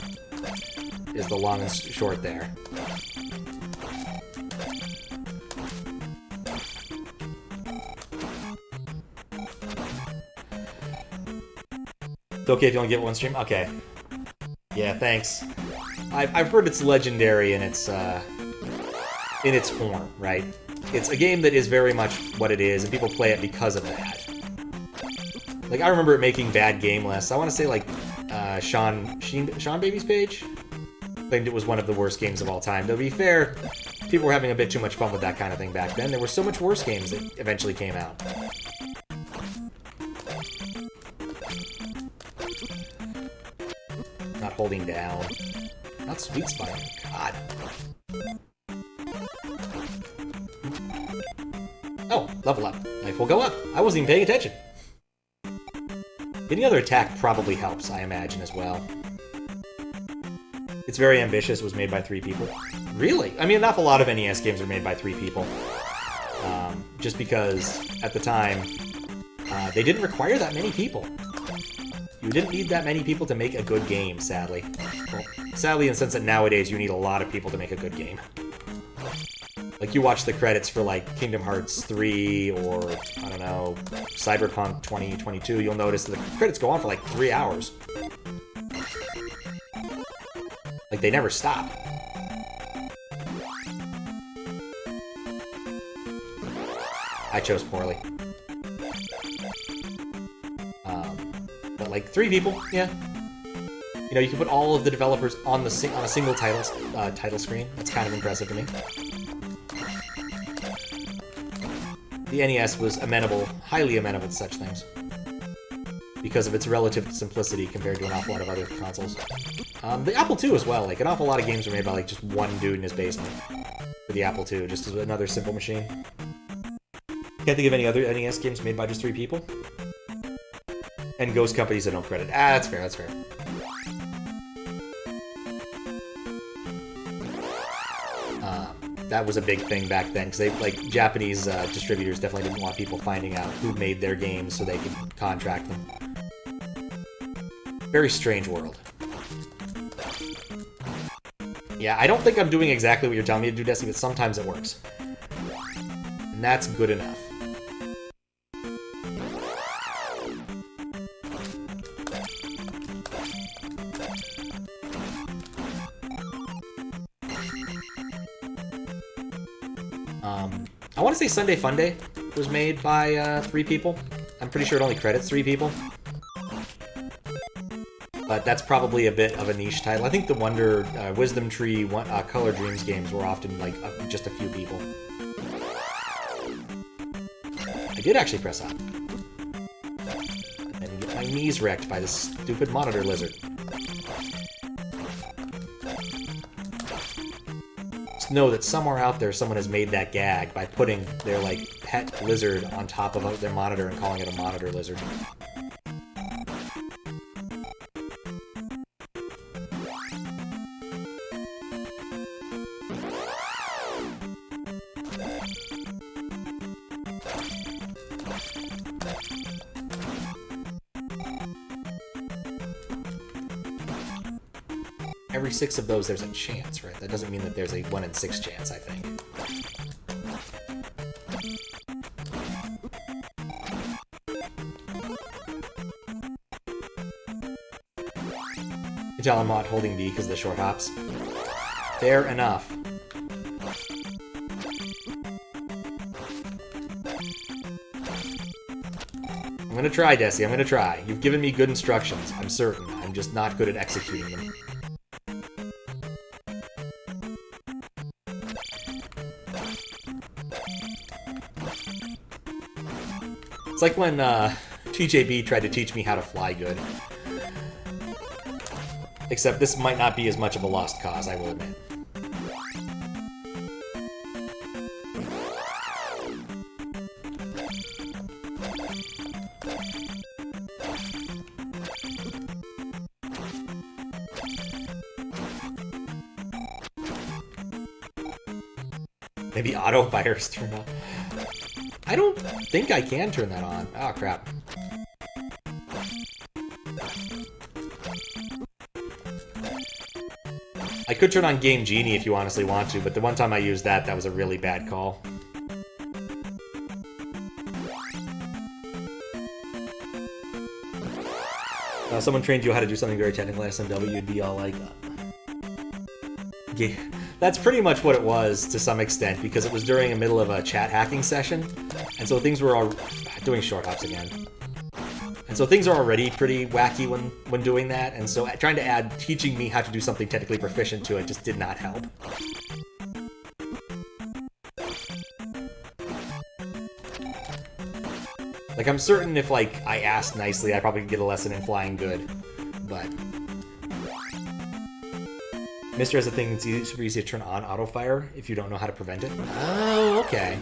Is the long and short there. It's okay if you only get one stream? Okay. Yeah, thanks. I've heard it's legendary in its form, right? It's a game that is very much what it is, and people play it because of that. Like, I remember it making bad game lists. I want to say, like, Sean Baby's page? Claimed it was one of the worst games of all time. To be fair, people were having a bit too much fun with that kind of thing back then. There were so much worse games that eventually came out. Not holding down. Not sweet spotting. God. Oh, level up. Life will go up. I wasn't even paying attention. Any other attack probably helps, I imagine, as well. It's very ambitious, was made by 3 people. Really? I mean, an awful lot of NES games are made by 3 people. Just because, at the time, they didn't require that many people. You didn't need that many people to make a good game, sadly. Well, sadly in the sense that nowadays you need a lot of people to make a good game. Like, you watch the credits for, like, Kingdom Hearts 3 or, I don't know, Cyberpunk 2022, you'll notice that the credits go on for, like, 3 hours. Like, they never stop. I chose poorly. But, like, 3 people, yeah. You know, you can put all of the developers on a single title screen. That's kind of impressive to me. The NES was highly amenable to such things, because of its relative simplicity compared to an awful lot of other consoles. The Apple II as well, like, an awful lot of games were made by, like, just one dude in his basement for the Apple II, just as another simple machine. Can't think of any other NES games made by just 3 people. And ghost companies that don't credit. Ah, that's fair, that's fair. That was a big thing back then, because they, like, Japanese distributors definitely didn't want people finding out who made their games so they could contract them. Very strange world. Yeah, I don't think I'm doing exactly what you're telling me to do, Desi, but sometimes it works. And that's good enough. I want to say Sunday Funday was made by 3 people. I'm pretty sure it only credits 3 people. But that's probably a bit of a niche title. I think the Wonder, Wisdom Tree, Color Dreams games were often, like, just a few people. I did actually press up. And get my knees wrecked by this stupid monitor lizard. Just know that somewhere out there someone has made that gag by putting their, like, pet lizard on top of their monitor and calling it a monitor lizard. Every 6 of those, there's a chance, right? That doesn't mean that there's a 1 in 6 chance, I think. You tell I'm not holding D because of the short hops. Fair enough. I'm gonna try, Desi. I'm gonna try. You've given me good instructions, I'm certain. I'm just not good at executing them. It's like when TJB tried to teach me how to fly good. Except this might not be as much of a lost cause, I will admit. Maybe auto fire's turned on. I don't think I can turn that on. Oh, crap. I could turn on Game Genie if you honestly want to, but the one time I used that, that was a really bad call. Someone trained you how to do something very technical at SMW, you'd be all like... Yeah. That's pretty much what it was, to some extent, because it was during the middle of a chat hacking session, and so things were all... doing short hops again. And so things are already pretty wacky when doing that, and so trying to add teaching me how to do something technically proficient to it just did not help. Like, I'm certain if, like, I asked nicely, I probably could get a lesson in flying good, but... Mister has a thing that's super easy to turn on auto-fire if you don't know how to prevent it. Oh, okay.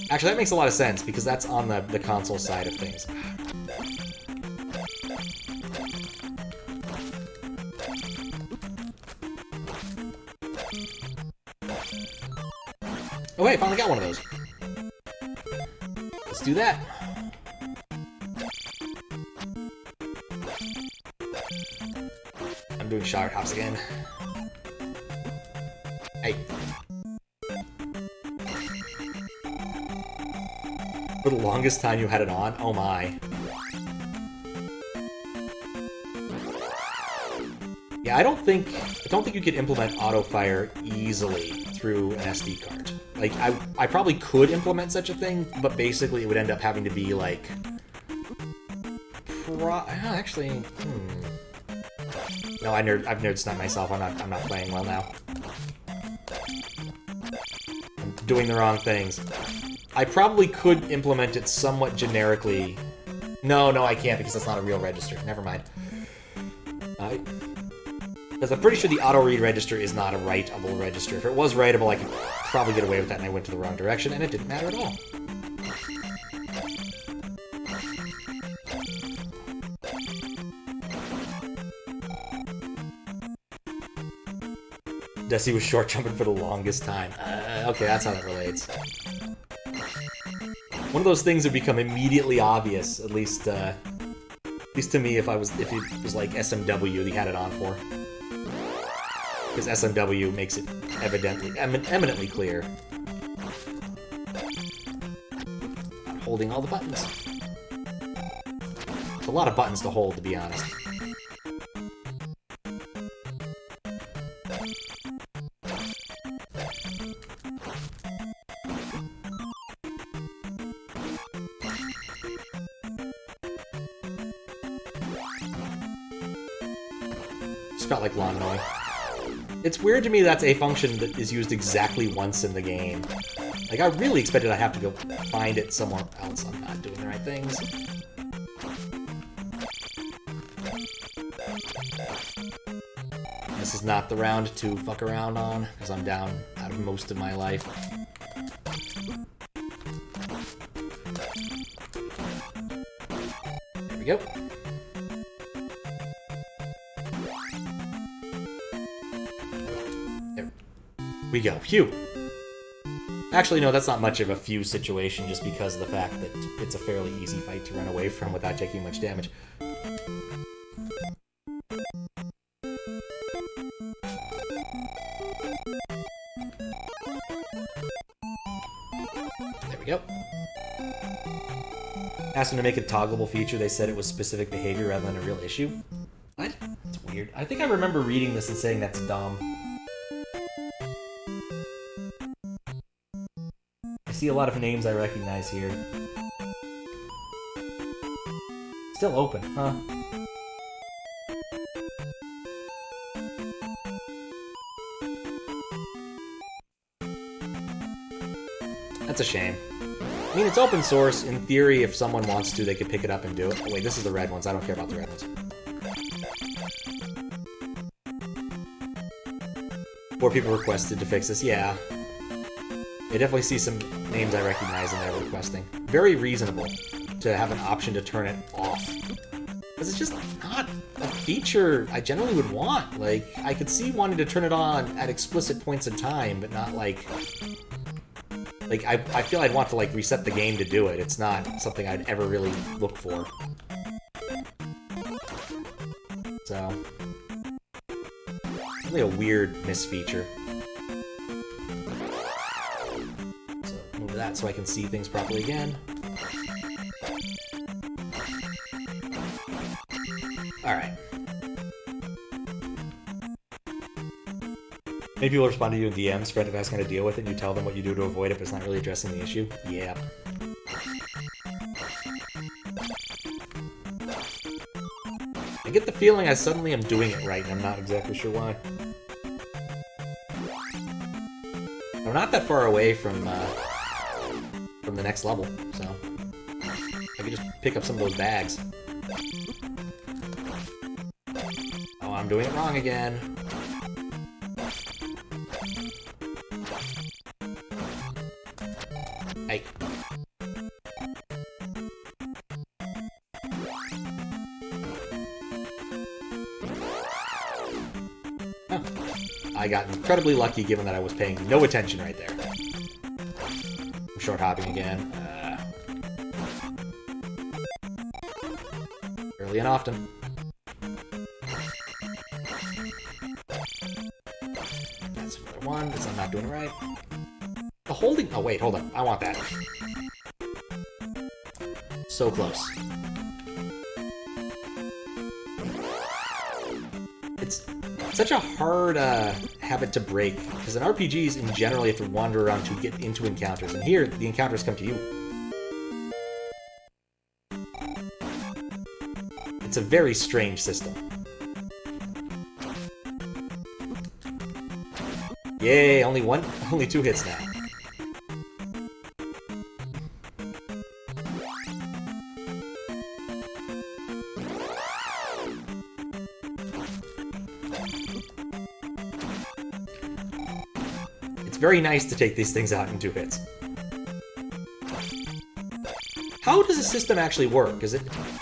Actually, that makes a lot of sense, because that's on the console side of things. Oh, hey, finally got one of those. Let's do that. I'm doing shower hops again. Hey. For the longest time you had it on? Oh my. Yeah, I don't think you could implement auto fire easily through an SD card. Like, I probably could implement such a thing, but basically it would end up having to be like... Actually, No, I've nerd sniped myself. I'm not playing well now. I'm doing the wrong things. I probably could implement it somewhat generically. No, I can't because that's not a real register. Never mind. Because I'm pretty sure the auto-read register is not a writable register. If it was writable, I could probably get away with that, and I went to the wrong direction, and it didn't matter at all. Desi was short jumping for the longest time. Okay, that's how that relates. One of those things would become immediately obvious, at least to me, if it was like SMW that he had it on for. Because SMW makes it eminently clear. Not holding all the buttons. It's a lot of buttons to hold, to be honest. Felt like lawn mowing. It's weird to me that's a function that is used exactly once in the game. Like, I really expected I'd have to go find it somewhere else. I'm not doing the right things. This is not the round to fuck around on, because I'm down out of most of my life. There we go. We go. Phew. Actually, no, that's not much of a phew situation, just because of the fact that it's a fairly easy fight to run away from without taking much damage. There we go. Asked them to make a toggleable feature. They said it was specific behavior rather than a real issue. What? It's weird. I think I remember reading this and saying that's dumb. I see a lot of names I recognize here. Still open, huh? That's a shame. I mean, it's open source. In theory, if someone wants to, they could pick it up and do it. Oh, wait, this is the red ones. I don't care about the red ones. 4 people requested to fix this. Yeah. I definitely see some names I recognize in there requesting. Very reasonable to have an option to turn it off. Because it's just not a feature I generally would want. Like, I could see wanting to turn it on at explicit points in time, but not like... Like, I feel I'd want to, like, reset the game to do it. It's not something I'd ever really look for. So... Really a weird misfeature. So, move that so I can see things properly again. Alright. Maybe people respond to you in DMs, friend advice kind of deal with it, and you tell them what you do to avoid it, but it's not really addressing the issue. Yeah. I get the feeling I suddenly am doing it right, and I'm not exactly sure why. I'm not that far away from the next level, so I can just pick up some of those bags. Oh, I'm doing it wrong again. Hey. Huh. I got incredibly lucky given that I was paying no attention right there. I'm short hopping again. Early and often. That's another one, because I'm not doing it right. The holding... Oh, wait, hold on. I want that. So close. It's such a hard habit to break, because in RPGs, in general, you have to wander around to get into encounters, and here, the encounters come to you. It's a very strange system. Yay, only 2 hits now. It's very nice to take these things out in 2 hits. How does the system actually work? Do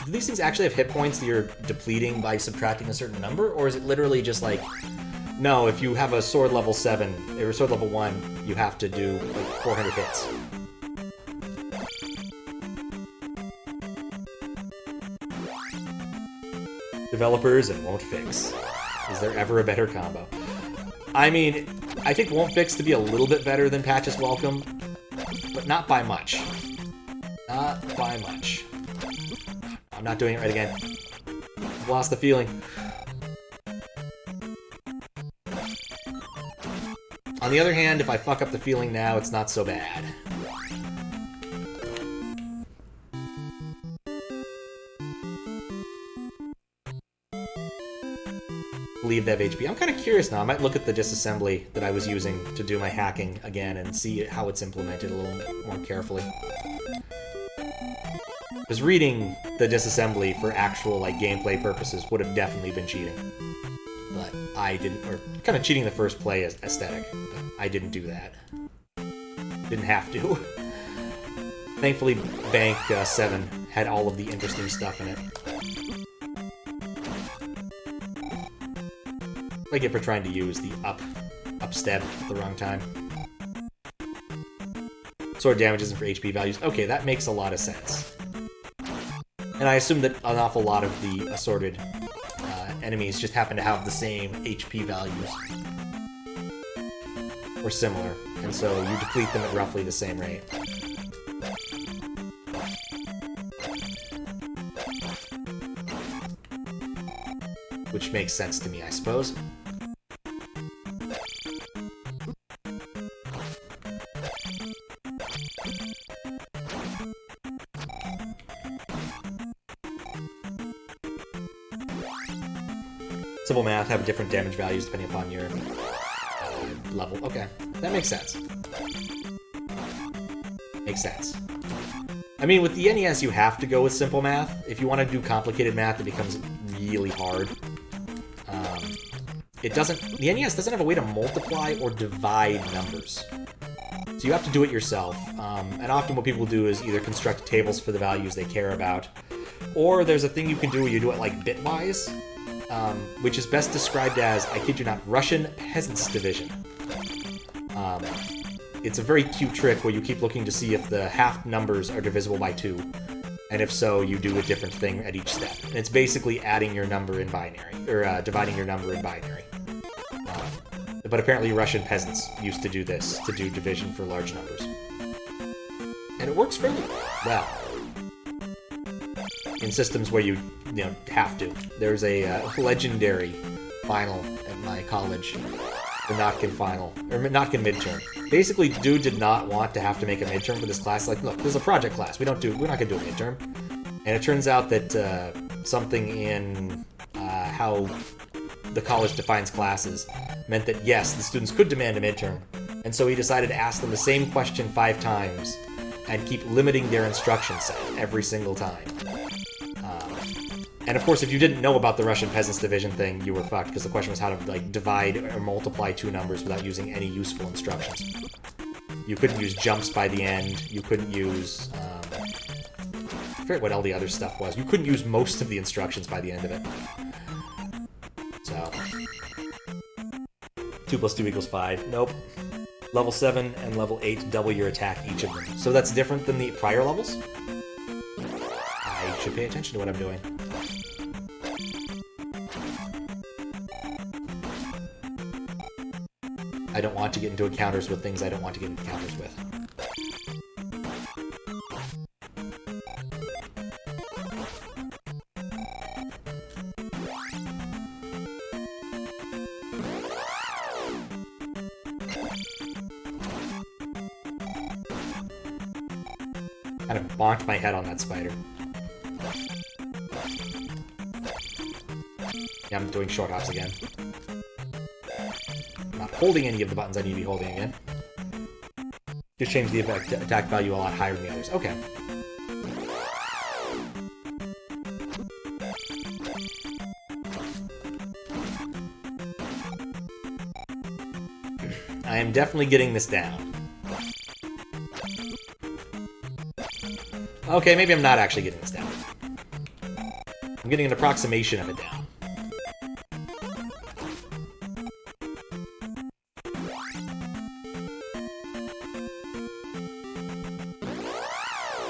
these things actually have hit points that you're depleting by subtracting a certain number? Or is it literally just like, no, if you have a sword level 7, or sword level 1, you have to do like 400 hits? Developers and won't fix. Is there ever a better combo? I mean, I think won't fix to be a little bit better than patches welcome, but not by much. Not by much. I'm not doing it right again. I've lost the feeling. On the other hand, if I fuck up the feeling now, it's not so bad. Believe they have HP. I'm kind of curious now. I might look at the disassembly that I was using to do my hacking again and see how it's implemented a little more carefully. Because reading the disassembly for actual like gameplay purposes would have definitely been cheating. But I didn't, or kind of cheating the first play as aesthetic. But I didn't do that. Didn't have to. Thankfully, Bank 7 had all of the interesting stuff in it. Like if we're trying to use the up step at the wrong time. Sword damage isn't for HP values. Okay, that makes a lot of sense. And I assume that an awful lot of the assorted enemies just happen to have the same HP values. Or similar. And so you deplete them at roughly the same rate. Which makes sense to me, I suppose. Simple math have different damage values depending upon your level. Okay, that makes sense. Makes sense. I mean, with the NES, you have to go with simple math. If you want to do complicated math, it becomes really hard. The NES doesn't have a way to multiply or divide numbers. So you have to do it yourself. And often what people do is either construct tables for the values they care about, or there's a thing you can do where you do it like bitwise, which is best described as, I kid you not, Russian peasants division. It's a very cute trick where you keep looking to see if the half numbers are divisible by 2, and if so, you do a different thing at each step. And it's basically adding your number in binary, or dividing your number in binary. But apparently Russian peasants used to do this, to do division for large numbers. And it works fairly well. In systems where you have to. There's a legendary final at my college, the Notkin final, or Notkin midterm. Basically, dude did not want to have to make a midterm for this class. Like, look, this is a project class. We're not gonna do a midterm. And it turns out that something in how the college defines classes meant that, yes, the students could demand a midterm. And so he decided to ask them the same question 5 times and keep limiting their instruction set every single time. And of course, if you didn't know about the Russian peasants division thing, you were fucked, because the question was how to like divide or multiply 2 numbers without using any useful instructions. You couldn't use jumps by the end. You couldn't use... I forget what all the other stuff was. You couldn't use most of the instructions by the end of it. So... 2 + 2 = 5. Nope. Level 7 and level 8 double your attack, each of them. So that's different than the prior levels? I should pay attention to what I'm doing. I don't want to get into encounters with things I don't want to get into encounters with. Kind of bonked my head on that spider. Yeah, I'm doing short hops again. I'm not holding any of the buttons I need to be holding again. Just change the attack value a lot higher than the others. Okay. I am definitely getting this down. Okay, maybe I'm not actually getting this down. I'm getting an approximation of it down.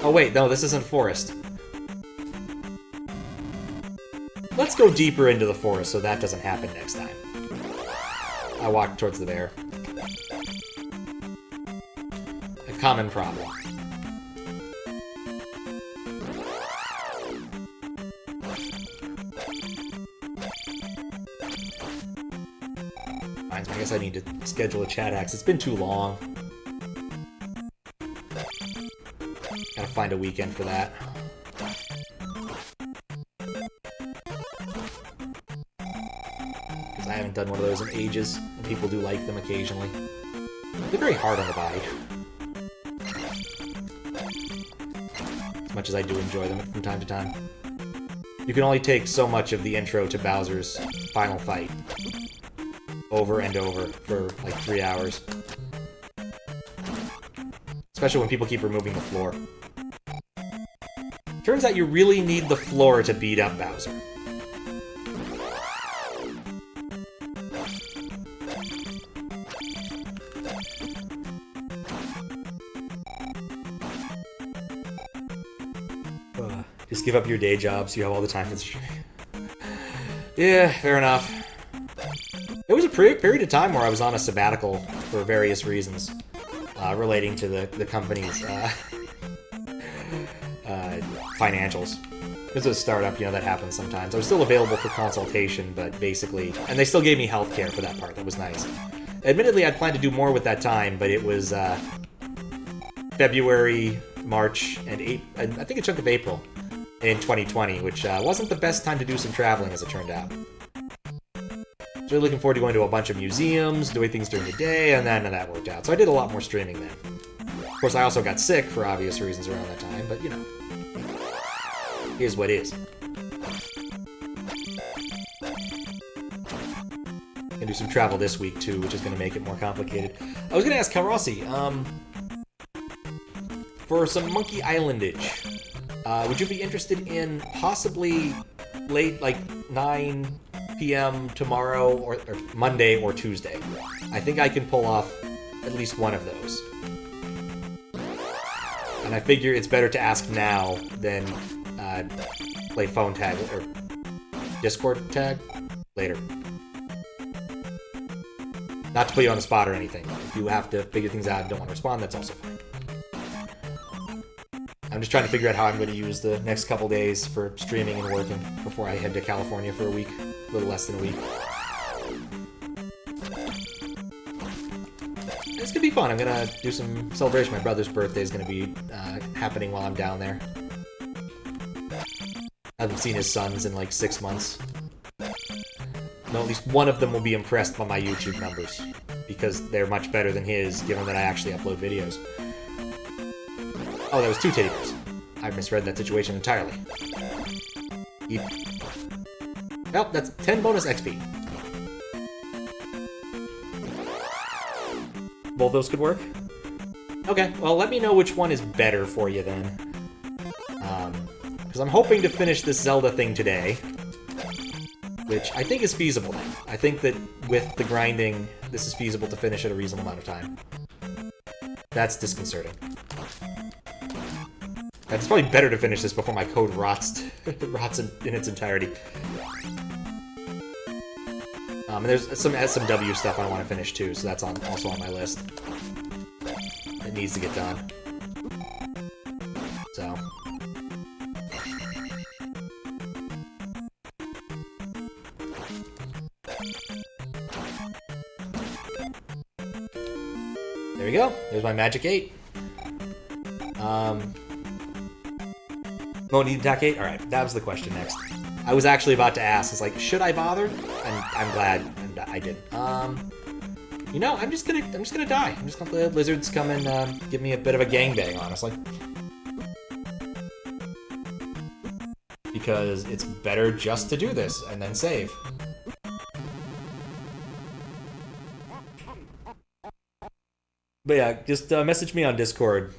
Oh wait, no, this isn't forest. Let's go deeper into the forest so that doesn't happen next time. I walked towards the bear. A common problem. I guess I need to schedule a chat hacks. It's been too long. Gotta find a weekend for that. Because I haven't done one of those in ages, and people do like them occasionally. They're very hard on the body. As much as I do enjoy them from time to time. You can only take so much of the intro to Bowser's final fight. Over and over for like 3 hours. Especially when people keep removing the floor. Turns out you really need the floor to beat up Bowser. Just give up your day job so you have all the time for the stream. Yeah, fair enough. There was a period of time where I was on a sabbatical for various reasons relating to the company's financials. It was a startup, that happens sometimes. I was still available for consultation, but basically... And they still gave me healthcare for that part. That was nice. Admittedly, I'd planned to do more with that time, but it was February, March, and I think a chunk of April in 2020, which wasn't the best time to do some traveling, as it turned out. So really looking forward to going to a bunch of museums, doing things during the day, and then that worked out. So I did a lot more streaming then. Of course, I also got sick for obvious reasons around that time, but you know, here's what is. Gonna do some travel this week too, which is gonna make it more complicated. I was gonna ask Kalrossi, for some Monkey Islandage, would you be interested in possibly late, like 9 p.m. tomorrow, or Monday or Tuesday? I think I can pull off at least one of those. And I figure it's better to ask now than play phone tag or Discord tag later. Not to put you on the spot or anything. If you have to figure things out and don't want to respond, that's also fine. I'm just trying to figure out how I'm going to use the next couple days for streaming and working before I head to California for a week. A little less than a week. It's going to be fun. I'm going to do some celebration. My brother's birthday is going to be happening while I'm down there. I haven't seen his sons in like 6 months. No, at least one of them will be impressed by my YouTube numbers, because they're much better than his, given that I actually upload videos. Oh, that was 2 teddy bears. I misread that situation entirely. Well, that's 10 bonus XP. Both those could work? Okay, well, let me know which one is better for you then. Because I'm hoping to finish this Zelda thing today, which I think is feasible. I think that with the grinding, this is feasible to finish at a reasonable amount of time. That's disconcerting. It's probably better to finish this before my code rots in its entirety. And there's some SMW stuff I want to finish too, so that's also on my list. It needs to get done. So. There we go. There's my Magic 8. Oh, need attack 8? Alright, that was the question next. I was actually about to ask, it's like, should I bother? And I'm glad I didn't. You know, I'm just gonna die. I'm just gonna let lizards come and give me a bit of a gangbang, honestly. Because it's better just to do this and then save. But yeah, just message me on Discord.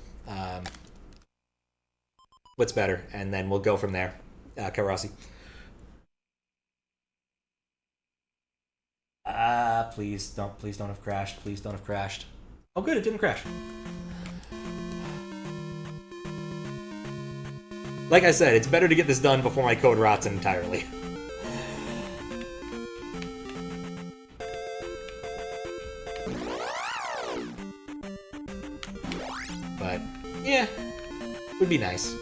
What's better, and then we'll go from there. Karasi. Please don't have crashed. Please don't have crashed. Oh good, it didn't crash. Like I said, it's better to get this done before my code rots entirely. But, yeah, would be nice.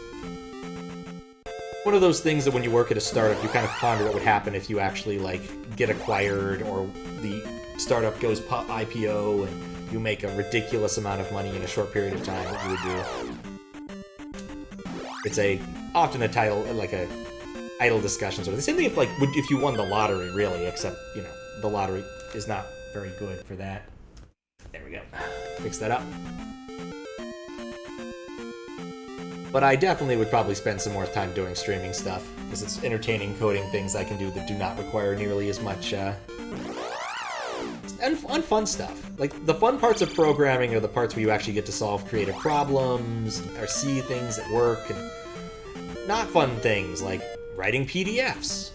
One of those things that when you work at a startup, you kind of ponder what would happen if you actually, like, get acquired, or the startup goes IPO and you make a ridiculous amount of money in a short period of time, what you would do. It's often a title, like a idle discussion sort of. The same thing if you won the lottery, really, except, you know, the lottery is not very good for that. There we go. Fix that up. But I definitely would probably spend some more time doing streaming stuff, because it's entertaining coding things I can do that do not require nearly as much, and fun stuff. Like, the fun parts of programming are the parts where you actually get to solve creative problems, or see things that work, and not fun things like writing PDFs.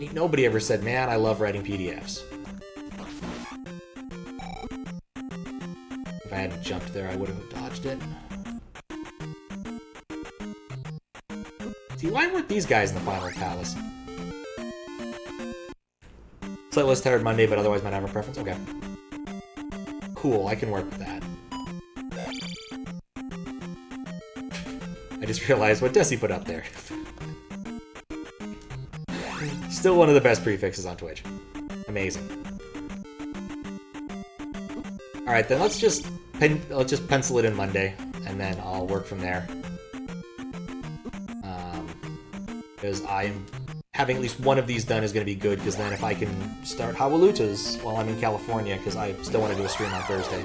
Ain't nobody ever said, man, I love writing PDFs. If I hadn't jumped there, I would have dodged it. See, why weren't these guys in the final palace? Slightly less tired Monday, but otherwise might have a preference. Okay. Cool, I can work with that. I just realized what Desi put up there. Still one of the best prefixes on Twitch. Amazing. Alright, then let's just pencil it in Monday, and then I'll work from there. Because I'm having at least one of these done is going to be good, because then if I can start Hawulutas while I'm in California, because I still want to do a stream on Thursday.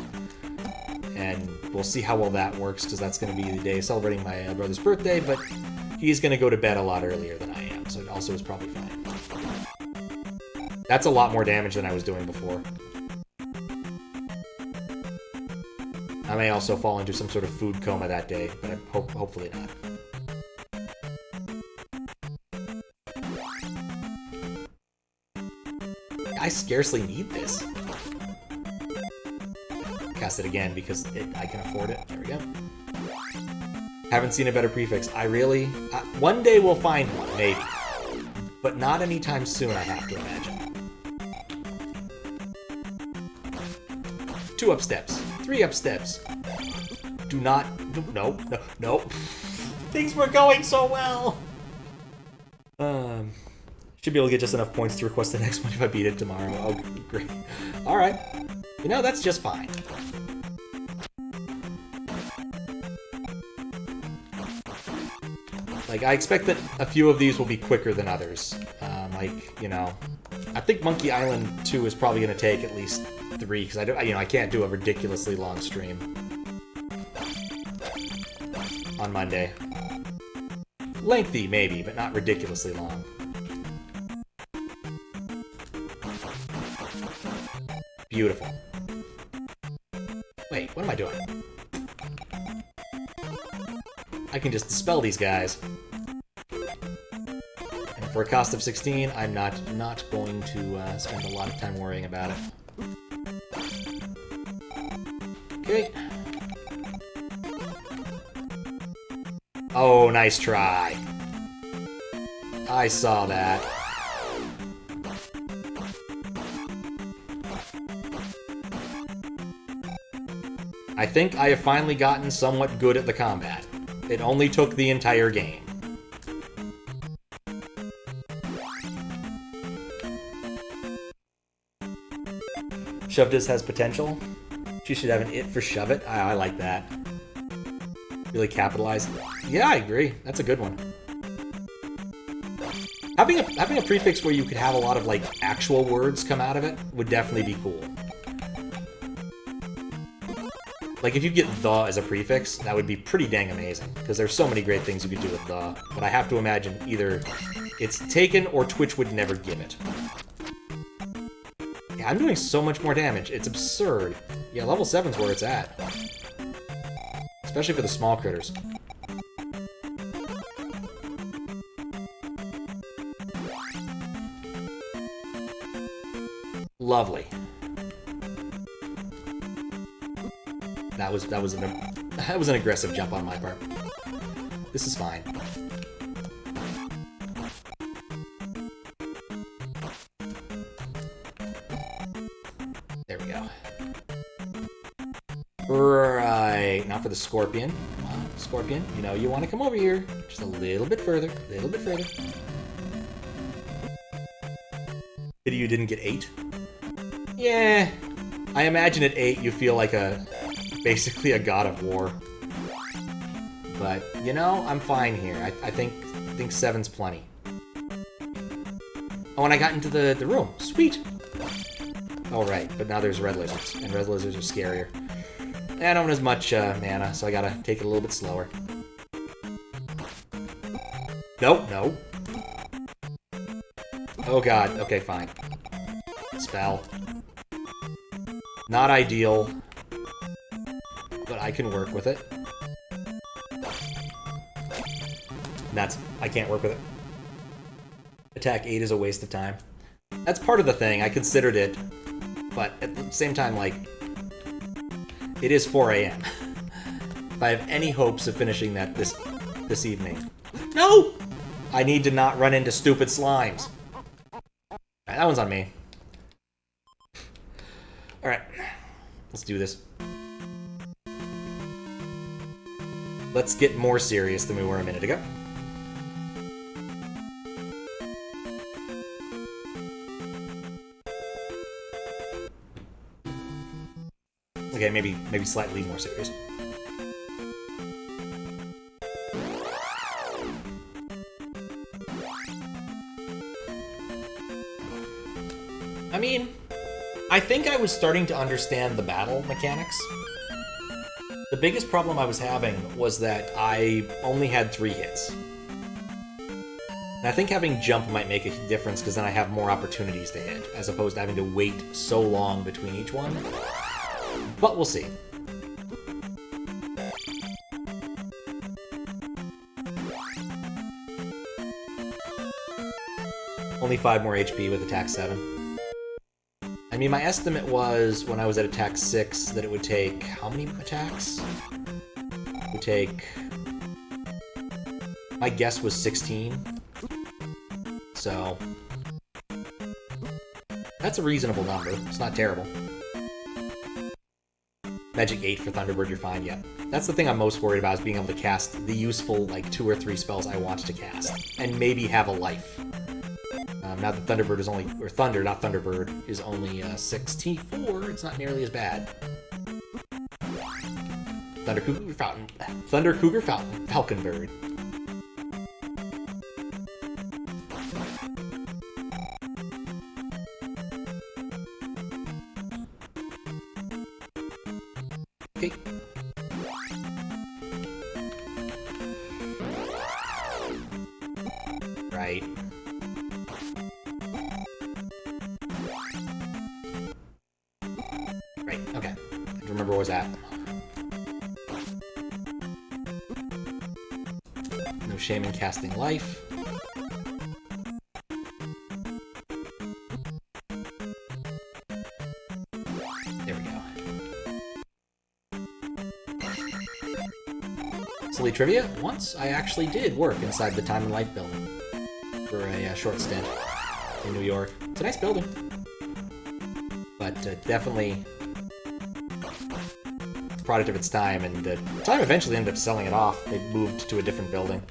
And we'll see how well that works, because that's going to be the day celebrating my brother's birthday, but he's going to go to bed a lot earlier than I am, so it also is probably fine. That's a lot more damage than I was doing before. I may also fall into some sort of food coma that day, but hopefully not. I scarcely need this. Cast it again because I can afford it. There we go. Haven't seen a better prefix. I really... one day we'll find one, maybe. But not anytime soon, I have to imagine. 2 up steps. 3 up steps. Do not... No. Things were going so well! Should be able to get just enough points to request the next one if I beat it tomorrow. Oh, great. Alright. You know, that's just fine. Like, I expect that a few of these will be quicker than others. Like, you know... I think Monkey Island 2 is probably going to take at least 3, because I can't do a ridiculously long stream on Monday. Lengthy, maybe, but not ridiculously long. Beautiful. Wait, what am I doing? I can just dispel these guys. And for a cost of 16, I'm not going to spend a lot of time worrying about it. Okay. Oh, nice try. I saw that. I think I have finally gotten somewhat good at the combat. It only took the entire game. Shoved has potential. She should have an it for shove it. I like that. Really capitalize. Yeah, I agree. That's a good one. Having a prefix where you could have a lot of like actual words come out of it would definitely be cool. Like, if you get the as a prefix, that would be pretty dang amazing, because there's so many great things you could do with the, but I have to imagine either it's taken or Twitch would never give it. Yeah, I'm doing so much more damage. It's absurd. Yeah, level 7's where it's at. Especially for the small critters. Lovely. That was an aggressive jump on my part. This is fine. There we go. Right, now for the scorpion. Come on, scorpion. You know you want to come over here. Just a little bit further. A little bit further. Pity you didn't get 8? Yeah. I imagine at 8 you feel like basically a god of war. But, you know, I'm fine here. I think 7's plenty. Oh, and I got into the room. Sweet! Oh, right, but now there's red lizards, and red lizards are scarier. I don't have as much mana, so I gotta take it a little bit slower. Nope, no. Oh god, okay, fine. Spell. Not ideal. But I can work with it. I can't work with it. Attack 8 is a waste of time. That's part of the thing, I considered it, but at the same time, like, it is 4 a.m. If I have any hopes of finishing that this evening. No! I need to not run into stupid slimes. Alright, that one's on me. Alright, let's do this. Let's get more serious than we were a minute ago. Okay, maybe slightly more serious. I think I was starting to understand the battle mechanics. The biggest problem I was having was that I only had 3 hits. And I think having jump might make a difference, because then I have more opportunities to hit, as opposed to having to wait so long between each one. But we'll see. Only 5 more HP with attack 7. I mean, my estimate was, when I was at attack 6, that it would take... how many attacks? It would take... my guess was 16. So... that's a reasonable number. It's not terrible. Magic 8 for Thunderbird, you're fine, yeah. That's the thing I'm most worried about, is being able to cast the useful, like, 2 or 3 spells I want to cast. And maybe have a life. Now that Thunderbird is only... or Thunder, not Thunderbird, is only 64, it's not nearly as bad. Thunder Cougar Fountain. Thunder Cougar Fountain. Falcon Bird. Okay. Right. Right, okay. I remember where was that. No shame in casting life. There we go. Silly trivia, once I actually did work inside the Time and Life building for a short stint in New York. It's a nice building. But definitely a product of its time, and Time eventually ended up selling it off. They moved to a different building.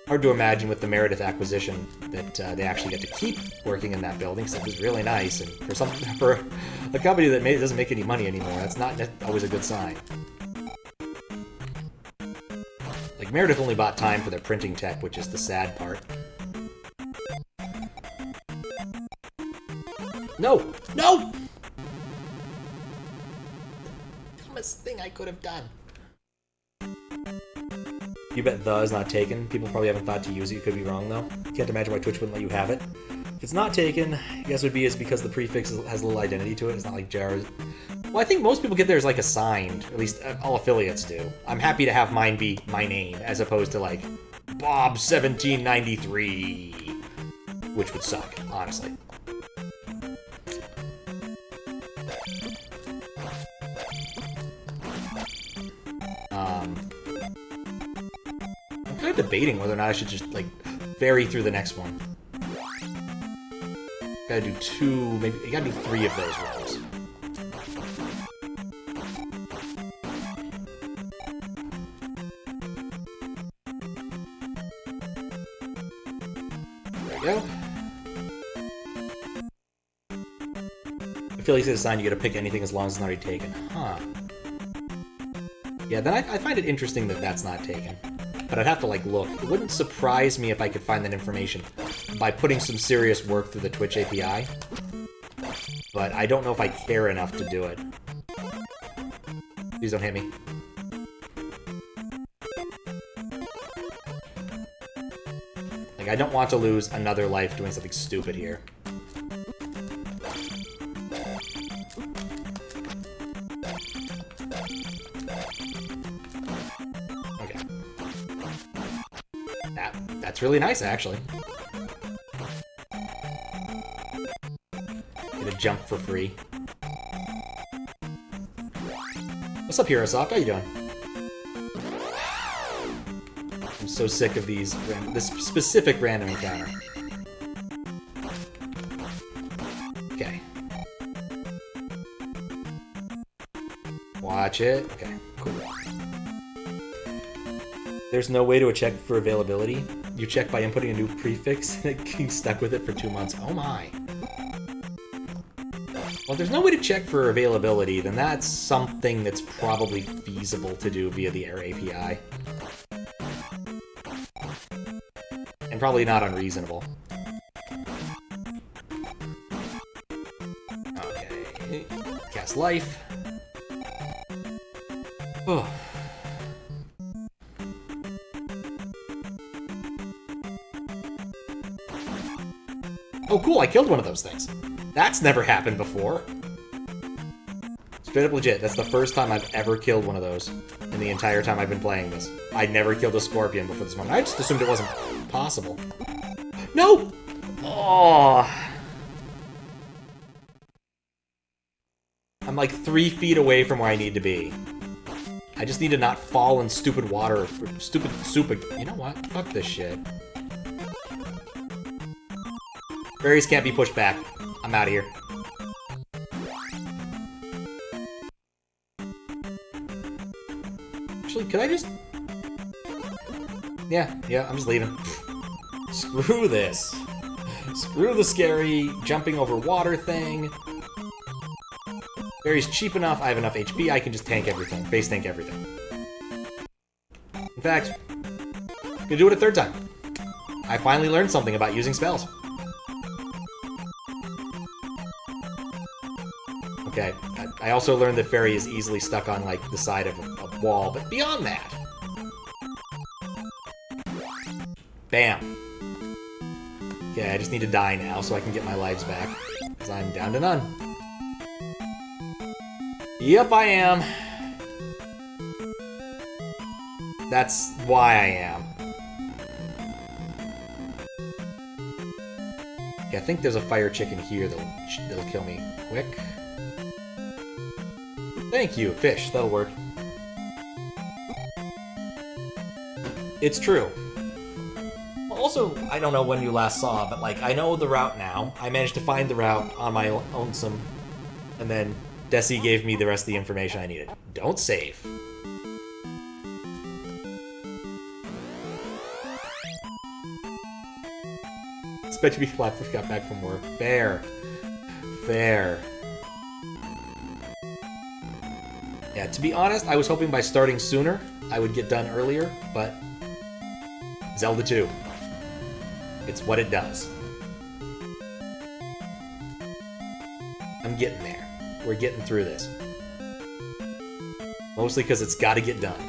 Hard to imagine with the Meredith acquisition that they actually get to keep working in that building, because it was really nice, and for a company that doesn't make any money anymore, that's not always a good sign. Like, Meredith only bought Time for their printing tech, which is the sad part. No! No! Dumbest thing I could have done. You bet the is not taken. People probably haven't thought to use it. You could be wrong, though. Can't imagine why Twitch wouldn't let you have it. If it's not taken, I guess it would be is because the prefix has a little identity to it. It's not like JAR's. Well, I think most people get theirs, like, assigned. At least all affiliates do. I'm happy to have mine be my name, as opposed to, like, Bob1793. Which would suck, honestly. I'm kind of debating whether or not I should just, like, vary through the next one. Gotta do 2, maybe, you gotta do 3 of those rounds. There we go. I feel like it's a sign you gotta pick anything as long as it's not already taken. Huh. Yeah, then I find it interesting that that's not taken. But I'd have to, like, look. It wouldn't surprise me if I could find that information by putting some serious work through the Twitch API. But I don't know if I care enough to do it. Please don't hit me. Like, I don't want to lose another life doing something stupid here. That's really nice, actually. Get a jump for free. What's up, Herosoft? How you doing? I'm so sick of this specific random encounter. Okay. Watch it. Okay, cool. There's no way to check for availability. You check by inputting a new prefix and getting stuck with it for 2 months. Oh my. Well, if there's no way to check for availability, then that's something that's probably feasible to do via the Air API. And probably not unreasonable. Okay. less life. Oh. Oh, cool, I killed one of those things. That's never happened before. Straight up legit, that's the first time I've ever killed one of those in the entire time I've been playing this. I never killed a scorpion before this moment. I just assumed it wasn't possible. No! Oh. I'm like 3 feet away from where I need to be. I just need to not fall in stupid water. Stupid soup. You know what? Fuck this shit. Berries can't be pushed back. I'm out of here. Actually, could I just... Yeah, I'm just leaving. Screw this. Screw the scary jumping over water thing. Berry's cheap enough, I have enough HP, I can just tank everything. Base tank everything. In fact, I'm gonna do it a third time. I finally learned something about using spells. Okay, I also learned that Fairy is easily stuck on, like, the side of a wall, but beyond that... Bam. Okay, I just need to die now so I can get my lives back, because I'm down to none. Yep, I am. That's why I am. Okay, I think there's a fire chicken here that'll kill me quick. Thank you, fish. That'll work. It's true. Also, I don't know when you last saw, but like, I know the route now. I managed to find the route on my own and then Desi gave me the rest of the information I needed. Don't save. Expect to be glad first got back from work. Fair. Fair. Yeah, to be honest, I was hoping by starting sooner, I would get done earlier, but... Zelda 2. It's what it does. I'm getting there. We're getting through this. Mostly because it's got to get done.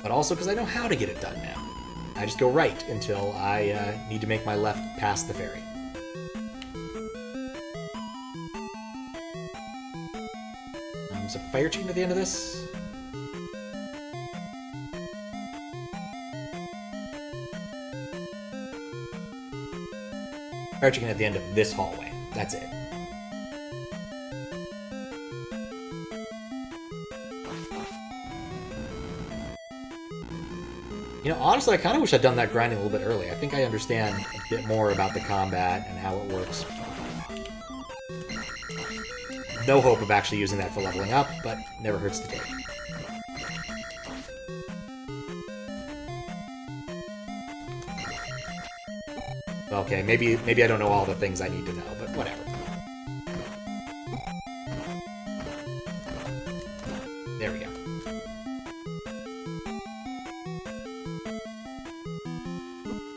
But also because I know how to get it done now. I just go right until I need to make my left past the ferry. There's a fire chicken at the end of this. Fire chicken at the end of this hallway. That's it. You know, honestly, I kind of wish I'd done that grinding a little bit early. I think I understand a bit more about the combat and how it works. No hope of actually using that for leveling up, but never hurts to take. Okay, maybe I don't know all the things I need to know, but whatever. There we go.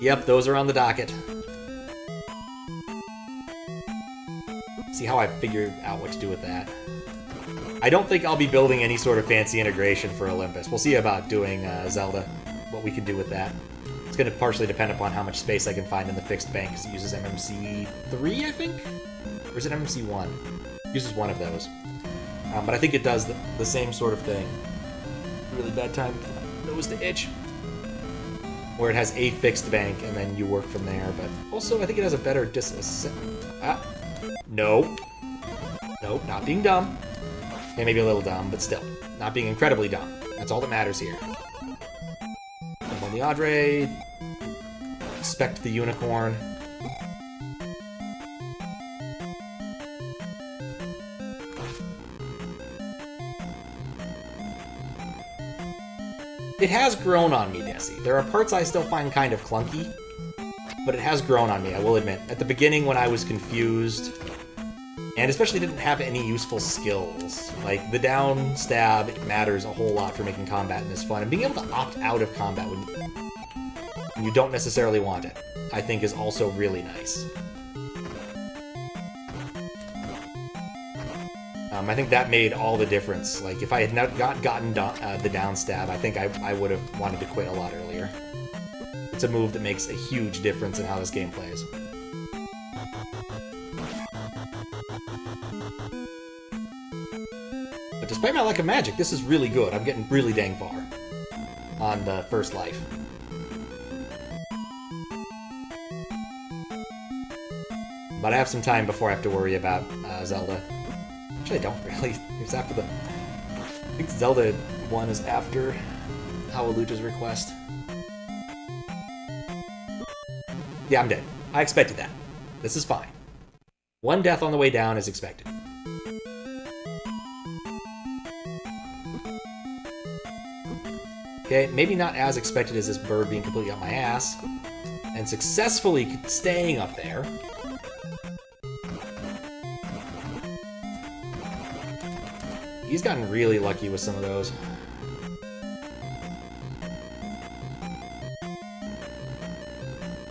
Yep, those are on the docket. See how I figured out what to do with that. I don't think I'll be building any sort of fancy integration for Olympus. We'll see about doing Zelda, what we can do with that. It's going to partially depend upon how much space I can find in the fixed bank, because it uses MMC 3, I think? Or is it MMC 1? It uses one of those. But I think it does the same sort of thing. Really bad time for my nose to itch. Where it has a fixed bank, and then you work from there. But also, I think it has a better No. Nope, not being dumb. Okay, maybe a little dumb, but still. Not being incredibly dumb. That's all that matters here. Jump on the Audrey. Expect the unicorn. It has grown on me, Desi. There are parts I still find kind of clunky, but it has grown on me, I will admit. At the beginning, when I was confused, and especially didn't have any useful skills, like the down stab matters a whole lot for making combat in this fun, and being able to opt out of combat when you don't necessarily want it, I think is also really nice. I think that made all the difference. Like, if I had not gotten the down stab, I think I would have wanted to quit a lot earlier. It's a move that makes a huge difference in how this game plays. But despite my lack of magic, this is really good. I'm getting really dang far on the first life. But I have some time before I have to worry about Zelda. Actually, I don't really. It's after the... I think Zelda 1 is after Howlucha's request. Yeah, I'm dead. I expected that. This is fine. One death on the way down is expected. Okay, maybe not as expected as this bird being completely up my ass and successfully staying up there. He's gotten really lucky with some of those.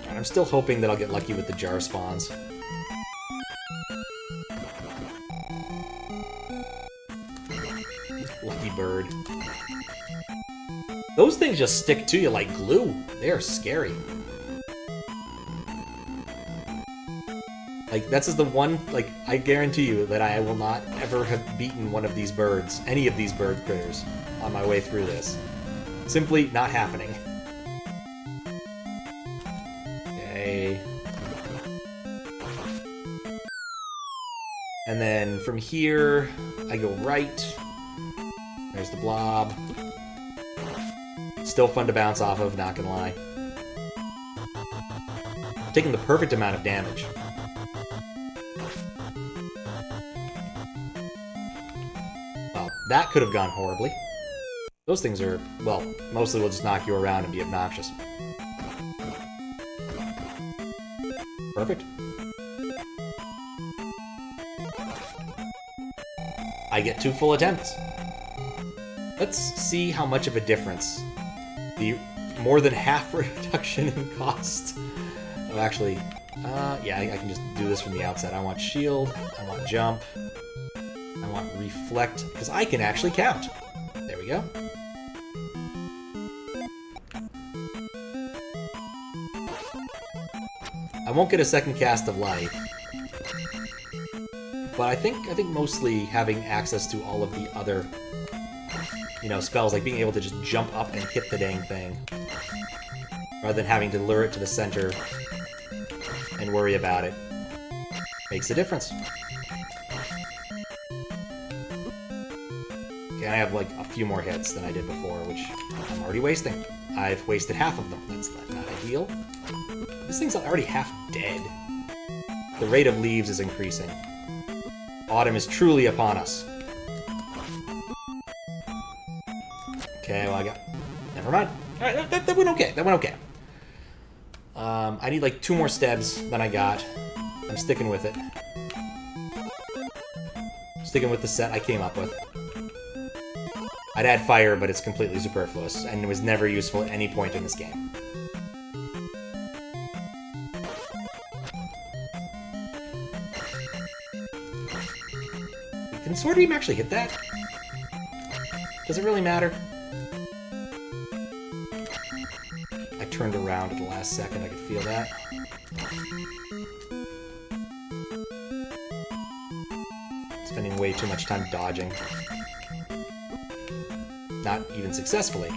And I'm still hoping that I'll get lucky with the jar spawns. Lucky bird. Those things just stick to you like glue. They are scary. Like, that's just the one, like, I guarantee you that I will not ever have beaten one of these birds, any of these bird critters, on my way through this. Simply not happening. Okay. And then from here, I go right. There's the blob. Still fun to bounce off of, not gonna lie. I'm taking the perfect amount of damage. Well, that could have gone horribly. Those things are, well, mostly will just knock you around and be obnoxious. Perfect. I get 2 full attempts. Let's see how much of a difference the more than half reduction in cost. Oh, actually, yeah, I can just do this from the outset. I want shield, I want jump, I want reflect, because I can actually count. There we go. I won't get a second cast of life, but I think mostly having access to all of the other, you know, spells, like being able to just jump up and hit the dang thing, rather than having to lure it to the center and worry about it, makes a difference. Okay, I have like a few more hits than I did before, which I'm already wasting. I've wasted half of them. That's not ideal. This thing's already half dead. The rate of leaves is increasing. Autumn is truly upon us. Okay, well, I got... Never mind. Alright, that went okay. That went okay. I need like 2 more stabs than I got. I'm sticking with it. Sticking with the set I came up with. I'd add fire, but it's completely superfluous, and it was never useful at any point in this game. Can Sword Beam actually hit that? Does it really matter? I turned around at the last second, I could feel that. Spending way too much time dodging. Not even successfully.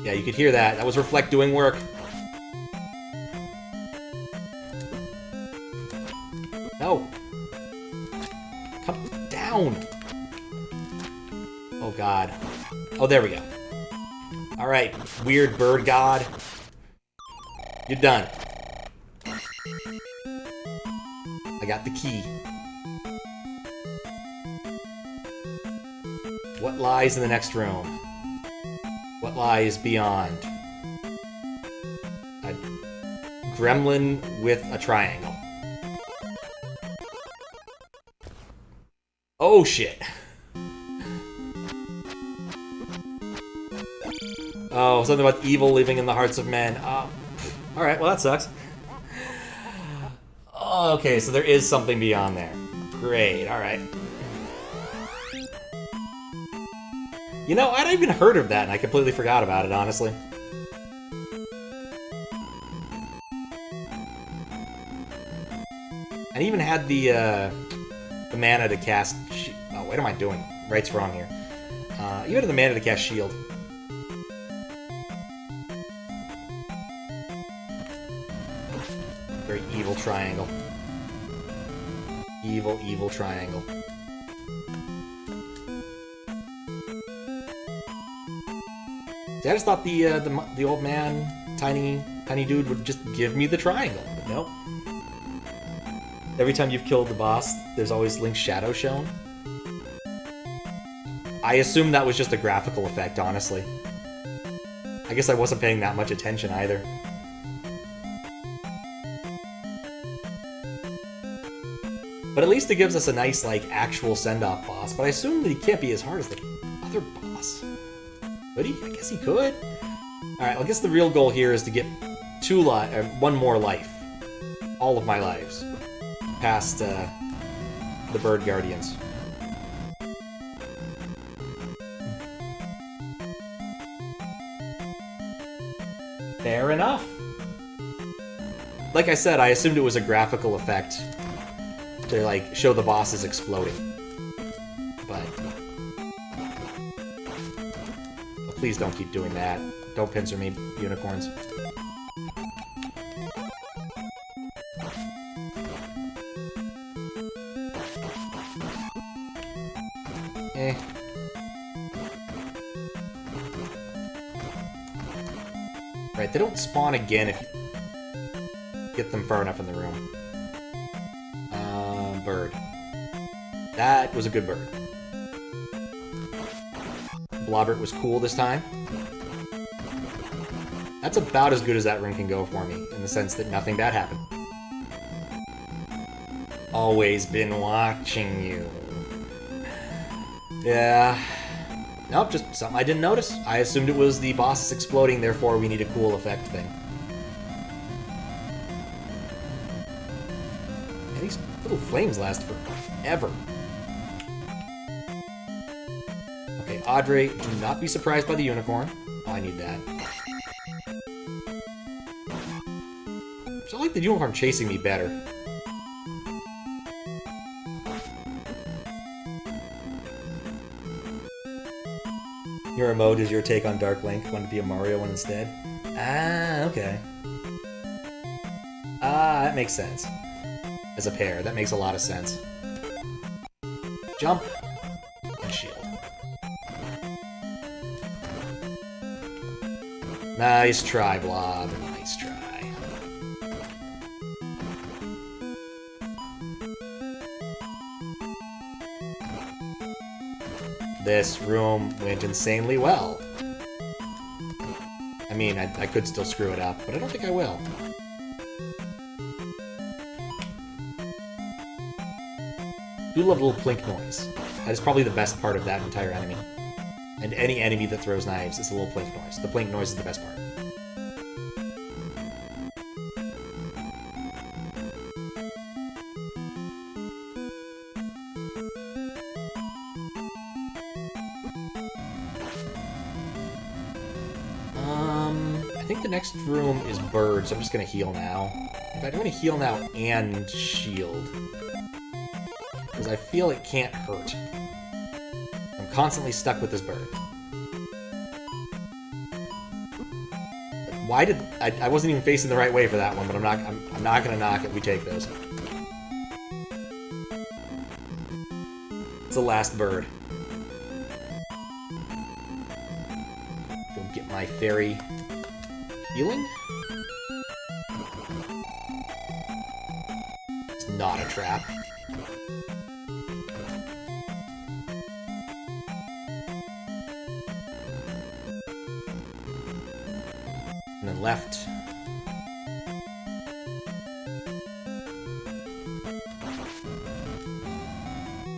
Yeah, you could hear that. That was Reflect doing work. No. Come down. Oh, God. Oh, there we go. All right, weird bird god. You're done. I got the key. What lies in the next room? What lies beyond? A gremlin with a triangle. Oh shit. Oh, something about evil living in the hearts of men. Alright, well that sucks. Oh, okay, so there is something beyond there. Great, alright. You know, I'd even heard of that and I completely forgot about it, honestly. And even had the mana to cast... Oh, what am I doing? Right's wrong here. Even had the mana to cast shield. Very evil triangle. Evil, evil triangle. See, I just thought the old man, tiny dude would just give me the triangle, but nope. Every time you've killed the boss, there's always Link's shadow shown. I assume that was just a graphical effect, honestly. I guess I wasn't paying that much attention either. But at least it gives us a nice, like, actual send-off boss. But I assume that he can't be as hard as the other boss. Could he? I guess he could. Alright, well, I guess the real goal here is to get one more life. All of my lives. Past, the Bird Guardians. Fair enough. Like I said, I assumed it was a graphical effect to, like, show the bosses exploding. But... oh, please don't keep doing that. Don't pincer me, unicorns. Eh. Right, they don't spawn again if you get them far enough in the room. Bird. That was a good bird. Blobbert was cool this time. That's about as good as that room can go for me, in the sense that nothing bad happened. Always been watching you. Yeah. Nope, just something I didn't notice. I assumed it was the bosses exploding, therefore we need a cool effect thing. And these little flames last forever. Okay, Audrey, do not be surprised by the unicorn. Oh, I need that. So I like the unicorn chasing me better. Your mode is your take on Dark Link. Want to be a Mario one instead? Ah, okay. Ah, that makes sense. As a pair, that makes a lot of sense. Jump and shield. Nice try, Blob. Nice try. This room went insanely well. I mean, I could still screw it up, but I don't think I will. I do love a little plink noise. That is probably the best part of that entire enemy. And any enemy that throws knives is a little plink noise. The plink noise is the best part. I think the next room is bird, so I'm just gonna heal now. In fact, I'm gonna heal now and shield. Because I feel it can't hurt. I'm constantly stuck with this bird. Why did... I wasn't even facing the right way for that one, but I'm not gonna knock it. We take those. It's the last bird. Go get my fairy healing? It's not a trap. And then left.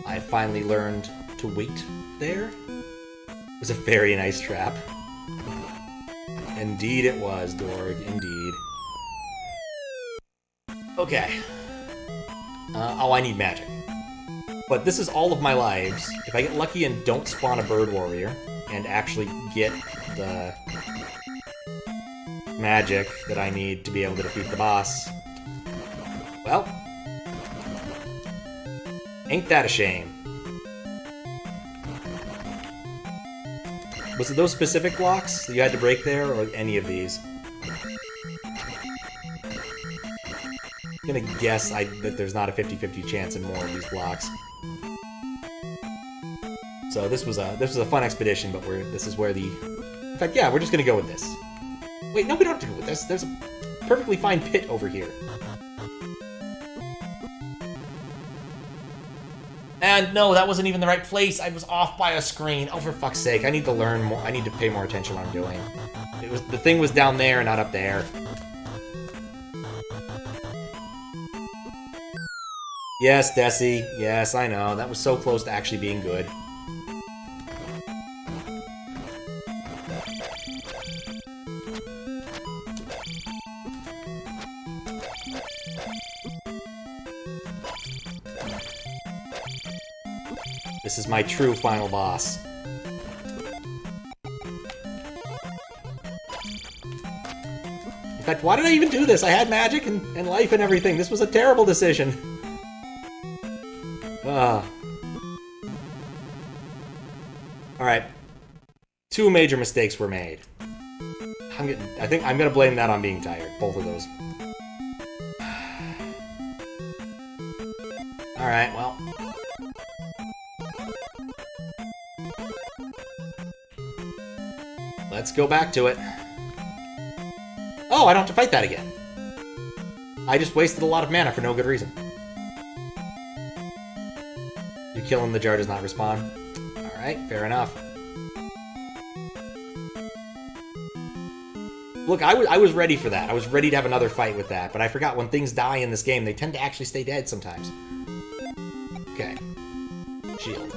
I finally learned to wait there. It was a very nice trap. Indeed it was, Dorg. Indeed. Okay. Oh, I need magic. But this is all of my lives. If I get lucky and don't spawn a bird warrior, and actually get the magic that I need to be able to defeat the boss, well, ain't that a shame. Was it those specific blocks that you had to break there, or any of these? I'm gonna guess that there's not a 50-50 chance in more of these blocks. So this was a fun expedition, but this is where the... In fact, yeah, we're just gonna go with this. Wait, no, we don't have to go with this. There's a perfectly fine pit over here. And no, that wasn't even the right place. I was off by a screen. Oh, for fuck's sake. I need to learn more. I need to pay more attention to what I'm doing. The thing was down there, not up there. Yes, Desi. Yes, I know. That was so close to actually being good. This is my true final boss. In fact, why did I even do this? I had magic and life and everything. This was a terrible decision. Alright. 2 major mistakes were made. I think I'm gonna blame that on being tired. Both of those. Alright, well. Let's go back to it. Oh, I don't have to fight that again. I just wasted a lot of mana for no good reason. You kill him, the jar does not respawn. Alright, fair enough. Look, I was ready for that. I was ready to have another fight with that, but I forgot when things die in this game, they tend to actually stay dead sometimes. Okay. Shield.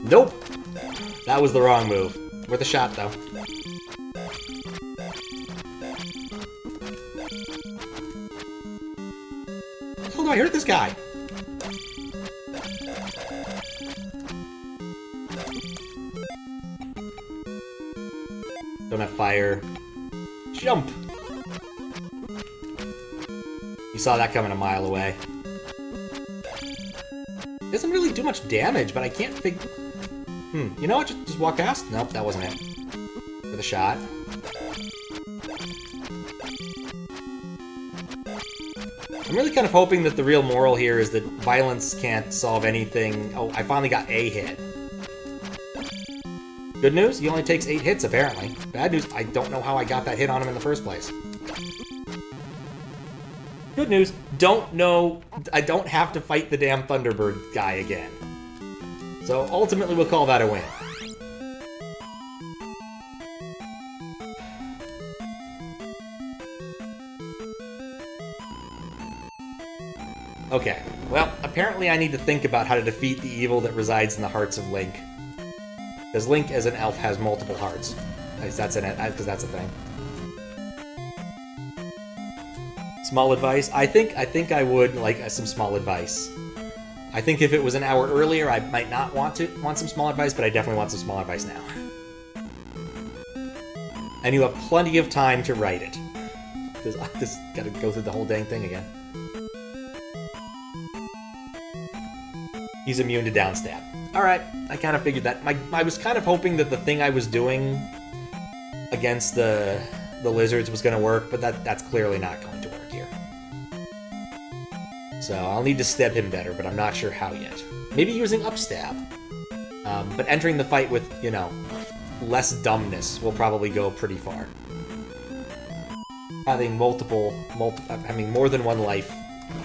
Nope! That was the wrong move. Worth a shot, though. How do I hurt this guy? Don't have fire. Jump! You saw that coming a mile away. Doesn't really do much damage, but I can't figure... you know what? Just walk past? Nope, that wasn't it. For the shot. I'm really kind of hoping that the real moral here is that violence can't solve anything. Oh, I finally got a hit. Good news, he only takes 8 hits, apparently. Bad news, I don't know how I got that hit on him in the first place. Good news, don't know... I don't have to fight the damn Thunderbird guy again. So ultimately, we'll call that a win. Okay, well, apparently I need to think about how to defeat the evil that resides in the hearts of Link. Because Link, as an elf, has multiple hearts. Because that's a thing. Small advice? I think I would like some small advice. I think if it was an hour earlier, I might not want some small advice, but I definitely want some small advice now. And you have plenty of time to write it. Because I just gotta go through the whole dang thing again. He's immune to downstab. Alright, I kind of figured that. I was kind of hoping that the thing I was doing against the lizards was going to work, but that's clearly not going to work here. So I'll need to stab him better, but I'm not sure how yet. Maybe using upstab. But entering the fight with, you know, less dumbness will probably go pretty far. Having having more than one life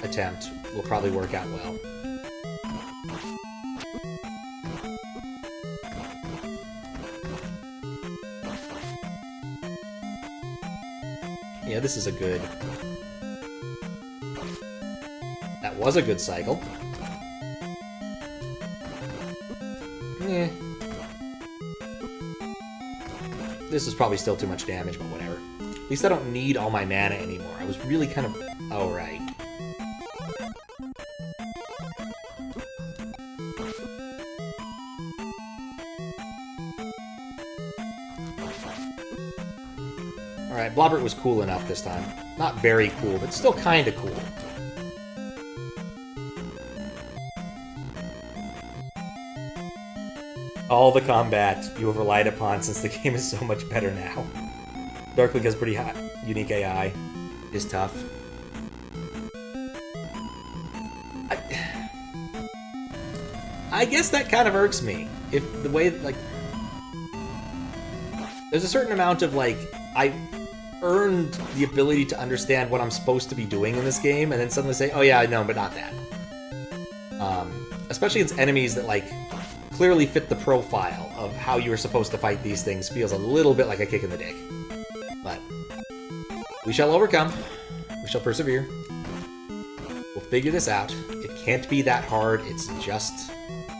attempt will probably work out well. Yeah, this is a good... That was a good cycle. Eh. This is probably still too much damage, but whatever. At least I don't need all my mana anymore. I was really kind of... Oh, right. Alright, Blobbert was cool enough this time. Not very cool, but still kinda cool. All the combat you have relied upon since the game is so much better now. Darklink has pretty hot, unique AI. Is tough. I guess that kind of irks me. If the way, like... There's a certain amount of, like... I earned the ability to understand what I'm supposed to be doing in this game, and then suddenly say, oh yeah, no, but not that. Especially against enemies that, like, clearly fit the profile of how you were supposed to fight these things feels a little bit like a kick in the dick. But we shall overcome. We shall persevere. We'll figure this out. It can't be that hard. It's just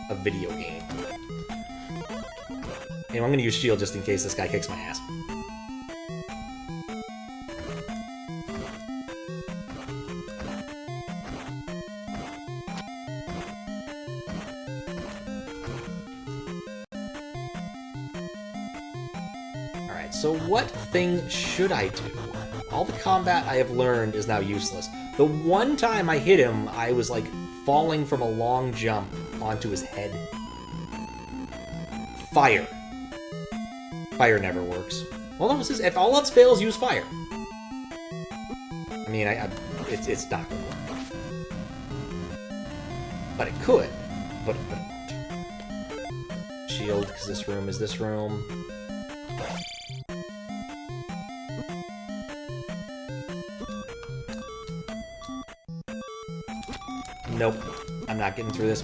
a video game. And I'm going to use shield just in case this guy kicks my ass. So what thing should I do? All the combat I have learned is now useless. The one time I hit him, I was like falling from a long jump onto his head. Fire. Fire never works. Well, no, if all else fails, use fire. I mean, it's not gonna work. But it could. But it won't. Shield, because this room is this room. Nope. I'm not getting through this.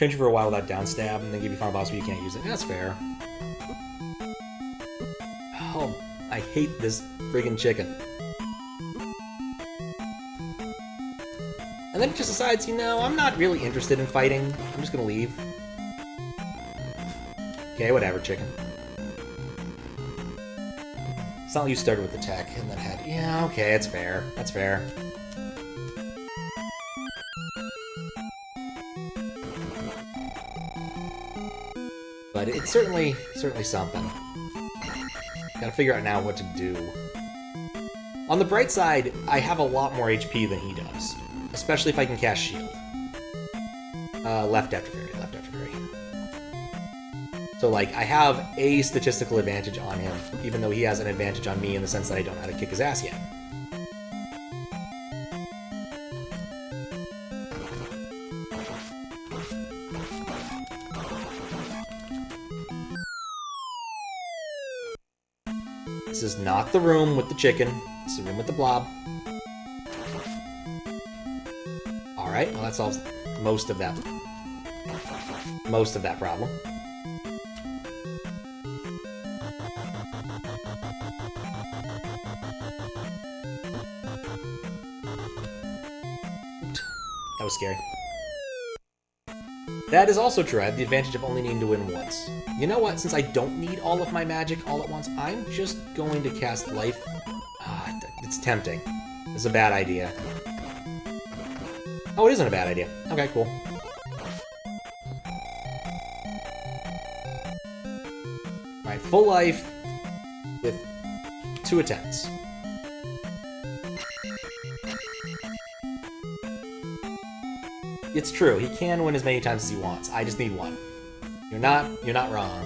Change you for a while without down stab, and then give you final boss but you can't use it. That's fair. Oh, I hate this friggin' chicken. And then it just decides, you know, I'm not really interested in fighting. I'm just gonna leave. Okay, whatever, chicken. It's not like you started with the tech and then had... Yeah, okay, it's fair. That's fair. But it's certainly something. Gotta figure out now what to do. On the bright side, I have a lot more HP than he does. Especially if I can cast shield. Left after fairy, left after fairy. So, like, I have a statistical advantage on him, even though he has an advantage on me in the sense that I don't know how to kick his ass yet. This is not the room with the chicken. It's the room with the blob. Alright, well that solves most of that problem. That was scary. That is also true. I have the advantage of only needing to win once. You know what? Since I don't need all of my magic all at once, I'm just going to cast life. It's tempting. It's a bad idea. Oh, it isn't a bad idea. Okay, cool. Alright, full life with 2 attempts. It's true, he can win as many times as he wants. I just need one. You're not wrong.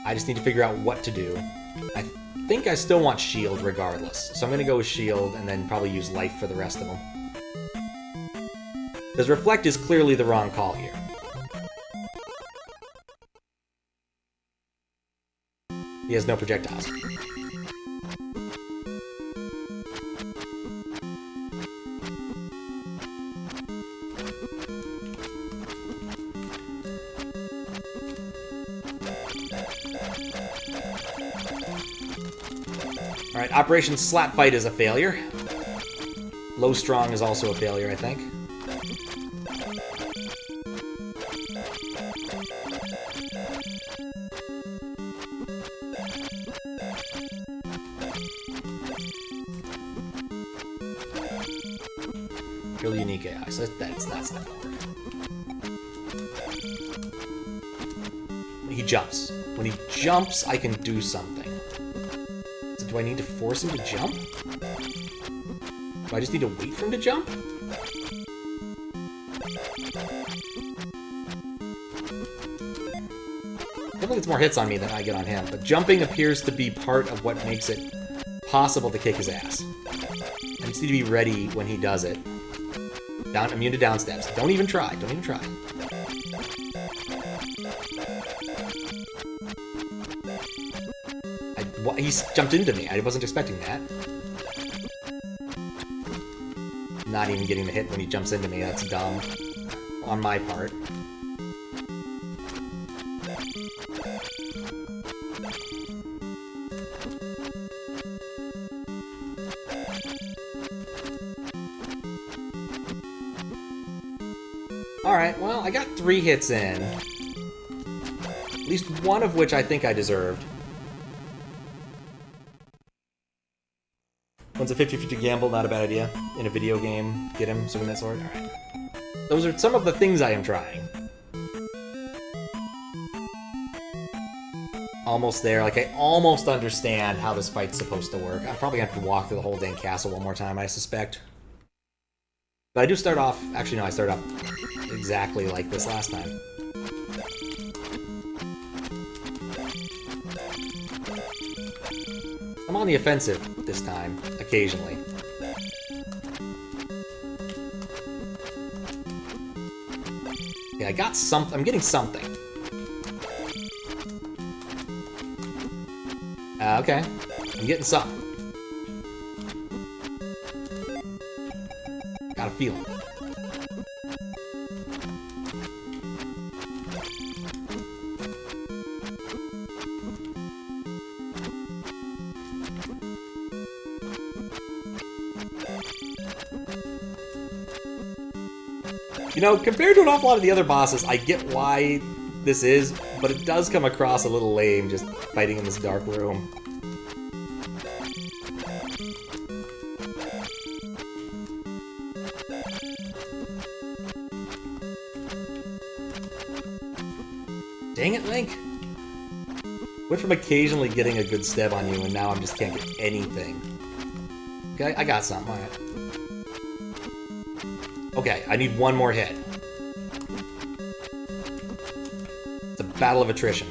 I just need to figure out what to do. I think I still want shield regardless. So I'm gonna go with shield and then probably use life for the rest of them. Because reflect is clearly the wrong call here. He has no projectiles. Alright, Operation Slap Fight is a failure. Low Strong is also a failure, I think. Really unique AI, so that's not gonna work. He jumps. When he jumps, I can do something. So do I need to force him to jump? Do I just need to wait for him to jump? Definitely gets more hits on me than I get on him, but jumping appears to be part of what makes it possible to kick his ass. I just need to be ready when he does it. Down, immune to down steps. Don't even try. Don't even try. He jumped into me. I wasn't expecting that. Not even getting the hit when he jumps into me. That's dumb. On my part. Alright, well, I got 3 hits in. At least one of which I think I deserved. One's a 50-50 gamble, not a bad idea. In a video game, get him, swing that sword. Alright. Those are some of the things I am trying. Almost there. Like, I almost understand how this fight's supposed to work. I'm probably gonna have to walk through the whole dang castle one more time, I suspect. But I do start off... Actually, no, I start off exactly like this last time. I'm on the offensive this time, occasionally. Yeah, I got something. I'm getting something. Okay. I'm getting something. Got a feeling. You know, compared to an awful lot of the other bosses, I get why this is, but it does come across a little lame just fighting in this dark room. Dang it, Link! Went from occasionally getting a good step on you, and now I just can't get anything. Okay, I got something, alright. Okay, I need one more hit. It's a battle of attrition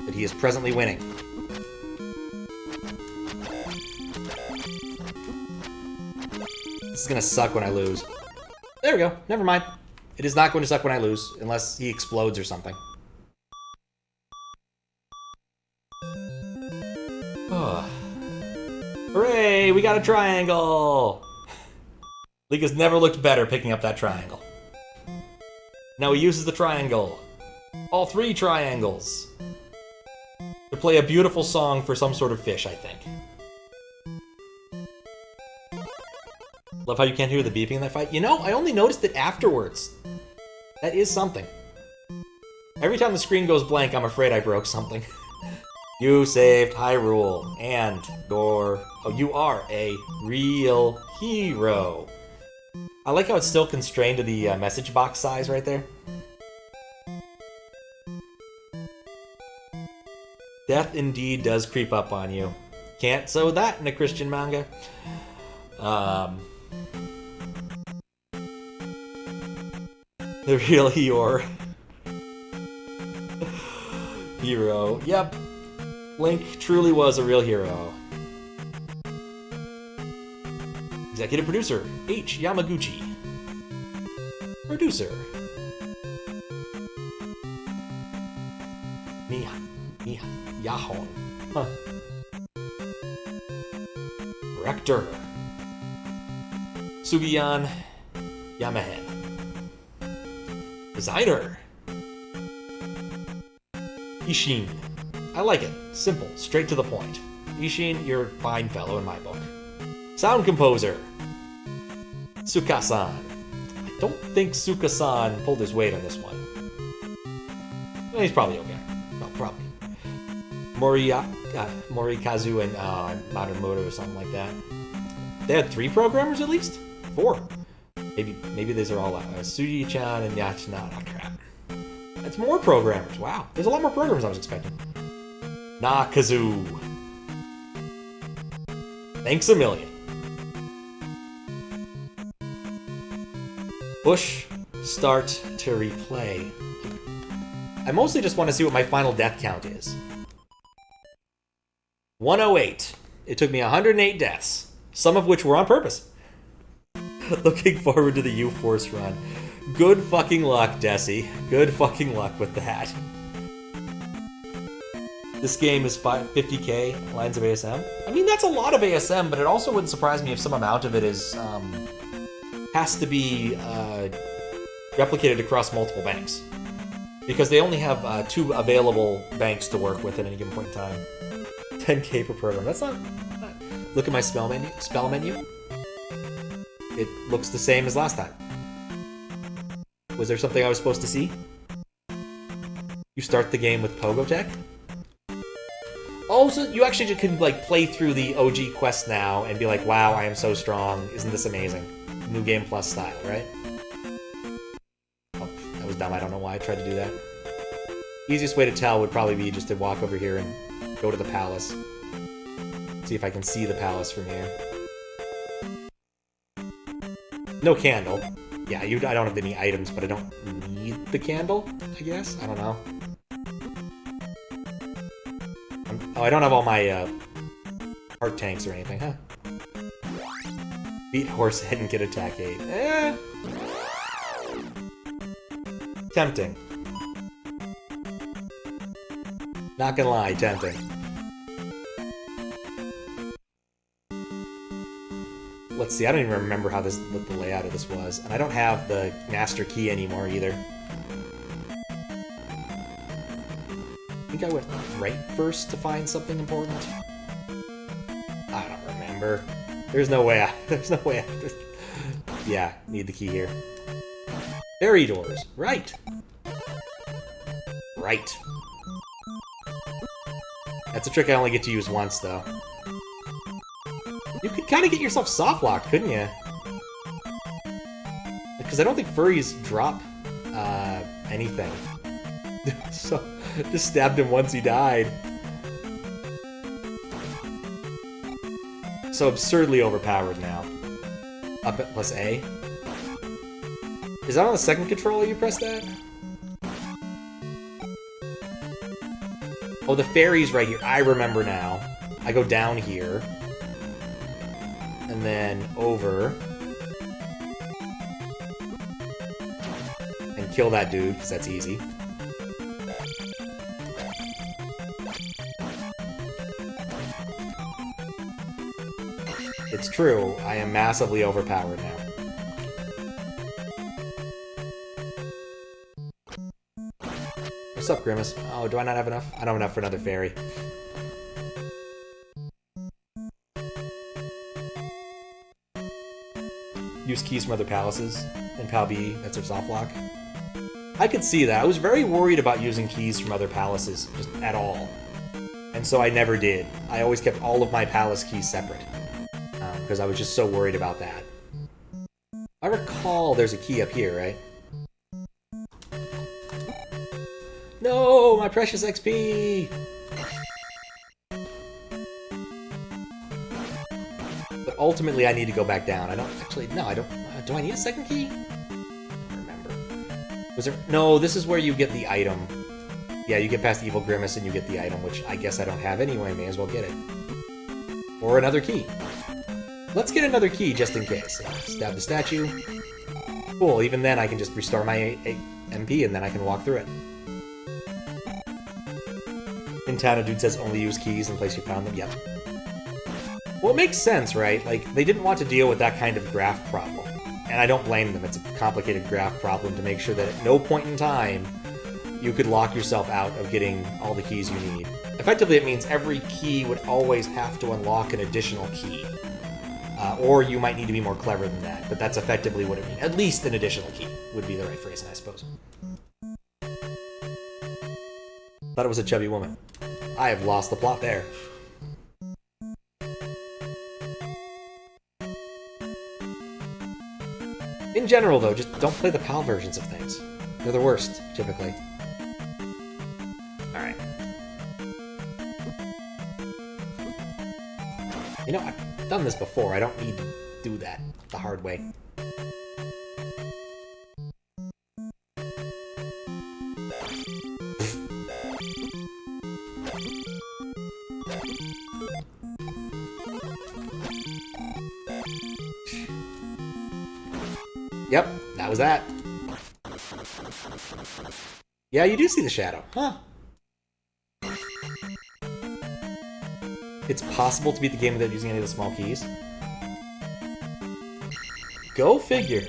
that he is presently winning. This is gonna suck when I lose. There we go. Never mind. It is not going to suck when I lose, unless he explodes or something. Oh. Hooray! We got a triangle! Link has never looked better picking up that triangle. Now he uses the triangle. All 3 triangles. To play a beautiful song for some sort of fish, I think. Love how you can't hear the beeping in that fight. You know, I only noticed it afterwards. That is something. Every time the screen goes blank, I'm afraid I broke something. You saved Hyrule, and you are a real hero. I like how it's still constrained to the message box size right there. Death indeed does creep up on you. Can't sew that in a Christian manga. The real hero. Yep. Link truly was a real hero. Executive producer, H. Yamaguchi. Producer, Yahon. Huh. Director, Sugiyan Yamahen. Designer, Ishin. I like it. Simple, straight to the point. Ishin, you're a fine fellow in my book. Sound composer. Suka-san. I don't think Suka-san pulled his weight on this one. Well, he's probably okay. Well, probably. Morikazu and Modern Motor or something like that. They had 3 programmers at least? 4. Maybe these are all Suji-chan and Yachinada. Oh, crap. That's more programmers. Wow. There's a lot more programmers than I was expecting. Nakazu. Thanks a million. Push, start to replay. I mostly just want to see what my final death count is. 108. It took me 108 deaths, some of which were on purpose. Looking forward to the U-Force run. Good fucking luck, Desi. Good fucking luck with that. This game is 50k lines of ASM. I mean, that's a lot of ASM, but it also wouldn't surprise me if some amount of it is has to be replicated across multiple banks. Because they only have 2 available banks to work with at any given point in time. 10k per program. That's not... Look at my spell menu. It looks the same as last time. Was there something I was supposed to see? You start the game with Pogo Tech? Oh, so you actually can like play through the OG quest now and be like, wow, I am so strong. Isn't this amazing? New Game Plus style, right? Oh, that was dumb. I don't know why I tried to do that. Easiest way to tell would probably be just to walk over here and go to the palace. See if I can see the palace from here. No candle. Yeah, I don't have any items, but I don't need the candle, I guess? I don't know. Oh, I don't have all my heart tanks or anything, huh? Beat horse head and get attack 8. Eh. Tempting. Not gonna lie, tempting. Let's see, I don't even remember what the layout of this was. And I don't have the master key anymore either. I think I went right first to find something important. I don't remember. There's no way I... Yeah, need the key here. Fairy doors. Right. Right. That's a trick I only get to use once, though. You could kind of get yourself soft locked, couldn't you? Because I don't think furries drop anything. So, just stabbed him once he died. So absurdly overpowered now. Up at plus A. Is that on the second controller you press that? Oh, the fairy's right here. I remember now. I go down here. And then over. And kill that dude, because that's easy. It's true, I am massively overpowered now. What's up, Grimace? Oh, do I not have enough? I don't have enough for another fairy. Use keys from other palaces. And Pal B, that's our soft lock. I could see that. I was very worried about using keys from other palaces, just at all. And so I never did. I always kept all of my palace keys separate. Because I was just so worried about that. I recall there's a key up here, right? No, my precious XP! But ultimately I need to go back down. I don't actually, no, I don't, do I need a second key? I don't remember. Was there, no, this is where you get the item. Yeah, you get past Evil Grimace and you get the item, which I guess I don't have anyway, may as well get it. Or another key. Let's get another key just in case. Stab the statue. Cool, even then I can just restore my MP and then I can walk through it. Intana dude says only use keys in place you found them. Yep. Well, it makes sense, right? Like, they didn't want to deal with that kind of graph problem. And I don't blame them. It's a complicated graph problem to make sure that at no point in time you could lock yourself out of getting all the keys you need. Effectively, it means every key would always have to unlock an additional key. Or you might need to be more clever than that, but that's effectively what it means. At least an additional key would be the right phrasing, I suppose. Thought it was a chubby woman. I have lost the plot there. In general, though, just don't play the PAL versions of things. They're the worst, typically. Alright. You know, I've done this before. I don't need to do that the hard way. Yep, that was that. Yeah, you do see the shadow. Huh. It's possible to beat the game without using any of the small keys. Go figure.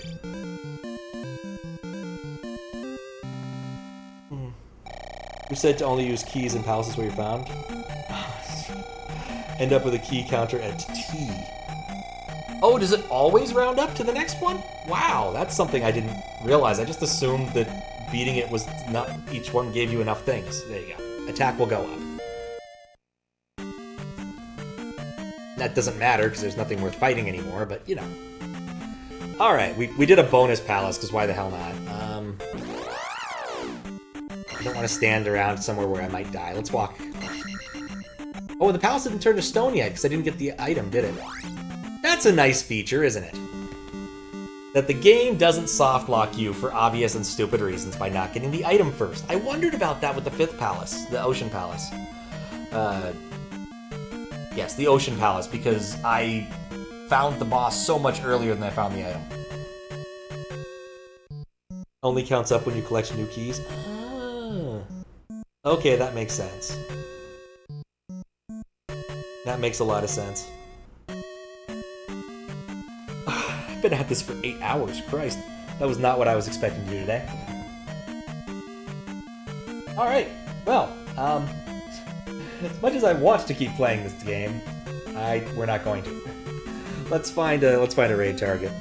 Who said to only use keys in palaces where you're found? End up with a key counter at T. Oh, does it always round up to the next one? Wow, that's something I didn't realize. I just assumed that beating it was not each one gave you enough things. There you go. Attack will go up. That doesn't matter because there's nothing worth fighting anymore, but you know. Alright, we did a bonus palace, because why the hell not? I don't want to stand around somewhere where I might die. Let's walk. Oh, the palace didn't turn to stone yet, because I didn't get the item, did it? That's a nice feature, isn't it? That the game doesn't soft-lock you for obvious and stupid reasons by not getting the item first. I wondered about that with the 5th palace, the Ocean Palace. Yes, the Ocean Palace, because I found the boss so much earlier than I found the item. Only counts up when you collect new keys? Ah. Okay, that makes sense. That makes a lot of sense. I've been at this for 8 hours, Christ. That was not what I was expecting to do today. Alright, well, as much as I want to keep playing this game, we're not going to. Let's find a raid target.